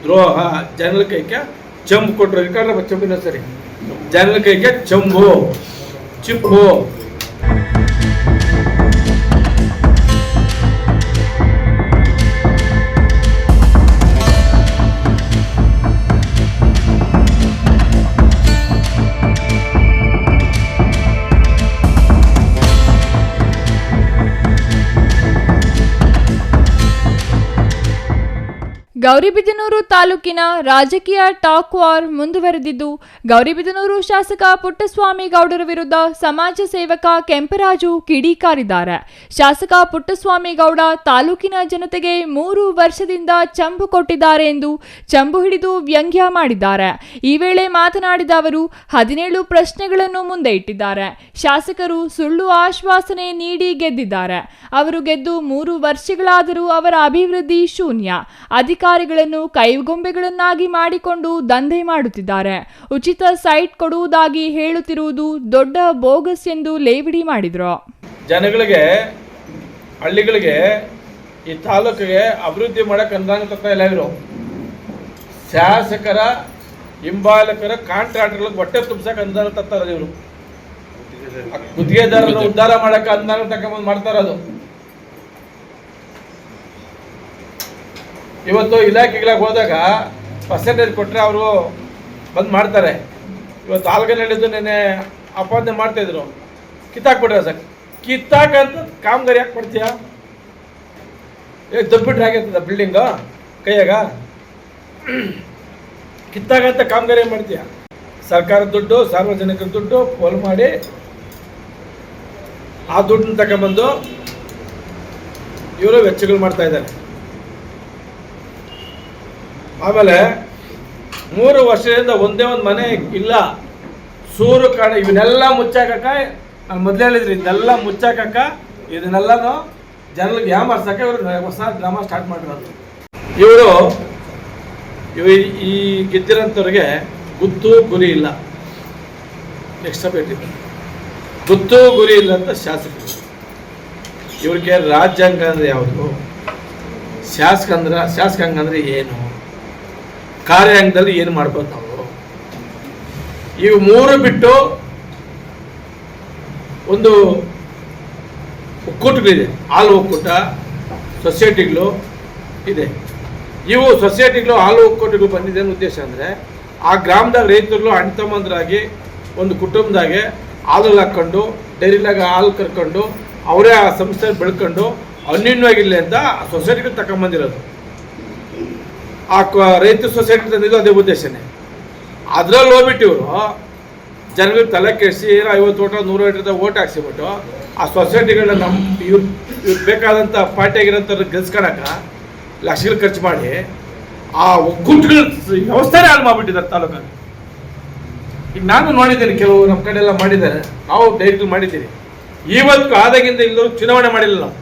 [SPEAKER 14] ದ್ರೋಹ, ಜನರ ಕೈಗೆ ಚಂಬು ಕೊಟ್ಟರು. ಚಂಬಿನ ಸರಿ, ಜನರ ಕೈಗೆ ಚಂಬು, ಚಿಪ್ಪು.
[SPEAKER 6] ಗೌರಿಬಿದನೂರು ತಾಲೂಕಿನ ರಾಜಕೀಯ ಟಾಕ್ ವಾರ್ ಮುಂದುವರೆದಿದ್ದು, ಗೌರಿಬಿದನೂರು ಶಾಸಕ ಪುಟ್ಟಸ್ವಾಮಿ ಗೌಡರ ವಿರುದ್ಧ ಸಮಾಜ ಸೇವಕ ಕೆಂಪರಾಜು ಕಿಡಿಕಾರಿದ್ದಾರೆ. ಶಾಸಕ ಪುಟ್ಟಸ್ವಾಮಿ ಗೌಡ ತಾಲೂಕಿನ ಜನತೆಗೆ 3 ವರ್ಷದಿಂದ ಚಂಬು ಕೊಟ್ಟಿದ್ದಾರೆ ಎಂದು ಚಂಬು ಹಿಡಿದು ವ್ಯಂಗ್ಯ ಮಾಡಿದ್ದಾರೆ. ಈ ವೇಳೆ ಮಾತನಾಡಿದ ಅವರು 17 ಪ್ರಶ್ನೆಗಳನ್ನು ಮುಂದೆ ಇಟ್ಟಿದ್ದಾರೆ. ಶಾಸಕರು ಸುಳ್ಳು ಆಶ್ವಾಸನೆ ನೀಡಿ ಗೆದ್ದಿದ್ದಾರೆ. ಅವರು ಗೆದ್ದು 3 ವರ್ಷಗಳಾದರೂ ಅವರ ಅಭಿವೃದ್ಧಿ ಶೂನ್ಯ. ಅಧಿಕಾರಿಗಳನ್ನು ಕೈಗೊಂಬೆಗಳನ್ನಾಗಿ ಮಾಡಿಕೊಂಡು ದಂಧೆ ಮಾಡುತ್ತಿದ್ದಾರೆ. ಉಚಿತ ಸೈಟ್ ಕೊಡುವುದಾಗಿ ಹೇಳುತ್ತಿರುವುದು ದೊಡ್ಡ ಬೋಗಸ್ ಎಂದು ಲೇವಡಿ ಮಾಡಿದರು.
[SPEAKER 14] ಜನಗಳಿಗೆ, ಹಳ್ಳಿಗಳಿಗೆ, ಈ ತಾಲೂಕಿಗೆ ಅಭಿವೃದ್ಧಿ ಮಾಡಕ್ಕೆ ಅನುದಾನ ತರ್ತಾ ಇಲ್ಲ. ಇವರು ಶಾಸಕರ ಹಿಂಬಾಲಕರ ಕಾಂಟ್ರಾಕ್ಟರ್ಗಳಿಗೆ ಹೊಟ್ಟೆ ತುಂಬಿಸಕ್ಕೆ ಅನುದಾನ ತರ್ತಾರ. ಇವರು ಗುತ್ತಿಗೆದಾರರನ್ನು ಉದ್ಧಾರ ಮಾಡಕ್ಕೆ ಅನುದಾನ ತಗೊಂಡು ಮಾಡ್ತಾ ಇರೋದು. ಇವತ್ತು ಇಲಾಖೆಗಳಿಗೆ ಹೋದಾಗ ಪರ್ಸೆಂಟೇಜ್ ಕೊಟ್ಟರೆ ಅವರು ಬಂದು ಮಾಡ್ತಾರೆ. ಇವತ್ತು ಆಲ್ಗನಲ್ಲಿದ್ದು ನೆನೆ ಅಪಾದನೆ ಮಾಡ್ತಾಯಿದ್ರು, ಕಿತ್ತಾಕ್ಬಿಟ್ರೆ ಸರ್. ಕಿತ್ತಾಕಂತ ಕಾಮಗಾರಿ ಯಾಕೆ ಮಾಡ್ತೀಯ? ದಬ್ಬಿಟ್ರೆ ಆಗಿರ್ತದ ಬಿಲ್ಡಿಂಗು ಕೈಯಾಗ? ಕಿತ್ತಾಕಂತ ಕಾಮಗಾರಿ ಮಾಡ್ತೀಯ? ಸರ್ಕಾರದ ದುಡ್ಡು, ಸಾರ್ವಜನಿಕರ ದುಡ್ಡು ಪೋಲು ಮಾಡಿ ಆ ದುಡ್ಡನ್ನ ತಗೊಂಬಂದು ಇವರು ವೆಚ್ಚಗಳು ಮಾಡ್ತಾ ಇದ್ದಾರೆ. ಆಮೇಲೆ 3 ವರ್ಷದಿಂದ ಒಂದೇ ಒಂದು ಮನೆ ಇಲ್ಲ. ಸೂರು ಕಾಡು ಇವನ್ನೆಲ್ಲ ಮುಚ್ಚಾಕಕ್ಕ, ನಾನು ಮೊದಲೇ ಹೇಳಿದ್ರಿ, ಇದನ್ನೆಲ್ಲ ಮುಚ್ಚಾಕಕ್ಕ ಇದನ್ನೆಲ್ಲನೂ
[SPEAKER 16] ಜನರಿಗೆ ಯಾಮಾರ್ಸಕ್ಕೆ ಇವರು ಹೊಸ ಡ್ರಾಮಾ ಸ್ಟಾರ್ಟ್ ಮಾಡಿರೋದು. ಇವರು ಈ ಗೆದ್ದಿರೋಂಥವ್ರಿಗೆ ಗುತ್ತು ಗುರಿ ಇಲ್ಲ. ನೆಕ್ಸ್ಟ್ ಅಪ್ಡೇಟ್ ಇದೆ, ಗುತ್ತು ಗುರಿ ಇಲ್ಲ ಅಂತ ಶಾಸಕರು. ಇವ್ರಿಗೆ ರಾಜ್ಯಾಂಗ ಅಂದರೆ ಯಾವುದು, ಶಾಸಕಾಂಗ ಅಂದರೆ ಏನು, ಕಾರ್ಯಾಂಗದಲ್ಲಿ ಏನು ಮಾಡ್ಬೋದು ನಾವು, ಇವು ಮೂರು ಬಿಟ್ಟು ಒಂದು ಒಕ್ಕೂಟಗಳಿದೆ, ಹಾಲು ಒಕ್ಕೂಟ, ಸೊಸೈಟಿಗಳು ಇದೆ. ಇವು ಸೊಸೈಟಿಗಳು ಹಾಲು ಒಕ್ಕೂಟಗಳು ಬಂದಿದೆ ಅನ್ನೋ ಉದ್ದೇಶ ಅಂದರೆ ಆ ಗ್ರಾಮದಾಗ ರೈತರುಗಳು ಅಣ್ತಮ್ಮಂದ್ರಾಗಿ ಒಂದು ಕುಟುಂಬದಾಗೆ ಹಾಲು ಹಾಕ್ಕೊಂಡು ಡೈರಿಲಾಗ ಹಾಲು ಕರ್ಕೊಂಡು ಅವರೇ ಆ ಸಂಸ್ಥೆ ಬೆಳ್ಕೊಂಡು ಅನ್ಯೂನ್ಯವಾಗಿರಲಿ ಅಂತ ಸೊಸೈಟಿಗಳು ತಗೊಂಬಂದಿರೋದು. ಆ ರೈತ ಸೊಸೈಟಿ ತಂದಿದ್ದು ಅದೇ ಉದ್ದೇಶನೇ. ಅದರಲ್ಲಿ ಹೋಗ್ಬಿಟ್ಟು ಇವರು ಜನಗಳಿಗೆ ತಲೆ ಕೆಡಿಸಿ 50 ಓಟ 100 ಓಟದ ಓಟ್ ಹಾಕ್ಸಿಬಿಟ್ಟು ಆ ಸೊಸೈಟಿಗಳನ್ನ ಇವ್ರು ಬೇಕಾದಂಥ ಪಾರ್ಟಿಯಾಗಿರೋಂಥವ್ರು ಗೆಲ್ಸ್ಕೊಳಕ ಲಕ್ಷಗಳು ಖರ್ಚು ಮಾಡಿ ಆ ಒಕ್ಕೂಟಗಳ ವ್ಯವಸ್ಥೆನೇ ಹಾಳು ಮಾಡಿಬಿಟ್ಟಿದ್ದಾರೆ ತಾಲೂಕಲ್ಲಿ. ಈಗ ನಾನು ನೋಡಿದ್ದೇನೆ, ಕೆಲವು ನಮ್ಮ ಕಡೆ ಎಲ್ಲ ಮಾಡಿದ್ದಾರೆ, ನಾವು ಡೈರೆಕ್ಟ್ ಮಾಡಿದ್ದೀವಿ. ಇವತ್ತು ಆದಾಗಿಂದ ಇಲ್ಲರೂ ಚುನಾವಣೆ ಮಾಡಿಲ್ಲ ನಾವು.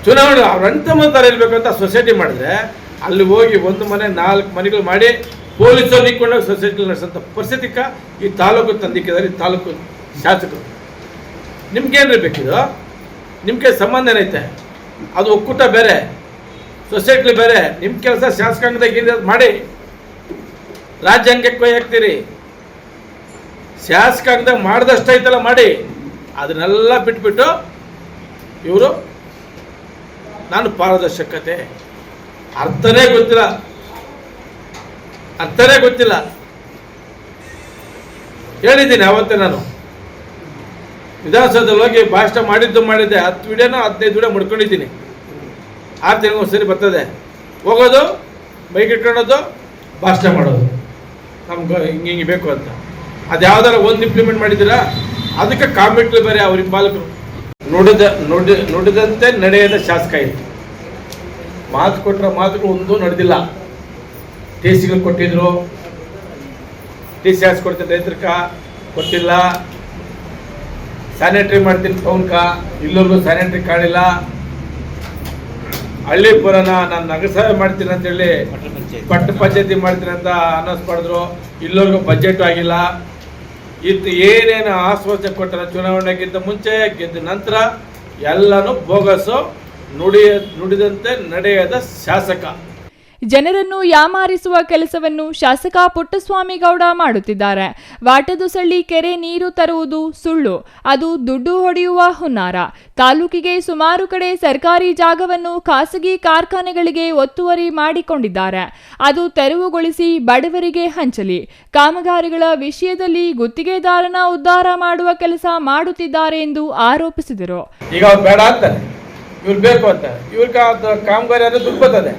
[SPEAKER 16] ಚುನಾವಣೆ ಅವ್ರ ಅಂತಿಮ ಥರ ಇರಬೇಕಂತ ಸೊಸೈಟಿ ಮಾಡಿದ್ರೆ ಅಲ್ಲಿ ಹೋಗಿ ಒಂದು ಮನೆ 4 ಮನೆಗಳು ಮಾಡಿ ಪೊಲೀಸರು ನಿಂತ್ಕೊಂಡಾಗ ಸೊಸೈಟಿ ನಡೆಸೋಂಥ ಪರಿಸ್ಥಿತಿಕ ಈ ತಾಲೂಕು ತಂದಿಕ್ಕಿದ್ದಾರೆ. ಈ ತಾಲೂಕು ಶಾಸಕರು ನಿಮ್ಗೇನು ಬೇಕಿದು, ನಿಮ್ಗೆ ಸಂಬಂಧ ಏನೈತೆ? ಅದು ಒಕ್ಕೂಟ ಬೇರೆ, ಸೊಸೈಟಿ ಬೇರೆ. ನಿಮ್ಮ ಕೆಲಸ ಶಾಸಕಾಂಗದಾಗ ಮಾಡಿ ರಾಜ್ಯಾಂಗಕ್ಕೆ ಹಾಕ್ತೀರಿ. ಶಾಸಕಾಂಗದಾಗ ಮಾಡಿದಷ್ಟೈತಲ್ಲ ಮಾಡಿ, ಅದನ್ನೆಲ್ಲ ಬಿಟ್ಬಿಟ್ಟು ಇವರು ನಾನು ಪಾರದರ್ಶಕತೆ ಅರ್ಥನೇ ಗೊತ್ತಿಲ್ಲ ಹೇಳಿದ್ದೀನಿ. ಅವತ್ತೇ ನಾನು ವಿಧಾನಸೌಧದಲ್ಲಿ ಹೋಗಿ ಭಾಷಣ ಮಾಡಿದ್ದೆ. 10 ವಿಡಿಯೋನ 15 ವಿಡಿಯೋ ಮಾಡ್ಕೊಂಡಿದ್ದೀನಿ. 6 ತಿಂಗಳಿಗೆ ಒಂದ್ಸರಿ ಬರ್ತದೆ, ಹೋಗೋದು ಬೈಕ್ ಇಟ್ಕೊಳ್ಳೋದು, ಭಾಷಣ ಮಾಡೋದು, ನಮ್ಗೆ ಹಿಂಗೆ ಬೇಕು ಅಂತ. ಅದು ಯಾವ್ದಾರ ಒಂದು ಇಂಪ್ಲಿಮೆಂಟ್ ಮಾಡಿದ್ದೀರಾ? ಅದಕ್ಕೆ ಕಾಮೆಂಟ್ಗಳು ಬೇರೆ ಅವ್ರ ಬಾಲಕರು. ನುಡಿದಂತೆ ನಡೆಯದ ಶಾಸಕ ಇತ್ತು. ಮಾತು ಕೊಟ್ಟರೆ ಮಾತುಗಳು ಒಂದೂ ನಡೆದಿಲ್ಲ. ಟಿ ಸಿಗಳು ಕೊಟ್ಟಿದ್ರು, ಟಿ ಸಿ ಹಾಕ್ಸ್ಕೊಡ್ತೀನಿ ರೈತರ್ಕ ಕೊಟ್ಟಿಲ್ಲ. ಸ್ಯಾನಿಟ್ರಿ ಮಾಡ್ತೀನಿ ಟೌನ್ಕ, ಇಲ್ಲೊರ್ಗೂ ಸ್ಯಾನಿಟ್ರಿ ಕಾಣಿಲ್ಲ. ಹಳ್ಳಿ ಪುರನ ನಾನು ನಗರಸಭೆ ಮಾಡ್ತೀನಿ ಅಂತೇಳಿ ಪಟ್ಟ ಪಂಚಾಯತಿ ಮಾಡ್ತೀನಿ ಅಂತ ಅನೌನ್ಸ್ ಮಾಡಿದ್ರು, ಇಲ್ಲೊರ್ಗೂ ಬಜೆಟ್ ಆಗಿಲ್ಲ. ಇತ್ತು ಏನೇನು ಆಶ್ವಾಸನೆ ಕೊಟ್ಟರೆ ಚುನಾವಣೆಗಿಂತ ಮುಂಚೆ ಗೆದ್ದ ನಂತರ ಎಲ್ಲನೂ ಬೋಗಸು. ನುಡಿದಂತೆ ನಡೆಯದ ಶಾಸಕ.
[SPEAKER 6] ಜನರನ್ನು ಯಾಮಾರಿಸುವ ಕೆಲಸವನ್ನು ಶಾಸಕ ಪುಟ್ಟಸ್ವಾಮಿ ಗೌಡ ಮಾಡುತ್ತಿದ್ದಾರೆ. ವಾಟದುಸಳ್ಳಿ ಕೆರೆ ನೀರು ತರುವುದು ಸುಳ್ಳು, ಅದು ದುಡ್ಡು ಹೊಡೆಯುವ ಹುನ್ನಾರ. ತಾಲೂಕಿಗೆ ಸುಮಾರು ಕಡೆ ಸರ್ಕಾರಿ ಜಾಗವನ್ನು ಖಾಸಗಿ ಕಾರ್ಖಾನೆಗಳಿಗೆ ಒತ್ತುವರಿ ಮಾಡಿಕೊಂಡಿದ್ದಾರೆ. ಅದು ತೆರವುಗೊಳಿಸಿ ಬಡವರಿಗೆ ಹಂಚಲಿ. ಕಾಮಗಾರಿಗಳ ವಿಷಯದಲ್ಲಿ ಗುತ್ತಿಗೆದಾರನ ಉದ್ಧಾರ ಮಾಡುವ ಕೆಲಸ ಮಾಡುತ್ತಿದ್ದಾರೆ ಎಂದು ಆರೋಪಿಸಿದರು.
[SPEAKER 16] ಈಗ ಅವ್ರು ಬೇಡ ಅಂತಾರೆ, ಇವ್ರು ಬೇಕು ಅಂತ. ಇವ್ರಿಗೆ ಕಾಮಗಾರಿ ಅಂದರೆ ದುಡ್ಡು ಬರ್ತದೆ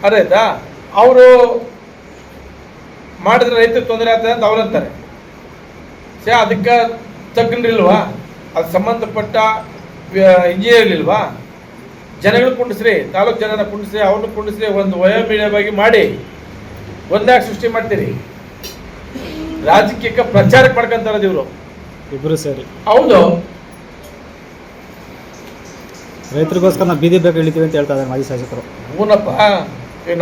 [SPEAKER 16] ಅರೇತಾ, ಅವರು ಮಾಡಿದ್ರೆ ರೈತರಿಗೆ ತೊಂದರೆ ಆಗ್ತದೆ ಅಂತ ಅವ್ರಂತಾರೆ. ಅದಕ್ಕೆ ತಕ್ಕಂಡ್ರಿಲ್ವಾ? ಅದು ಸಂಬಂಧಪಟ್ಟ ಇಂಜಿನಿಯರ್ ಇಲ್ವಾ? ಜನಗಳು ಕುಂಡಿಸ್ರಿ, ತಾಲೂಕು ಜನನ ಕುಂಡಿಸ್ರಿ, ಅವ್ರನ್ನ ಕುಂಡಿಸ್ರಿ, ಒಂದು ವಯೋಮೀಡಿಯವಾಗಿ ಮಾಡಿ ಒಂದಾಗಿ ಸೃಷ್ಟಿ ಮಾಡ್ತೀರಿ. ರಾಜಕೀಯಕ್ಕೆ ಪ್ರಚಾರಕ್ಕೆ ಮಾಡ್ಕೊಂತಾರದು ಇವರು
[SPEAKER 17] ಇಬ್ಬರು ಸೇರಿ.
[SPEAKER 16] ಹೌದು,
[SPEAKER 17] ರೈತರಿಗೋಸ್ಕರ ನಾವು ಬೀದಿ ಬೇಕು ಇಳಿತೀವಿ ಅಂತ ಹೇಳ್ತಾ ಇದ್ದಾರೆ ಮಾಜಿ ಶಾಸಕರು.
[SPEAKER 16] ಹೂನಪ್ಪ,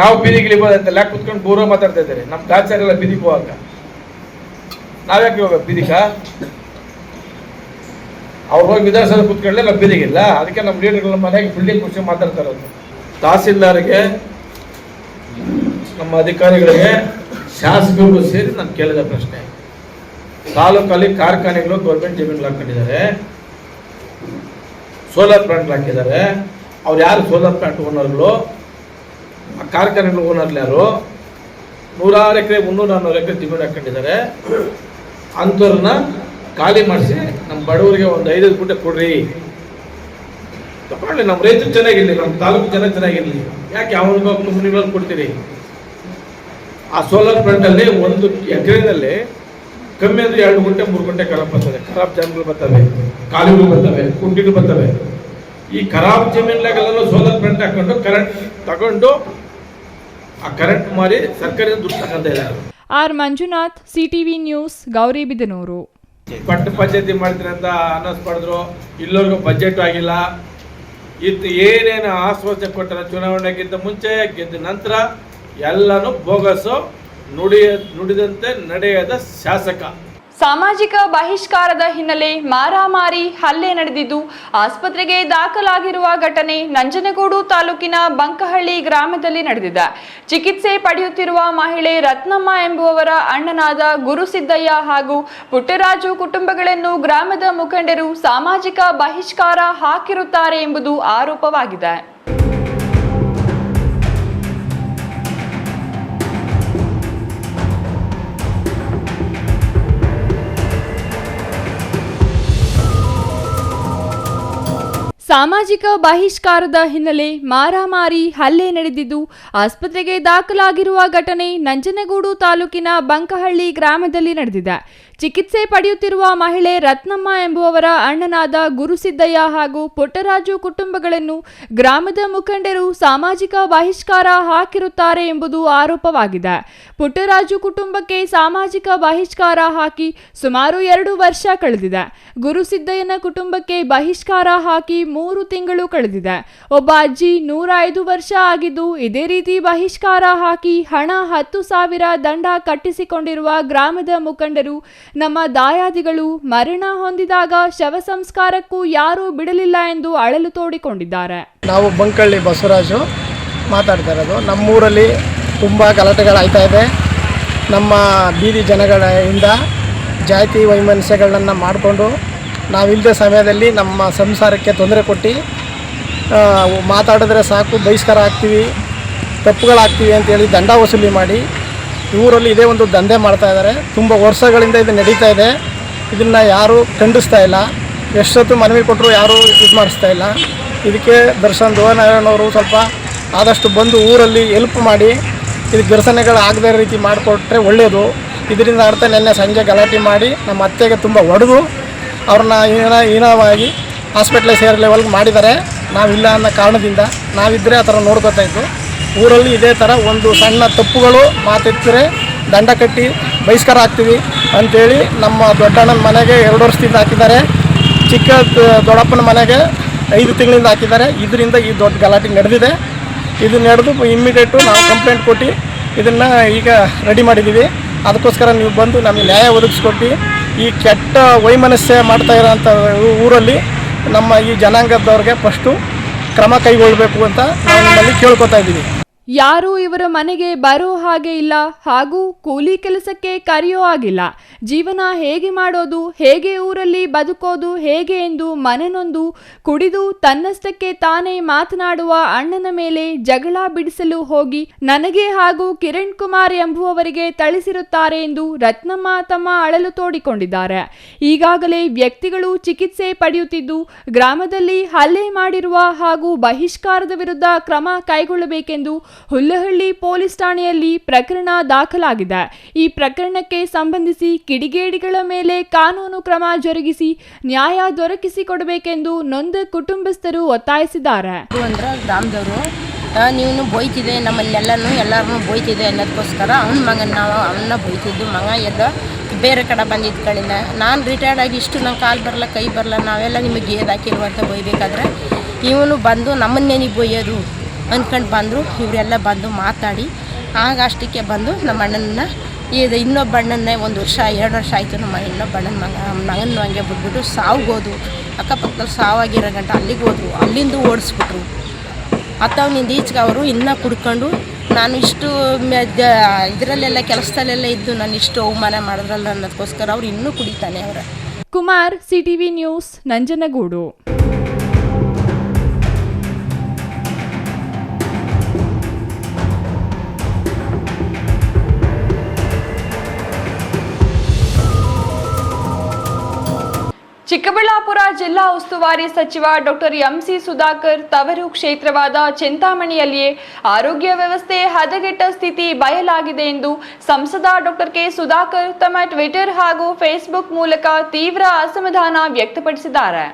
[SPEAKER 16] ನಾವು ಬೀದಿಗೆ ಇಳಿಬೋದಂತೆ ಲ್ಯಾಕ್ ಕುತ್ಕೊಂಡು ಬೂರೋ ಮಾತಾಡ್ತಾ ಇದ್ದಾರೆ. ನಮ್ಮ ಗಾಚಾರ ಎಲ್ಲ ಬೀದಿಗೆ ಹೋಗಕ್ಕ ನಾವ್ಯಾಕೆ ಹೋಗ್ಬೇಕು ಬೀದಿಕ? ಅವ್ರು ಹೋಗಿ ವಿಧಾನಸೌಧ ಕುತ್ಕೊಳ್ಳೆ ನಾವು ಬೀದಿಗಿಲ್ಲ. ಅದಕ್ಕೆ ನಮ್ಮ ಲೀಡರ್ಗಳ ಮನೆಗೆ ಬಿಲ್ಡಿಂಗ್ ಕುರ್ಚಿ ಮಾತಾಡ್ತಾ ಇರೋದು. ತಹಸೀಲ್ದಾರ್ಗೆ, ನಮ್ಮ ಅಧಿಕಾರಿಗಳಿಗೆ, ಶಾಸಕರಿಗೂ ಸೇರಿ ನಾನು ಕೇಳಿದ ಪ್ರಶ್ನೆ, ತಾಲೂಕಲ್ಲಿ ಕಾರ್ಖಾನೆಗಳು ಗೌರ್ಮೆಂಟ್ ಜಮೀನುಗಳು ಹಾಕೊಂಡಿದ್ದಾರೆ, ಸೋಲಾರ್ ಪ್ಲಾಂಟ್ ಹಾಕಿದ್ದಾರೆ. ಅವ್ರು ಯಾರು ಸೋಲಾರ್ ಪ್ಲಾಂಟ್ ಓನರ್ಗಳು? ಆ ಕಾರ್ಖಾನೆಗಳು ಓನರ್ಗಳು ಯಾರು? 100 ಎಕರೆ 300-400 ಎಕರೆ ಜಮೀನು ಹಾಕೊಂಡಿದ್ದಾರೆ. ಅಂಥವ್ರನ್ನ ಖಾಲಿ ಮಾಡಿಸಿ ನಮ್ಮ ಬಡವರಿಗೆ ಒಂದು 5 ಗುಂಟೆ ಕೊಡ್ರಿ, ತಗೊಳ್ಳಿ. ನಮ್ಮ ರೈತರು ಚೆನ್ನಾಗಿರಲಿ, ನಮ್ಮ ತಾಲೂಕು ಚೆನ್ನಾಗಿರಲಿ. ಯಾಕೆ ಅವನಿಗೆ ಕಂಪ್ನಿಗಳಲ್ಲಿ ಕೊಡ್ತೀರಿ? ಆ ಸೋಲಾರ್ ಪ್ಲಾಂಟಲ್ಲಿ 1 ಎಕರೆನಲ್ಲಿ ಕಮ್ಮಿ ಅಂದರೆ 2 ಗುಂಟೆ 3 ಗುಂಟೆ ಖರಾಬ್ ಬರ್ತದೆ. ಖರಾಬ್ ಜಮೀನುಗಳು ಬರ್ತವೆ, ಕಾಲುಗಳು ಬರ್ತವೆ, ಕುಂಟಿಗಳು ಬರ್ತವೆ. ಈ ಖರಾಬ್ ಜಮೀನ್ಲಾಗೆಲ್ಲ ಸೋಲಾರ್ ಪ್ಲಾಂಟ್ ಹಾಕೊಂಡು ಕರೆಂಟ್ ತಗೊಂಡು ಆ ಕರೆಂಟ್ ಮಾರಿ ಸರ್ಕಾರದಿಂದ ದುಡ್ಡು ತಗೊಂತ ಇದ್ದಾರೆ.
[SPEAKER 6] R Manjunath, CTV news, Gauribidanur.
[SPEAKER 16] ಪಟ್ಟ ಪಂಚಾಯತಿ ಮಾಡ್ತೀನಿ ಅಂತ ಅನೌನ್ಸ್ ಮಾಡಿದ್ರು, ಇಲ್ಲವರೆಗೂ ಬಜೆಟ್ ಆಗಿಲ್ಲ. ಇತ್ತು ಏನೇನು ಆಶ್ವಾಸನೆ ಕೊಟ್ಟರೆ ಚುನಾವಣೆಗಿಂತ ಮುಂಚೆ ಗೆದ್ದ ನಂತರ ಎಲ್ಲನೂ ಬೋಗಸು, ನುಡಿದಂತೆ ನಡೆಯದ ಶಾಸಕ.
[SPEAKER 2] ಸಾಮಾಜಿಕ ಬಹಿಷ್ಕಾರದ ಹಿನ್ನೆಲೆ ಮಾರಾಮಾರಿ ಹಲ್ಲೆ ನಡೆದಿದ್ದು ಆಸ್ಪತ್ರೆಗೆ ದಾಖಲಾಗಿರುವ ಘಟನೆ ನಂಜನಗೂಡು ತಾಲೂಕಿನ ಬಂಕಹಳ್ಳಿ ಗ್ರಾಮದಲ್ಲಿ ನಡೆದಿದೆ. ಚಿಕಿತ್ಸೆ ಪಡೆಯುತ್ತಿರುವ ಮಹಿಳೆ ರತ್ನಮ್ಮ ಎಂಬುವವರ ಅಣ್ಣನಾದ ಗುರುಸಿದ್ದಯ್ಯ ಹಾಗೂ ಪುಟ್ಟರಾಜು ಕುಟುಂಬಗಳನ್ನು ಗ್ರಾಮದ ಮುಖಂಡರು ಸಾಮಾಜಿಕ ಬಹಿಷ್ಕಾರ ಹಾಕಿರುತ್ತಾರೆ ಎಂಬುದು ಆರೋಪವಾಗಿದೆ. ಸಾಮಾಜಿಕ ಬಹಿಷ್ಕಾರದ ಹಿನ್ನೆಲೆ ಮಾರಾಮಾರಿ ಹಲ್ಲೆ ನಡೆದಿದ್ದು ಆಸ್ಪತ್ರೆಗೆ ದಾಖಲಾಗಿರುವ ಘಟನೆ ನಂಜನಗೂಡು ತಾಲೂಕಿನ ಬಂಕಹಳ್ಳಿ ಗ್ರಾಮದಲ್ಲಿ ನಡೆದಿದೆ. ಚಿಕಿತ್ಸೆ ಪಡೆಯುತ್ತಿರುವ ಮಹಿಳೆ ರತ್ನಮ್ಮ ಎಂಬುವವರ ಅಣ್ಣನಾದ ಗುರುಸಿದ್ದಯ್ಯ ಹಾಗೂ ಪುಟ್ಟರಾಜು ಕುಟುಂಬಗಳನ್ನು ಗ್ರಾಮದ ಮುಖಂಡರು ಸಾಮಾಜಿಕ ಬಹಿಷ್ಕಾರ ಹಾಕಿರುತ್ತಾರೆ ಎಂಬುದು ಆರೋಪವಾಗಿದೆ. ಪುಟ್ಟರಾಜು ಕುಟುಂಬಕ್ಕೆ ಸಾಮಾಜಿಕ ಬಹಿಷ್ಕಾರ ಹಾಕಿ ಸುಮಾರು 2 ವರ್ಷ ಕಳೆದಿದೆ. ಗುರುಸಿದ್ದಯ್ಯನ ಕುಟುಂಬಕ್ಕೆ ಬಹಿಷ್ಕಾರ ಹಾಕಿ 3 ತಿಂಗಳು ಕಳೆದಿದೆ. ಒಬ್ಬ ಅಜ್ಜಿ 105 ವರ್ಷ ಆಗಿದ್ದು ಇದೇ ರೀತಿ ಬಹಿಷ್ಕಾರ ಹಾಕಿ ಹಣ 10,000 ದಂಡ ಕಟ್ಟಿಸಿಕೊಂಡಿರುವ ಗ್ರಾಮದ ಮುಖಂಡರು ನಮ್ಮ ದಾಯಾದಿಗಳು ಮರಣ ಹೊಂದಿದಾಗ ಶವ ಸಂಸ್ಕಾರಕ್ಕೂ ಯಾರೂ ಬಿಡಲಿಲ್ಲ ಎಂದು ಅಳಲು ತೋಡಿಕೊಂಡಿದ್ದಾರೆ.
[SPEAKER 18] ನಾವು ಬಂಕಳ್ಳಿ ಬಸವರಾಜು ಮಾತಾಡ್ತಾ ಇರೋದು. ನಮ್ಮೂರಲ್ಲಿ ತುಂಬ ಗಲಾಟೆಗಳಾಗ್ತಾ ಇದೆ. ನಮ್ಮ ಬೀದಿ ಜನಗಳಿಂದ ಜಾತಿ ವೈಮನಸ್ಯಗಳನ್ನು ಮಾಡಿಕೊಂಡು ನಾವಿಲ್ಲದ ಸಮಯದಲ್ಲಿ ನಮ್ಮ ಸಂಸಾರಕ್ಕೆ ತೊಂದರೆ ಕೊಟ್ಟು ಮಾತಾಡಿದ್ರೆ ಸಾಕು ಬಹಿಷ್ಕಾರ ಆಗ್ತೀವಿ, ತಪ್ಪುಗಳಾಗ್ತೀವಿ ಅಂತೇಳಿ ದಂಡ ವಸೂಲಿ ಮಾಡಿ ಊರಲ್ಲಿ ಇದೇ ಒಂದು ದಂಧೆ ಮಾಡ್ತಾ ಇದ್ದಾರೆ. ತುಂಬ ವರ್ಷಗಳಿಂದ ಇದು ನಡೀತಾ ಇದೆ. ಇದನ್ನು ಯಾರೂ ಖಂಡಿಸ್ತಾ ಇಲ್ಲ. ಎಷ್ಟೊತ್ತು ಮನವಿ ಕೊಟ್ಟರು ಯಾರೂ ಇದು ಮಾಡಿಸ್ತಾ ಇಲ್ಲ. ಇದಕ್ಕೆ ದರ್ಶನ್ ಧ್ರುವನಾರಾಯಣವರು ಸ್ವಲ್ಪ ಆದಷ್ಟು ಬಂದು ಊರಲ್ಲಿ ಹೆಲ್ಪ್ ಮಾಡಿ ಇದು ಘರ್ಷಣೆಗಳು ಆಗದೇ ರೀತಿ ಮಾಡಿಕೊಟ್ರೆ ಒಳ್ಳೆಯದು. ಇದರಿಂದ ಅರ್ಥ ನೆನ್ನೆ ಸಂಜೆ ಗಲಾಟೆ ಮಾಡಿ ನಮ್ಮ ಅತ್ತೆಗೆ ತುಂಬ ಹೊಡೆದು ಅವ್ರನ್ನ ಹೀನವಾಗಿ ಹಾಸ್ಪಿಟ್ಲಿಗೆ ಸೇರೋ ಲೆವೆಲ್ಗೆ ಮಾಡಿದ್ದಾರೆ. ನಾವಿಲ್ಲ ಅನ್ನೋ ಕಾರಣದಿಂದ ನಾವಿದ್ದರೆ ಆ ಥರ ನೋಡ್ಕೋತಾ ಇದ್ದು. ಊರಲ್ಲಿ ಇದೇ ಥರ ಒಂದು ಸಣ್ಣ ತಪ್ಪುಗಳು ಮಾತೆತ್ತಿದ್ರೆ ದಂಡ ಕಟ್ಟಿ ಬಹಿಷ್ಕಾರ ಆಗ್ತೀವಿ ಅಂಥೇಳಿ ನಮ್ಮ ದೊಡ್ಡಣ್ಣನ ಮನೆಗೆ 2 ವರ್ಷದಿಂದ ಹಾಕಿದ್ದಾರೆ. ಚಿಕ್ಕ ದೊಡ್ಡಪ್ಪನ ಮನೆಗೆ 5 ತಿಂಗಳಿಂದ ಹಾಕಿದ್ದಾರೆ. ಇದರಿಂದ ಈ ದೊಡ್ಡ ಗಲಾಟೆ ನಡೆದಿದೆ. ಇದು ನಡೆದು ಇಮ್ಮಿಡಿಯೇಟು ನಾವು ಕಂಪ್ಲೇಂಟ್ ಕೊಟ್ಟು ಇದನ್ನು ಈಗ ರೆಡಿ ಮಾಡಿದ್ದೀವಿ. ಅದಕ್ಕೋಸ್ಕರ ನೀವು ಬಂದು ನಮಗೆ ನ್ಯಾಯ ಒದಗಿಸ್ಕೊಟ್ಟು ಈ ಕೆಟ್ಟ ವೈಮನಸ್ಯ ಮಾಡ್ತಾ ಇರೋಂಥ ಊರಲ್ಲಿ ನಮ್ಮ ಈ ಜನಾಂಗದವ್ರಿಗೆ ಫಸ್ಟು ಕ್ರಮ ಕೈಗೊಳ್ಳಬೇಕು ಅಂತ ನಾವು ನಿಮ್ಮಲ್ಲಿ ಕೇಳ್ಕೊತಾ ಇದ್ದೀವಿ.
[SPEAKER 6] ಯಾರೂ ಇವರ ಮನೆಗೆ ಬರೋ ಹಾಗೆ ಇಲ್ಲ ಹಾಗೂ ಕೂಲಿ ಕೆಲಸಕ್ಕೆ ಕರೆಯೋ ಆಗಿಲ್ಲ. ಜೀವನ ಹೇಗೆ ಮಾಡೋದು, ಹೇಗೆ ಊರಲ್ಲಿ ಬದುಕೋದು ಹೇಗೆ ಎಂದು ಮನನೊಂದು ಕುಡಿದು ತನ್ನಷ್ಟಕ್ಕೆ ತಾನೇ ಮಾತನಾಡುವ ಅಣ್ಣನ ಮೇಲೆ ಜಗಳ ಬಿಡಿಸಲು ಹೋಗಿ ನನಗೆ ಹಾಗೂ ಕಿರಣ್ ಕುಮಾರ್ ಎಂಬುವವರಿಗೆ ಥಳಿಸಿರುತ್ತಾರೆ ಎಂದು ರತ್ನಮ್ಮ ತಮ್ಮ ಅಳಲು ತೋಡಿಕೊಂಡಿದ್ದಾರೆ. ಈಗಾಗಲೇ ವ್ಯಕ್ತಿಗಳು ಚಿಕಿತ್ಸೆ ಪಡೆಯುತ್ತಿದ್ದು ಗ್ರಾಮದಲ್ಲಿ ಹಲ್ಲೆ ಮಾಡಿರುವ ಹಾಗೂ ಬಹಿಷ್ಕಾರದ ವಿರುದ್ಧ ಕ್ರಮ ಕೈಗೊಳ್ಳಬೇಕೆಂದು ಹುಲ್ಲಹಳ್ಳಿ ಪೊಲೀಸ್ ಠಾಣೆಯಲ್ಲಿ ಪ್ರಕರಣ ದಾಖಲಾಗಿದೆ. ಈ ಪ್ರಕರಣಕ್ಕೆ ಸಂಬಂಧಿಸಿ ಕಿಡಿಗೇಡಿಗಳ ಮೇಲೆ ಕಾನೂನು ಕ್ರಮ ಜರುಗಿಸಿ ನ್ಯಾಯ ದೊರಕಿಸಿಕೊಡಬೇಕೆಂದು ನೊಂದ ಕುಟುಂಬಸ್ಥರು ಒತ್ತಾಯಿಸಿದ್ದಾರೆ.
[SPEAKER 19] ಗ್ರಾಮದವರು ನೀವು ಬೈತಿದೆ ಎಲ್ಲರನ್ನೂ ಬೈತಿದೆ ಅನ್ನೋದಕ್ಕೋಸ್ಕರ ಅವನ್ನ ಬೈತಿದ್ದು ಮಗ ಎಲ್ಲ ಬೇರೆ ಕಡೆ ಬಂದಿದ್ದ ಕಡೆಯಿಂದ ನಾನು ರಿಟೈರ್ಡ್ ಆಗಿ ಇಷ್ಟು ನಂಗೆ ಕಾಲು ಬರಲ್ಲ ಕೈ ಬರಲ್ಲ ನಾವೆಲ್ಲ ನಿಮಗೆ ಹಾಕಿರುವಂತ ಬೈಬೇಕಾದ್ರೆ ಇವನು ಬಂದು ನಮ್ಮನ್ನೇ ನೀವು ಬೈಯೋದು ಅಂದ್ಕೊಂಡು ಬಂದರು. ಇವರೆಲ್ಲ ಬಂದು ಮಾತಾಡಿ ಆಗ ಅಷ್ಟಕ್ಕೆ ಬಂದು ನಮ್ಮ ಅಣ್ಣನ ಇನ್ನೊಬ್ಬ ಅಣ್ಣನ್ನೇ 1 ವರ್ಷ 2 ವರ್ಷ ಆಯಿತು. ನಮ್ಮ ಇನ್ನೊಬ್ಬ ಅಣ್ಣನ ಮಗನೂ ಹಂಗೆ ಬಿಟ್ಬಿಟ್ಟು ಸಾವುಗೋದು ಅಕ್ಕಪಕ್ಕದಲ್ಲಿ ಸಾವಾಗಿರೋ ಗಂಟ ಅಲ್ಲಿಗೆ ಹೋದ್ರು. ಅಲ್ಲಿಂದ ಓಡಿಸ್ಬಿಟ್ರು. ಅತ್ತವನಿಂದ ಈಚೆಗೆ ಅವರು ಇನ್ನೂ ಕುಡ್ಕೊಂಡು ನಾನು ಇಷ್ಟು ಇದರಲ್ಲೆಲ್ಲ ಕೆಲಸದಲ್ಲೆಲ್ಲ ಇದ್ದು ನಾನು ಇಷ್ಟು ಅವಮಾನ ಮಾಡಿದ್ರಲ್ಲ ಅನ್ನೋದಕ್ಕೋಸ್ಕರ ಅವ್ರು ಇನ್ನೂ ಕುಡಿತಾನೆ ಅವರ.
[SPEAKER 6] Kumar, CTV news, Nanjangud.
[SPEAKER 2] ಚಿಕ್ಕಬಳ್ಳಾಪುರ ಜಿಲ್ಲಾ ಉಸ್ತುವಾರಿ ಸಚಿವ ಡಾಕ್ಟರ್ ಎಂಸಿ ಸುಧಾಕರ್ ತವರು ಕ್ಷೇತ್ರವಾದ ಚಿಂತಾಮಣಿಯಲ್ಲಿಯೇ ಆರೋಗ್ಯ ವ್ಯವಸ್ಥೆ ಹದಗೆಟ್ಟ ಸ್ಥಿತಿ ಬಯಲಾಗಿದೆ ಎಂದು ಸಂಸದ ಡಾಕ್ಟರ್ ಕೆ ಸುಧಾಕರ್ ತಮ್ಮ ಟ್ವಿಟರ್ ಹಾಗೂ ಫೇಸ್ಬುಕ್ ಮೂಲಕ ತೀವ್ರ ಅಸಮಾಧಾನ ವ್ಯಕ್ತಪಡಿಸಿದ್ದಾರೆ.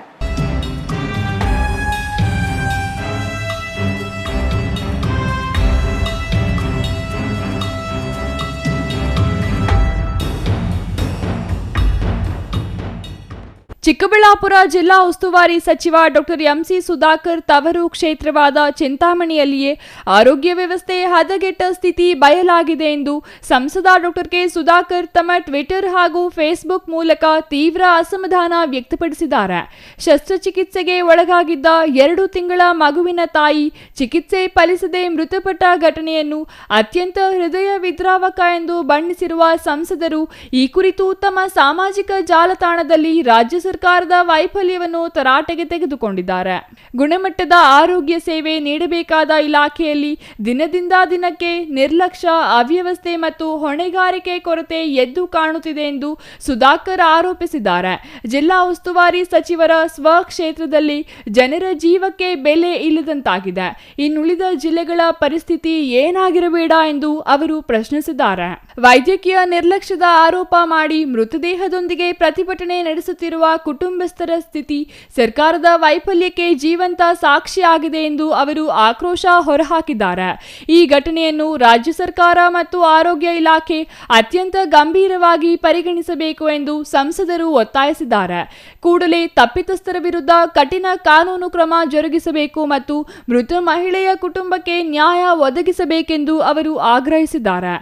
[SPEAKER 6] ಚಿಕ್ಕಬಳ್ಳಾಪುರ ಜಿಲ್ಲಾ ಉಸ್ತುವಾರಿ ಸಚಿವ ಡಾಕ್ಟರ್ ಎಂಸಿ ಸುಧಾಕರ್ ತವರು ಕ್ಷೇತ್ರವಾದ ಚಿಂತಾಮಣಿಯಲ್ಲಿಯೇ ಆರೋಗ್ಯ ವ್ಯವಸ್ಥೆ ಹದಗೆಟ್ಟ ಸ್ಥಿತಿ ಬಯಲಾಗಿದೆ ಎಂದು ಸಂಸದ ಡಾಕ್ಟರ್ ಕೆ ಸುಧಾಕರ್ ತಮ್ಮ ಟ್ವಿಟರ್ ಹಾಗೂ ಫೇಸ್ಬುಕ್ ಮೂಲಕ ತೀವ್ರ ಅಸಮಾಧಾನ ವ್ಯಕ್ತಪಡಿಸಿದ್ದಾರೆ. ಶಸ್ತ್ರಚಿಕಿತ್ಸೆಗೆ ಒಳಗಾಗಿದ್ದ 2 ತಿಂಗಳ ಮಗುವಿನ ತಾಯಿ ಚಿಕಿತ್ಸೆ ಫಲಿಸದೆ ಮೃತಪಟ್ಟ ಘಟನೆಯನ್ನು ಅತ್ಯಂತ ಹೃದಯ ವಿದ್ರಾವಕ ಎಂದು ಬಣ್ಣಿಸಿರುವ ಸಂಸದರು ಈ ಕುರಿತು ತಮ್ಮ ಸಾಮಾಜಿಕ ಜಾಲತಾಣದಲ್ಲಿ ರಾಜ್ಯ ಸರ್ಕಾರದ ವೈಫಲ್ಯವನ್ನು ತರಾಟೆಗೆ ತೆಗೆದುಕೊಂಡಿದ್ದಾರೆ. ಗುಣಮಟ್ಟದ ಆರೋಗ್ಯ ಸೇವೆ ನೀಡಬೇಕಾದ ಇಲಾಖೆಯಲ್ಲಿ ದಿನದಿಂದ ದಿನಕ್ಕೆ ನಿರ್ಲಕ್ಷ್ಯ, ಅವ್ಯವಸ್ಥೆ ಮತ್ತು ಹೊಣೆಗಾರಿಕೆ ಕೊರತೆ ಎದ್ದು ಕಾಣುತ್ತಿದೆ ಎಂದು ಸುಧಾಕರ್ ಆರೋಪಿಸಿದ್ದಾರೆ. ಜಿಲ್ಲಾ ಉಸ್ತುವಾರಿ ಸಚಿವರ ಸ್ವಕ್ಷೇತ್ರದಲ್ಲಿ ಜನರ ಜೀವಕ್ಕೆ ಬೆಲೆ ಇಲ್ಲದಂತಾಗಿದೆ. ಇನ್ನುಳಿದ ಜಿಲ್ಲೆಗಳ ಪರಿಸ್ಥಿತಿ ಏನಾಗಿರಬೇಡ ಎಂದು ಅವರು ಪ್ರಶ್ನಿಸಿದ್ದಾರೆ. ವೈದ್ಯಕೀಯ ನಿರ್ಲಕ್ಷ್ಯದ ಆರೋಪ ಮಾಡಿ ಮೃತದೇಹದೊಂದಿಗೆ ಪ್ರತಿಭಟನೆ ನಡೆಸುತ್ತಿರುವ ಕುಟುಂಬಸ್ಥರ ಸ್ಥಿತಿ ಸರ್ಕಾರದ ವೈಫಲ್ಯಕ್ಕೆ ಜೀವಂತ ಸಾಕ್ಷಿಯಾಗಿದೆ ಎಂದು ಅವರು ಆಕ್ರೋಶ ಹೊರಹಾಕಿದ್ದಾರೆ. ಈ ಘಟನೆಯನ್ನು ರಾಜ್ಯ ಸರ್ಕಾರ ಮತ್ತು ಆರೋಗ್ಯ ಇಲಾಖೆ ಅತ್ಯಂತ ಗಂಭೀರವಾಗಿ ಪರಿಗಣಿಸಬೇಕು ಎಂದು ಸಂಸದರು ಒತ್ತಾಯಿಸಿದ್ದಾರೆ. ಕೂಡಲೇ ತಪ್ಪಿತಸ್ಥರ ವಿರುದ್ಧ ಕಠಿಣ ಕಾನೂನು ಕ್ರಮ ಜರುಗಿಸಬೇಕು ಮತ್ತು ಮೃತ ಮಹಿಳೆಯ ಕುಟುಂಬಕ್ಕೆ ನ್ಯಾಯ ಒದಗಿಸಬೇಕೆಂದು ಅವರು ಆಗ್ರಹಿಸಿದ್ದಾರೆ.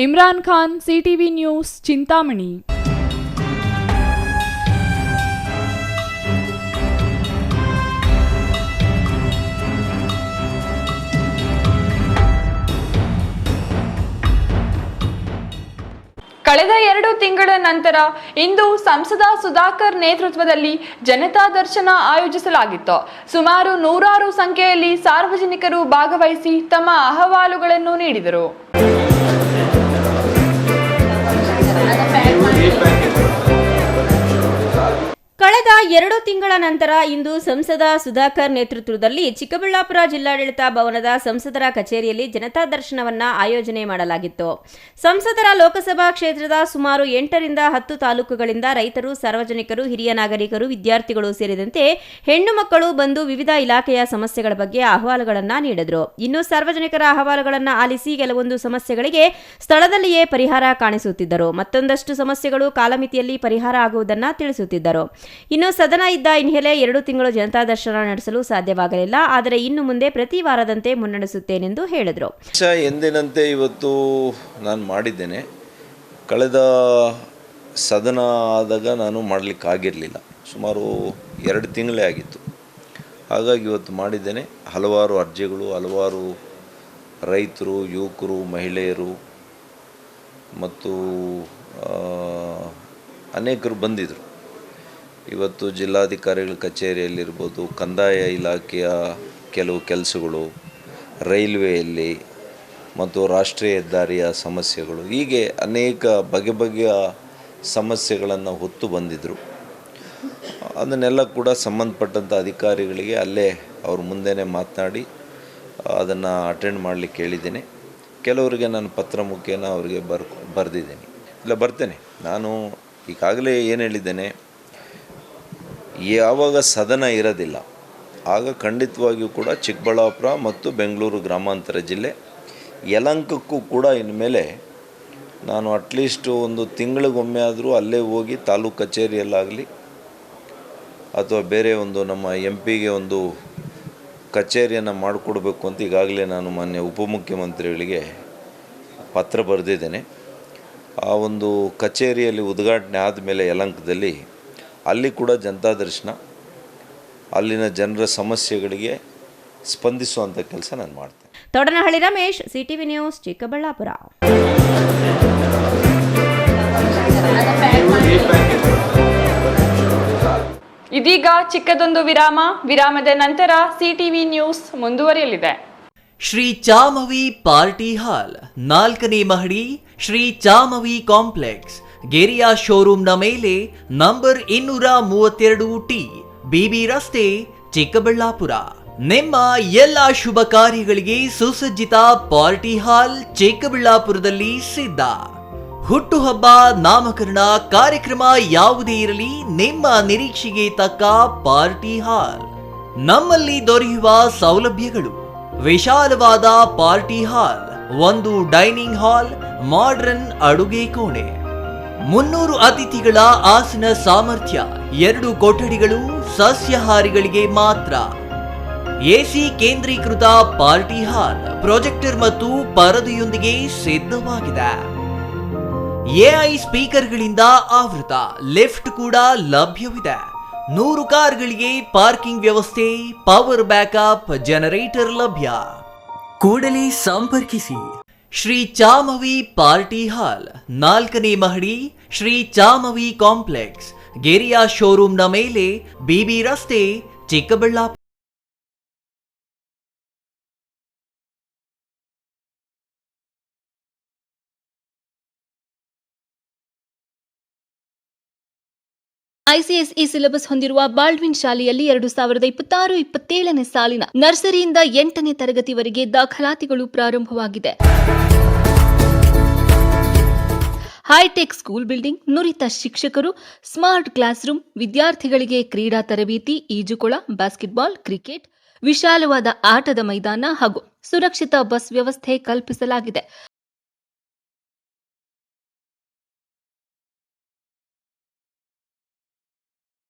[SPEAKER 6] Imran Khan, CTV news, Chintamani.
[SPEAKER 2] ಕಳೆದ 2 ತಿಂಗಳ ನಂತರ ಇಂದು ಸಂಸದ ಸುಧಾಕರ್ ನೇತೃತ್ವದಲ್ಲಿ ಜನತಾ ದರ್ಶನ ಆಯೋಜಿಸಲಾಗಿತ್ತು. ಸುಮಾರು 100 ಸಂಖ್ಯೆಯಲ್ಲಿ ಸಾರ್ವಜನಿಕರು ಭಾಗವಹಿಸಿ ತಮ್ಮ ಅಹವಾಲುಗಳನ್ನು ನೀಡಿದರು.
[SPEAKER 3] ಕಳೆದ 2 ತಿಂಗಳ ನಂತರ ಇಂದು ಸಂಸದ ಸುಧಾಕರ್ ನೇತೃತ್ವದಲ್ಲಿ ಚಿಕ್ಕಬಳ್ಳಾಪುರ ಜಿಲ್ಲಾಡಳಿತ ಭವನದ ಸಂಸದರ ಕಚೇರಿಯಲ್ಲಿ ಜನತಾ ದರ್ಶನವನ್ನ ಆಯೋಜನೆ ಮಾಡಲಾಗಿತ್ತು. ಸಂಸದರ ಲೋಕಸಭಾ ಕ್ಷೇತ್ರದ ಸುಮಾರು 8 ರಿಂದ 10 ತಾಲೂಕುಗಳಿಂದ ರೈತರು, ಸಾರ್ವಜನಿಕರು, ಹಿರಿಯ ನಾಗರಿಕರು, ವಿದ್ಯಾರ್ಥಿಗಳು ಸೇರಿದಂತೆ ಹೆಣ್ಣು ಮಕ್ಕಳು ಬಂದು ವಿವಿಧ ಇಲಾಖೆಯ ಸಮಸ್ಯೆಗಳ ಬಗ್ಗೆ ಅಹವಾಲುಗಳನ್ನು ನೀಡಿದರು. ಇನ್ನು ಸಾರ್ವಜನಿಕರ ಅಹವಾಲುಗಳನ್ನು ಆಲಿಸಿ ಕೆಲವೊಂದು ಸಮಸ್ಯೆಗಳಿಗೆ ಸ್ಥಳದಲ್ಲಿಯೇ ಪರಿಹಾರ ಕಾಣಿಸುತ್ತಿದ್ದರು. ಮತ್ತೊಂದಷ್ಟು ಸಮಸ್ಯೆಗಳು ಕಾಲಮಿತಿಯಲ್ಲಿ ಪರಿಹಾರ ಆಗುವುದನ್ನು ತಿಳಿಸುತ್ತಿದ್ದರು. ಇನ್ನು ಸದನ ಇದ್ದ ಹಿನ್ನೆಲೆ 2 ತಿಂಗಳು ಜನತಾ ದರ್ಶನ ನಡೆಸಲು ಸಾಧ್ಯವಾಗಲಿಲ್ಲ. ಆದರೆ ಇನ್ನು ಮುಂದೆ ಪ್ರತಿ ವಾರದಂತೆ ಮುನ್ನಡೆಸುತ್ತೇನೆಂದು ಹೇಳಿದರು.
[SPEAKER 20] ಎಂದಿನಂತೆ ಇವತ್ತು ನಾನು ಮಾಡಿದ್ದೇನೆ. ಕಳೆದ ಸದನ ಆದಾಗ ನಾನು ಮಾಡಲಿಕ್ಕಾಗಿರಲಿಲ್ಲ. ಸುಮಾರು 2 ತಿಂಗಳೇ ಆಗಿತ್ತು. ಹಾಗಾಗಿ ಇವತ್ತು ಮಾಡಿದ್ದೇನೆ. ಹಲವಾರು ಅರ್ಜಿಗಳು, ಹಲವಾರು ರೈತರು, ಯುವಕರು, ಮಹಿಳೆಯರು ಮತ್ತು ಅನೇಕರು ಬಂದಿದ್ದರು. ಇವತ್ತು ಜಿಲ್ಲಾಧಿಕಾರಿಗಳ ಕಚೇರಿಯಲ್ಲಿರ್ಬೋದು, ಕಂದಾಯ ಇಲಾಖೆಯ ಕೆಲವು ಕೆಲಸಗಳು, ರೈಲ್ವೆಯಲ್ಲಿ ಮತ್ತು ರಾಷ್ಟ್ರೀಯ ಹೆದ್ದಾರಿಯ ಸಮಸ್ಯೆಗಳು, ಹೀಗೆ ಅನೇಕ ಬಗೆಯ ಸಮಸ್ಯೆಗಳನ್ನು ಹೊತ್ತು ಬಂದಿದ್ದರು. ಅದನ್ನೆಲ್ಲ ಕೂಡ ಸಂಬಂಧಪಟ್ಟಂಥ ಅಧಿಕಾರಿಗಳಿಗೆ ಅಲ್ಲೇ ಅವ್ರ ಮುಂದೆನೇ ಮಾತನಾಡಿ ಅದನ್ನು ಅಟೆಂಡ್ ಮಾಡಲಿಕ್ಕೆ ಹೇಳಿದ್ದೇನೆ. ಕೆಲವರಿಗೆ ನಾನು ಪತ್ರ ಮುಖೇನ ಅವರಿಗೆ ಬರೆದಿದ್ದೇನೆ. ಬರ್ತೇನೆ. ನಾನು ಈಗಾಗಲೇ ಏನು ಹೇಳಿದ್ದೇನೆ, ಯಾವಾಗ ಸದನ ಇರೋದಿಲ್ಲ ಆಗ ಖಂಡಿತವಾಗಿಯೂ ಕೂಡ ಚಿಕ್ಕಬಳ್ಳಾಪುರ ಮತ್ತು ಬೆಂಗಳೂರು ಗ್ರಾಮಾಂತರ ಜಿಲ್ಲೆ ಯಲಹಂಕಕ್ಕೂ ಕೂಡ ಇನ್ಮೇಲೆ ನಾನು ಅಟ್ಲೀಸ್ಟ್ 1 ತಿಂಗಳಿಗೊಮ್ಮೆ ಆದರೂ ಅಲ್ಲೇ ಹೋಗಿ ತಾಲೂಕು ಕಚೇರಿಯಲ್ಲಾಗಲಿ ಅಥವಾ ಬೇರೆ ಒಂದು ನಮ್ಮ MP ಗೆ ಒಂದು ಕಚೇರಿಯನ್ನು ಮಾಡಿಕೊಡ್ಬೇಕು ಅಂತ ಈಗಾಗಲೇ ನಾನು ಮಾನ್ಯ ಉಪಮುಖ್ಯಮಂತ್ರಿಗಳಿಗೆ ಪತ್ರ ಬರೆದಿದ್ದೇನೆ. ಆ ಒಂದು ಕಚೇರಿಯಲ್ಲಿ ಉದ್ಘಾಟನೆ ಆದಮೇಲೆ ಯಲಹಂಕದಲ್ಲಿ ಅಲ್ಲಿ ಕೂಡ ಜನತಾ ದರ್ಶನ, ಅಲ್ಲಿನ ಜನರ ಸಮಸ್ಯೆಗಳಿಗೆ ಸ್ಪಂದಿಸುವಂಥ ಕೆಲಸ ನಾನು ಮಾಡ್ತೇನೆ.
[SPEAKER 3] ತೋಡನಹಳ್ಳಿ ರಮೇಶ್, ಸಿಟಿವಿ ನ್ಯೂಸ್, ಚಿಕ್ಕಬಳ್ಳಾಪುರ.
[SPEAKER 2] ಇದೀಗ ಚಿಕ್ಕದೊಂದು ವಿರಾಮದ ನಂತರ ಸಿಟಿವಿ ನ್ಯೂಸ್ ಮುಂದುವರಿಯಲಿದೆ.
[SPEAKER 12] ಶ್ರೀ ಚಾಮವಿ ಪಾರ್ಟಿ ಹಾಲ್ 4ನೇ ಮಹಡಿ, ಶ್ರೀ ಚಾಮವಿ ಕಾಂಪ್ಲೆಕ್ಸ್, ಗೆರಿಯಾ ಶೋರೂಮ್ನ ಮೇಲೆ ನಂಬರ್ 232T, BB ರಸ್ತೆ, ಚಿಕ್ಕಬಳ್ಳಾಪುರ. ನಿಮ್ಮ ಎಲ್ಲ ಶುಭ ಕಾರ್ಯಗಳಿಗೆ ಸುಸಜ್ಜಿತ ಪಾರ್ಟಿ ಹಾಲ್ ಚಿಕ್ಕಬಳ್ಳಾಪುರದಲ್ಲಿ ಸಿದ್ಧ. ಹುಟ್ಟುಹಬ್ಬ, ನಾಮಕರಣ, ಕಾರ್ಯಕ್ರಮ ಯಾವುದೇ ಇರಲಿ, ನಿಮ್ಮ ನಿರೀಕ್ಷೆಗೆ ತಕ್ಕ ಪಾರ್ಟಿ ಹಾಲ್. ನಮ್ಮಲ್ಲಿ ದೊರೆಯುವ ಸೌಲಭ್ಯಗಳು: ವಿಶಾಲವಾದ party hall, 1 dining hall, modern ಅಡುಗೆ ಕೋಣೆ, 300 ಅತಿಥಿಗಳ ಆಸನ ಸಾಮರ್ಥ್ಯ, 2 ಕೊಠಡಿಗಳು ಸಸ್ಯಾಹಾರಿಗಳಿಗೆ ಮಾತ್ರ. ಎಸಿ ಕೇಂದ್ರೀಕೃತ ಪಾರ್ಟಿ ಹಾಲ್, ಪ್ರೊಜೆಕ್ಟರ್ ಮತ್ತು ಪರದೆಯೊಂದಿಗೆ ಸಿದ್ಧವಾಗಿದೆ. ಎಐ ಸ್ಪೀಕರ್ಗಳಿಂದ ಆವೃತ ಲಿಫ್ಟ್ ಕೂಡ ಲಭ್ಯವಿದೆ. 100 ಕಾರ್ಗಳಿಗೆ ಪಾರ್ಕಿಂಗ್ ವ್ಯವಸ್ಥೆ, ಪವರ್ ಬ್ಯಾಕಪ್ ಜನರೇಟರ್ ಲಭ್ಯ. ಕೂಡಲೇ ಸಂಪರ್ಕಿಸಿ. ಶ್ರೀ ಚಾಮವಿ ಪಾರ್ಟಿ ಹಾಲ್, 4ನೇ ಮಹಡಿ, ಶ್ರೀ ಚಾಮವಿ ಕಾಂಪ್ಲೆಕ್ಸ್, ಗೆರಿಯಾ ಶೋರೂಮ್ನ ಮೇಲೆ, ಬಿಬಿ ರಸ್ತೆ, ಚಿಕ್ಕಬಳ್ಳಾಪುರ.
[SPEAKER 21] ಐಸಿಎಸ್ಇ ಸಿಲೆಬಸ್ ಹೊಂದಿರುವ ಬಾಲ್ಡ್ವಿನ್ ಶಾಲೆಯಲ್ಲಿ 2026-27ನೇ ಸಾಲಿನ ನರ್ಸರಿಯಿಂದ 8ನೇ ತರಗತಿವರೆಗೆ ದಾಖಲಾತಿಗಳು ಪ್ರಾರಂಭವಾಗಿದೆ. ಹೈಟೆಕ್ ಸ್ಕೂಲ್ ಬಿಲ್ಡಿಂಗ್, ನುರಿತ ಶಿಕ್ಷಕರು, ಸ್ಮಾರ್ಟ್ ಕ್ಲಾಸ್ ರೂಮ್, ವಿದ್ಯಾರ್ಥಿಗಳಿಗೆ ಕ್ರೀಡಾ ತರಬೇತಿ, ಈಜುಕೊಳ, ಬಾಸ್ಕೆಟ್ಬಾಲ್, ಕ್ರಿಕೆಟ್, ವಿಶಾಲವಾದ ಆಟದ ಮೈದಾನ ಹಾಗೂ ಸುರಕ್ಷಿತ ಬಸ್ ವ್ಯವಸ್ಥೆ ಕಲ್ಪಿಸಲಾಗಿದೆ.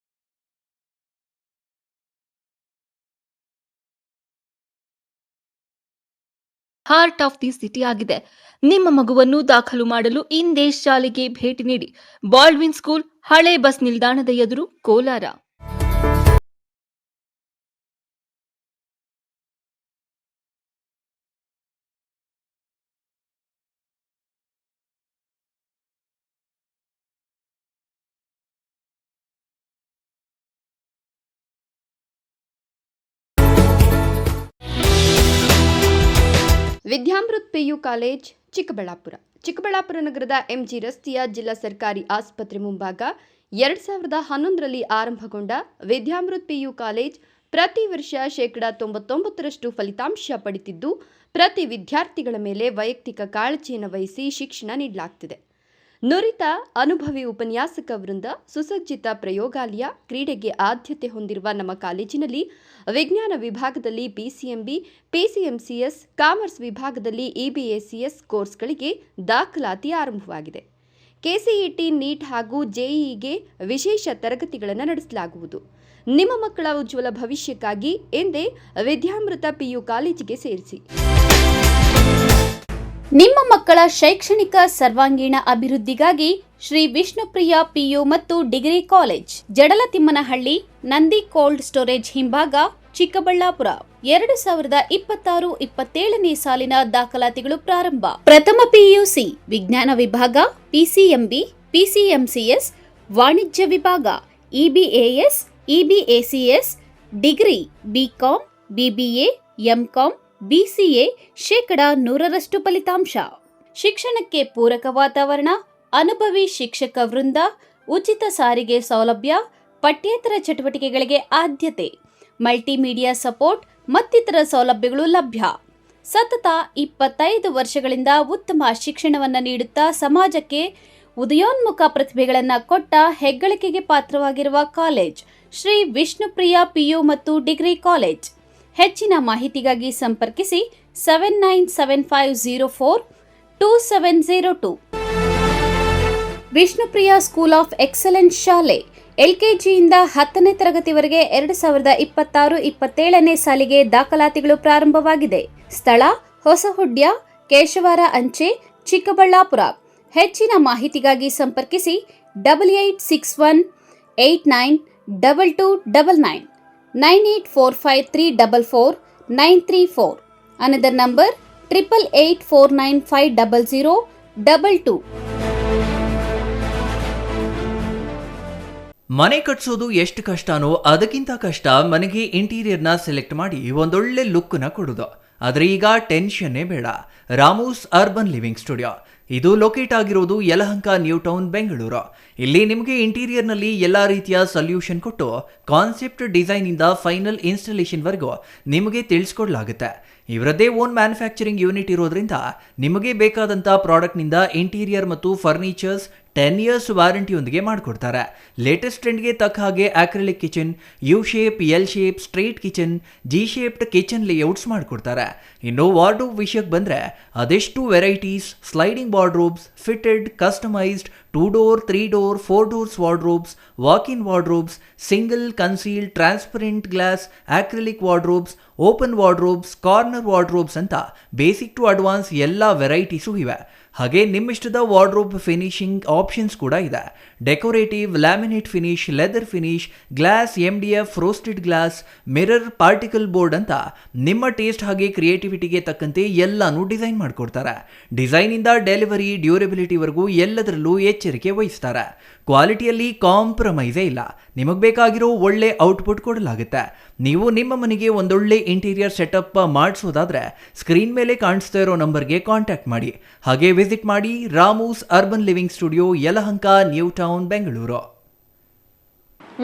[SPEAKER 21] ಹಾರ್ಟ್ ಆಫ್ ದಿ ಸಿಟಿ ಆಗಿದೆ. ನಿಮ್ಮ ಮಗುವನ್ನು ದಾಖಲು ಮಾಡಲು ಇಂದೇ ಶಾಲೆಗೆ ಭೇಟಿ ನೀಡಿ. ಬಾಲ್ಡ್ವಿನ್ ಸ್ಕೂಲ್, ಹಳೆ ಬಸ್ ನಿಲ್ದಾಣದ ಎದುರು, ಕೋಲಾರ.
[SPEAKER 22] Vidyamrith PU college, Chikkaballapur. ಚಿಕ್ಕಬಳ್ಳಾಪುರ ನಗರದ ಎಂಜಿ ರಸ್ತೆಯ ಜಿಲ್ಲಾ ಸರ್ಕಾರಿ ಆಸ್ಪತ್ರೆ ಮುಂಭಾಗ 2011ರಲ್ಲಿ ಆರಂಭಗೊಂಡ ವಿದ್ಯಾಮೃತ್ ಪಿಯು ಕಾಲೇಜ್ ಪ್ರತಿ ವರ್ಷ 99% ಫಲಿತಾಂಶ ಪಡೆದಿದ್ದು, ಪ್ರತಿ ವಿದ್ಯಾರ್ಥಿಗಳ ಮೇಲೆ ವೈಯಕ್ತಿಕ ಕಾಳಜಿಯನ್ನು ವಹಿಸಿ ಶಿಕ್ಷಣ ನೀಡಲಾಗುತ್ತಿದೆ. ನುರಿತ ಅನುಭವಿ ಉಪನ್ಯಾಸಕ ವೃಂದ, ಸುಸಜ್ಜಿತ ಪ್ರಯೋಗಾಲಯ, ಕ್ರೀಡೆಗೆ ಆದ್ಯತೆ ಹೊಂದಿರುವ ನಮ್ಮ ಕಾಲೇಜಿನಲ್ಲಿ ವಿಜ್ಞಾನ ವಿಭಾಗದಲ್ಲಿ ಪಿಸಿಎಂಬಿ, ಪಿಸಿಎಂಸಿಎಸ್, ಕಾಮರ್ಸ್ ವಿಭಾಗದಲ್ಲಿ ಇಬಿಎಸಿಎಸ್ ಕೋರ್ಸ್ಗಳಿಗೆ ದಾಖಲಾತಿ ಆರಂಭವಾಗಿದೆ. ಕೆಸಿಇಟಿ, ನೀಟ್ ಹಾಗೂ ಜೆಇಇಗೆ ವಿಶೇಷ ತರಗತಿಗಳನ್ನು ನಡೆಸಲಾಗುವುದು. ನಿಮ್ಮ ಮಕ್ಕಳ ಉಜ್ವಲ ಭವಿಷ್ಯಕ್ಕಾಗಿ ಎಂದೇ ವಿದ್ಯಾಮೃತ ಪಿಯು ಕಾಲೇಜಿಗೆ ಸೇರಿಸಿ.
[SPEAKER 1] ನಿಮ್ಮ ಮಕ್ಕಳ ಶೈಕ್ಷಣಿಕ ಸರ್ವಾಂಗೀಣ ಅಭಿವೃದ್ಧಿಗಾಗಿ ಶ್ರೀ ವಿಷ್ಣುಪ್ರಿಯ ಪಿಯು ಮತ್ತು degree college, Jadalathimmanahalli, Nandi cold storage ಹಿಂಭಾಗ, ಚಿಕ್ಕಬಳ್ಳಾಪುರ. 2026-27ನೇ ಸಾಲಿನ ದಾಖಲಾತಿಗಳು ಪ್ರಾರಂಭ. ಪ್ರಥಮ ಪಿಯುಸಿ ವಿಜ್ಞಾನ ವಿಭಾಗ, ಪಿಸಿಎಂಬಿ, ಪಿಸಿಎಂಸಿಎಸ್, ವಾಣಿಜ್ಯ ವಿಭಾಗ, EBAS, EBACS, degree BCom, BBA, MCom, BCA 100% ಫಲಿತಾಂಶ. ಶಿಕ್ಷಣಕ್ಕೆ ಪೂರಕ ವಾತಾವರಣ, ಅನುಭವಿ ಶಿಕ್ಷಕ ವೃಂದ, ಉಚಿತ ಸಾರಿಗೆ ಸೌಲಭ್ಯ, ಪಠ್ಯೇತರ ಚಟುವಟಿಕೆಗಳಿಗೆ ಆದ್ಯತೆ, ಮಲ್ಟಿಮೀಡಿಯಾ ಸಪೋರ್ಟ್ ಮತ್ತಿತರ ಸೌಲಭ್ಯಗಳು ಲಭ್ಯ. ಸತತ 25 ವರ್ಷಗಳಿಂದ ಉತ್ತಮ ಶಿಕ್ಷಣವನ್ನು ನೀಡುತ್ತಾ ಸಮಾಜಕ್ಕೆ ಉದಯೋನ್ಮುಖ ಪ್ರತಿಭೆಗಳನ್ನು ಕೊಟ್ಟ ಹೆಗ್ಗಳಿಕೆಗೆ ಪಾತ್ರವಾಗಿರುವ ಕಾಲೇಜ್ ಶ್ರೀ ವಿಷ್ಣುಪ್ರಿಯ ಪಿಯು ಮತ್ತು ಡಿಗ್ರಿ ಕಾಲೇಜ್. ಹೆಚ್ಚಿನ ಮಾಹಿತಿಗಾಗಿ ಸಂಪರ್ಕಿಸಿ 7975042702. ವಿಷ್ಣುಪ್ರಿಯ ಸ್ಕೂಲ್ ಆಫ್ ಎಕ್ಸಲೆನ್ಸ್ ಶಾಲೆ, ಎಲ್ಕೆಜಿಯಿಂದ 10ನೇ ತರಗತಿವರೆಗೆ 2026-27ನೇ ಸಾಲಿಗೆ ದಾಖಲಾತಿಗಳು ಪ್ರಾರಂಭವಾಗಿದೆ. ಸ್ಥಳ ಹೊಸಹುಡ್ಯ, ಕೇಶವಾರ ಅಂಚೆ, ಚಿಕ್ಕಬಳ್ಳಾಪುರ. ಹೆಚ್ಚಿನ ಮಾಹಿತಿಗಾಗಿ ಸಂಪರ್ಕಿಸಿ 8861892299 9845344934. Another number 8884950022.
[SPEAKER 12] ಮನೆ ಕಟ್ಸೋದು ಎಷ್ಟು ಕಷ್ಟನೋ ಅದಕ್ಕಿಂತ ಕಷ್ಟ ಮನೆಗೆ ಇಂಟೀರಿಯರ್ನ ಸೆಲೆಕ್ಟ್ ಮಾಡಿ ಒಂದೊಳ್ಳೆ ಲುಕ್ನ ಕೊಡೋದು. ಆದರೆ ಈಗ ಟೆನ್ಷನ್ನೇ ಬೇಡ. ರಾಮೂಸ್ ಅರ್ಬನ್ ಲಿವಿಂಗ್ ಸ್ಟುಡಿಯೋ ಇದು ಲೊಕೇಟ್ ಆಗಿರೋದು ಯಲಹಂಕ ನ್ಯೂ ಟೌನ್, ಬೆಂಗಳೂರು. ಇಲ್ಲಿ ನಿಮಗೆ ಇಂಟೀರಿಯರ್ನಲ್ಲಿ ಎಲ್ಲ ರೀತಿಯ ಸೊಲ್ಯೂಷನ್ ಕೊಟ್ಟು ಕಾನ್ಸೆಪ್ಟ್ ಡಿಸೈನಿಂದ ಫೈನಲ್ ಇನ್ಸ್ಟಾಲೇಷನ್ವರೆಗೂ ನಿಮಗೆ ತಿಳಿಸ್ಕೊಡ್ಲಾಗುತ್ತೆ. ಇವರದ್ದೇ ಓನ್ ಮ್ಯಾನುಫ್ಯಾಕ್ಚರಿಂಗ್ ಯೂನಿಟ್ ಇರೋದ್ರಿಂದ ನಿಮಗೆ ಬೇಕಾದಂಥ ಪ್ರಾಡಕ್ಟ್ನಿಂದ ಇಂಟೀರಿಯರ್ ಮತ್ತು ಫರ್ನಿಚರ್ಸ್, 10 years ವಾರಂಟಿಯೊಂದಿಗೆ ಮಾಡಿಕೊಡ್ತಾರೆ. ಲೇಟೆಸ್ಟ್ ಟ್ರೆಂಡ್ಗೆ ತಕ್ಕ ಹಾಗೆ acrylic kitchen, U shape, L shape, straight kitchen, G shaped kitchen layouts ಮಾಡಿಕೊಡ್ತಾರೆ. ಇನ್ನು ವಾರ್ಡ್ರೋಬ್ ವಿಷಯಕ್ಕೆ ಬಂದರೆ ಅದೆಷ್ಟು varieties, sliding wardrobes, fitted, customised, 2 door, 3 door, 4 doors wardrobes, walk-in wardrobes, single, concealed, transparent glass, acrylic wardrobes, open wardrobes, corner wardrobes ಅಂತ basic to advance ಎಲ್ಲ varieties ಇವೆ. ಹಾಗೆ ನಿಮ್ಮಿಷ್ಟದ wardrobe finishing options ಕೂಡ ಇದೆ. Decorative, laminate finish, leather finish, glass, MDF, roasted glass, mirror, particle board ಅಂತ ನಿಮ್ಮ taste ಹಾಗೆ ಕ್ರಿಯೇಟಿವಿಟಿಗೆ ತಕ್ಕಂತೆ ಎಲ್ಲನೂ ಡಿಸೈನ್ ಮಾಡಿಕೊಡ್ತಾರೆ. ಡಿಸೈನಿಂದ ಡೆಲಿವರಿ, ಡ್ಯೂರಬಿಲಿಟಿವರೆಗೂ ಎಲ್ಲದರಲ್ಲೂ ಎಚ್ಚರಿಕೆ ವಹಿಸ್ತಾರೆ. ಕ್ವಾಲಿಟಿಯಲ್ಲಿ ಕಾಂಪ್ರಮೈಸೇ ಇಲ್ಲ. ನಿಮಗೆ ಬೇಕಾಗಿರೋ ಒಳ್ಳೆ ಔಟ್ಪುಟ್ ಕೊಡಲಾಗುತ್ತೆ. ನೀವು ನಿಮ್ಮ ಮನೆಗೆ ಒಂದೊಳ್ಳೆ ಇಂಟೀರಿಯರ್ ಸೆಟಪ್ ಮಾಡಿಸೋದಾದ್ರೆ ಸ್ಕ್ರೀನ್ ಮೇಲೆ ಕಾಣಿಸ್ತಾ ಇರೋ ನಂಬರ್ಗೆ ಕಾಂಟ್ಯಾಕ್ಟ್ ಮಾಡಿ. ಹಾಗೆ ವಿಸಿಟ್ ಮಾಡಿ Ramu's urban living studio, Yelahanka, new town, Bengaluru.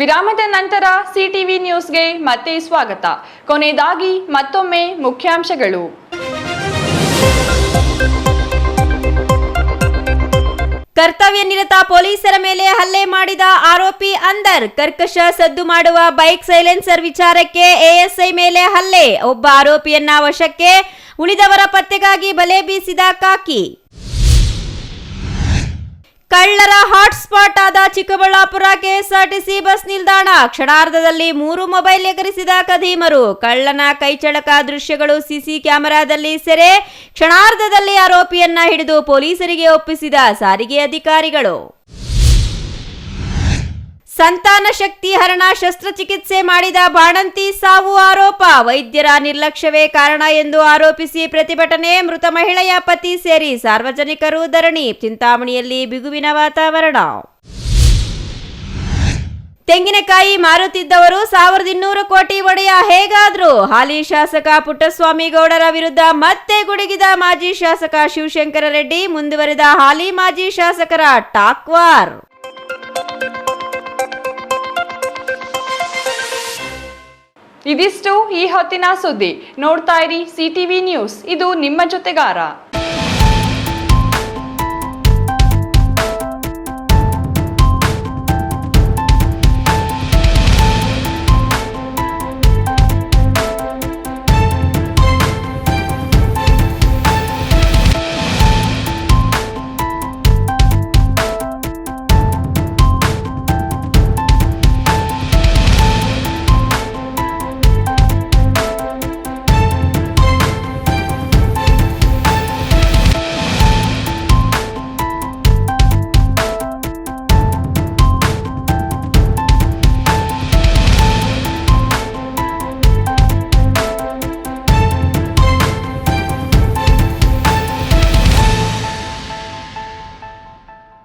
[SPEAKER 2] ವಿರಾಮದ ನಂತರ ಸಿಟಿವಿ ನ್ಯೂಸ್ಗೆ ಮತ್ತೆ ಸ್ವಾಗತ. ಕೊನೆಯದಾಗಿ ಮತ್ತೊಮ್ಮೆ ಮುಖ್ಯಾಂಶಗಳು.
[SPEAKER 3] ಕರ್ತವ್ಯ ನಿರತ ಪೊಲೀಸರ ಮೇಲೆ ಹಲ್ಲೆ ಮಾಡಿದ ಆರೋಪಿ ಅಂದರ್. ಕರ್ಕಶ ಸದ್ದು ಮಾಡುವ ಬೈಕ್ ಸೈಲೆನ್ಸರ್ ವಿಚಾರಕ್ಕೆ ಎಎಸ್ಐ ಮೇಲೆ ಹಲ್ಲೆ. ಒಬ್ಬ ಆರೋಪಿಯನ್ನ ವಶಕ್ಕೆ, ಉಳಿದವರ ಪತ್ತೆಗಾಗಿ ಬಲೆ ಬೀಸಿದ ಖಾಕಿ. ಕಳ್ಳರ ಹಾಟ್ಸ್ಪಾಟ್ ಆದ ಚಿಕ್ಕಬಳ್ಳಾಪುರ ಕೆಎಸ್ಆರ್ಟಿಸಿ ಬಸ್ ನಿಲ್ದಾಣ. ಕ್ಷಣಾರ್ಧದಲ್ಲಿ 3 ಮೊಬೈಲ್ ಎಗರಿಸಿದ ಖದೀಮರು. ಕಳ್ಳನ ಕೈಚಳಕ ದೃಶ್ಯಗಳು ಸಿಸಿ ಕ್ಯಾಮೆರಾದಲ್ಲಿ ಸೆರೆ. ಕ್ಷಣಾರ್ಧದಲ್ಲಿ ಆರೋಪಿಯನ್ನ ಹಿಡಿದು ಪೊಲೀಸರಿಗೆ ಒಪ್ಪಿಸಿದ ಸಾರಿಗೆ ಅಧಿಕಾರಿಗಳು. ಸಂತಾನ ಶಕ್ತಿ ಹರಣ ಶಸ್ತ್ರಚಿಕಿತ್ಸೆ ಮಾಡಿದ ಬಾಣಂತಿ ಸಾವು ಆರೋಪ. ವೈದ್ಯರ ನಿರ್ಲಕ್ಷ್ಯವೇ ಕಾರಣ ಎಂದು ಆರೋಪಿಸಿ ಪ್ರತಿಭಟನೆ. ಮೃತ ಮಹಿಳೆಯ ಪತಿ ಸೇರಿ ಸಾರ್ವಜನಿಕರು ಧರಣಿ. ಚಿಂತಾಮಣಿಯಲ್ಲಿ ಬಿಗುವಿನ ವಾತಾವರಣ. ತೆಂಗಿನಕಾಯಿ ಮಾರುತ್ತಿದ್ದವರು 1200 ಕೋಟಿ ಒಡೆಯ ಹೇಗಾದ್ರು? ಹಾಲಿ ಶಾಸಕ ಪುಟ್ಟಸ್ವಾಮಿ ಗೌಡರ ವಿರುದ್ಧ ಮತ್ತೆ ಗುಡುಗಿದ ಮಾಜಿ ಶಾಸಕ ಶಿವಶಂಕರ ರೆಡ್ಡಿ. ಮುಂದುವರೆದ ಹಾಲಿ ಮಾಜಿ ಶಾಸಕರ ಟಾಕ್ ವಾರ್.
[SPEAKER 2] ಇದಿಷ್ಟು ಈ ಹೊತ್ತಿನ ಸುದ್ದಿ. ನೋಡ್ತಾ ಇರಿ ಸಿಟಿವಿ ನ್ಯೂಸ್, ಇದು ನಿಮ್ಮ ಜೊತೆಗಾರ.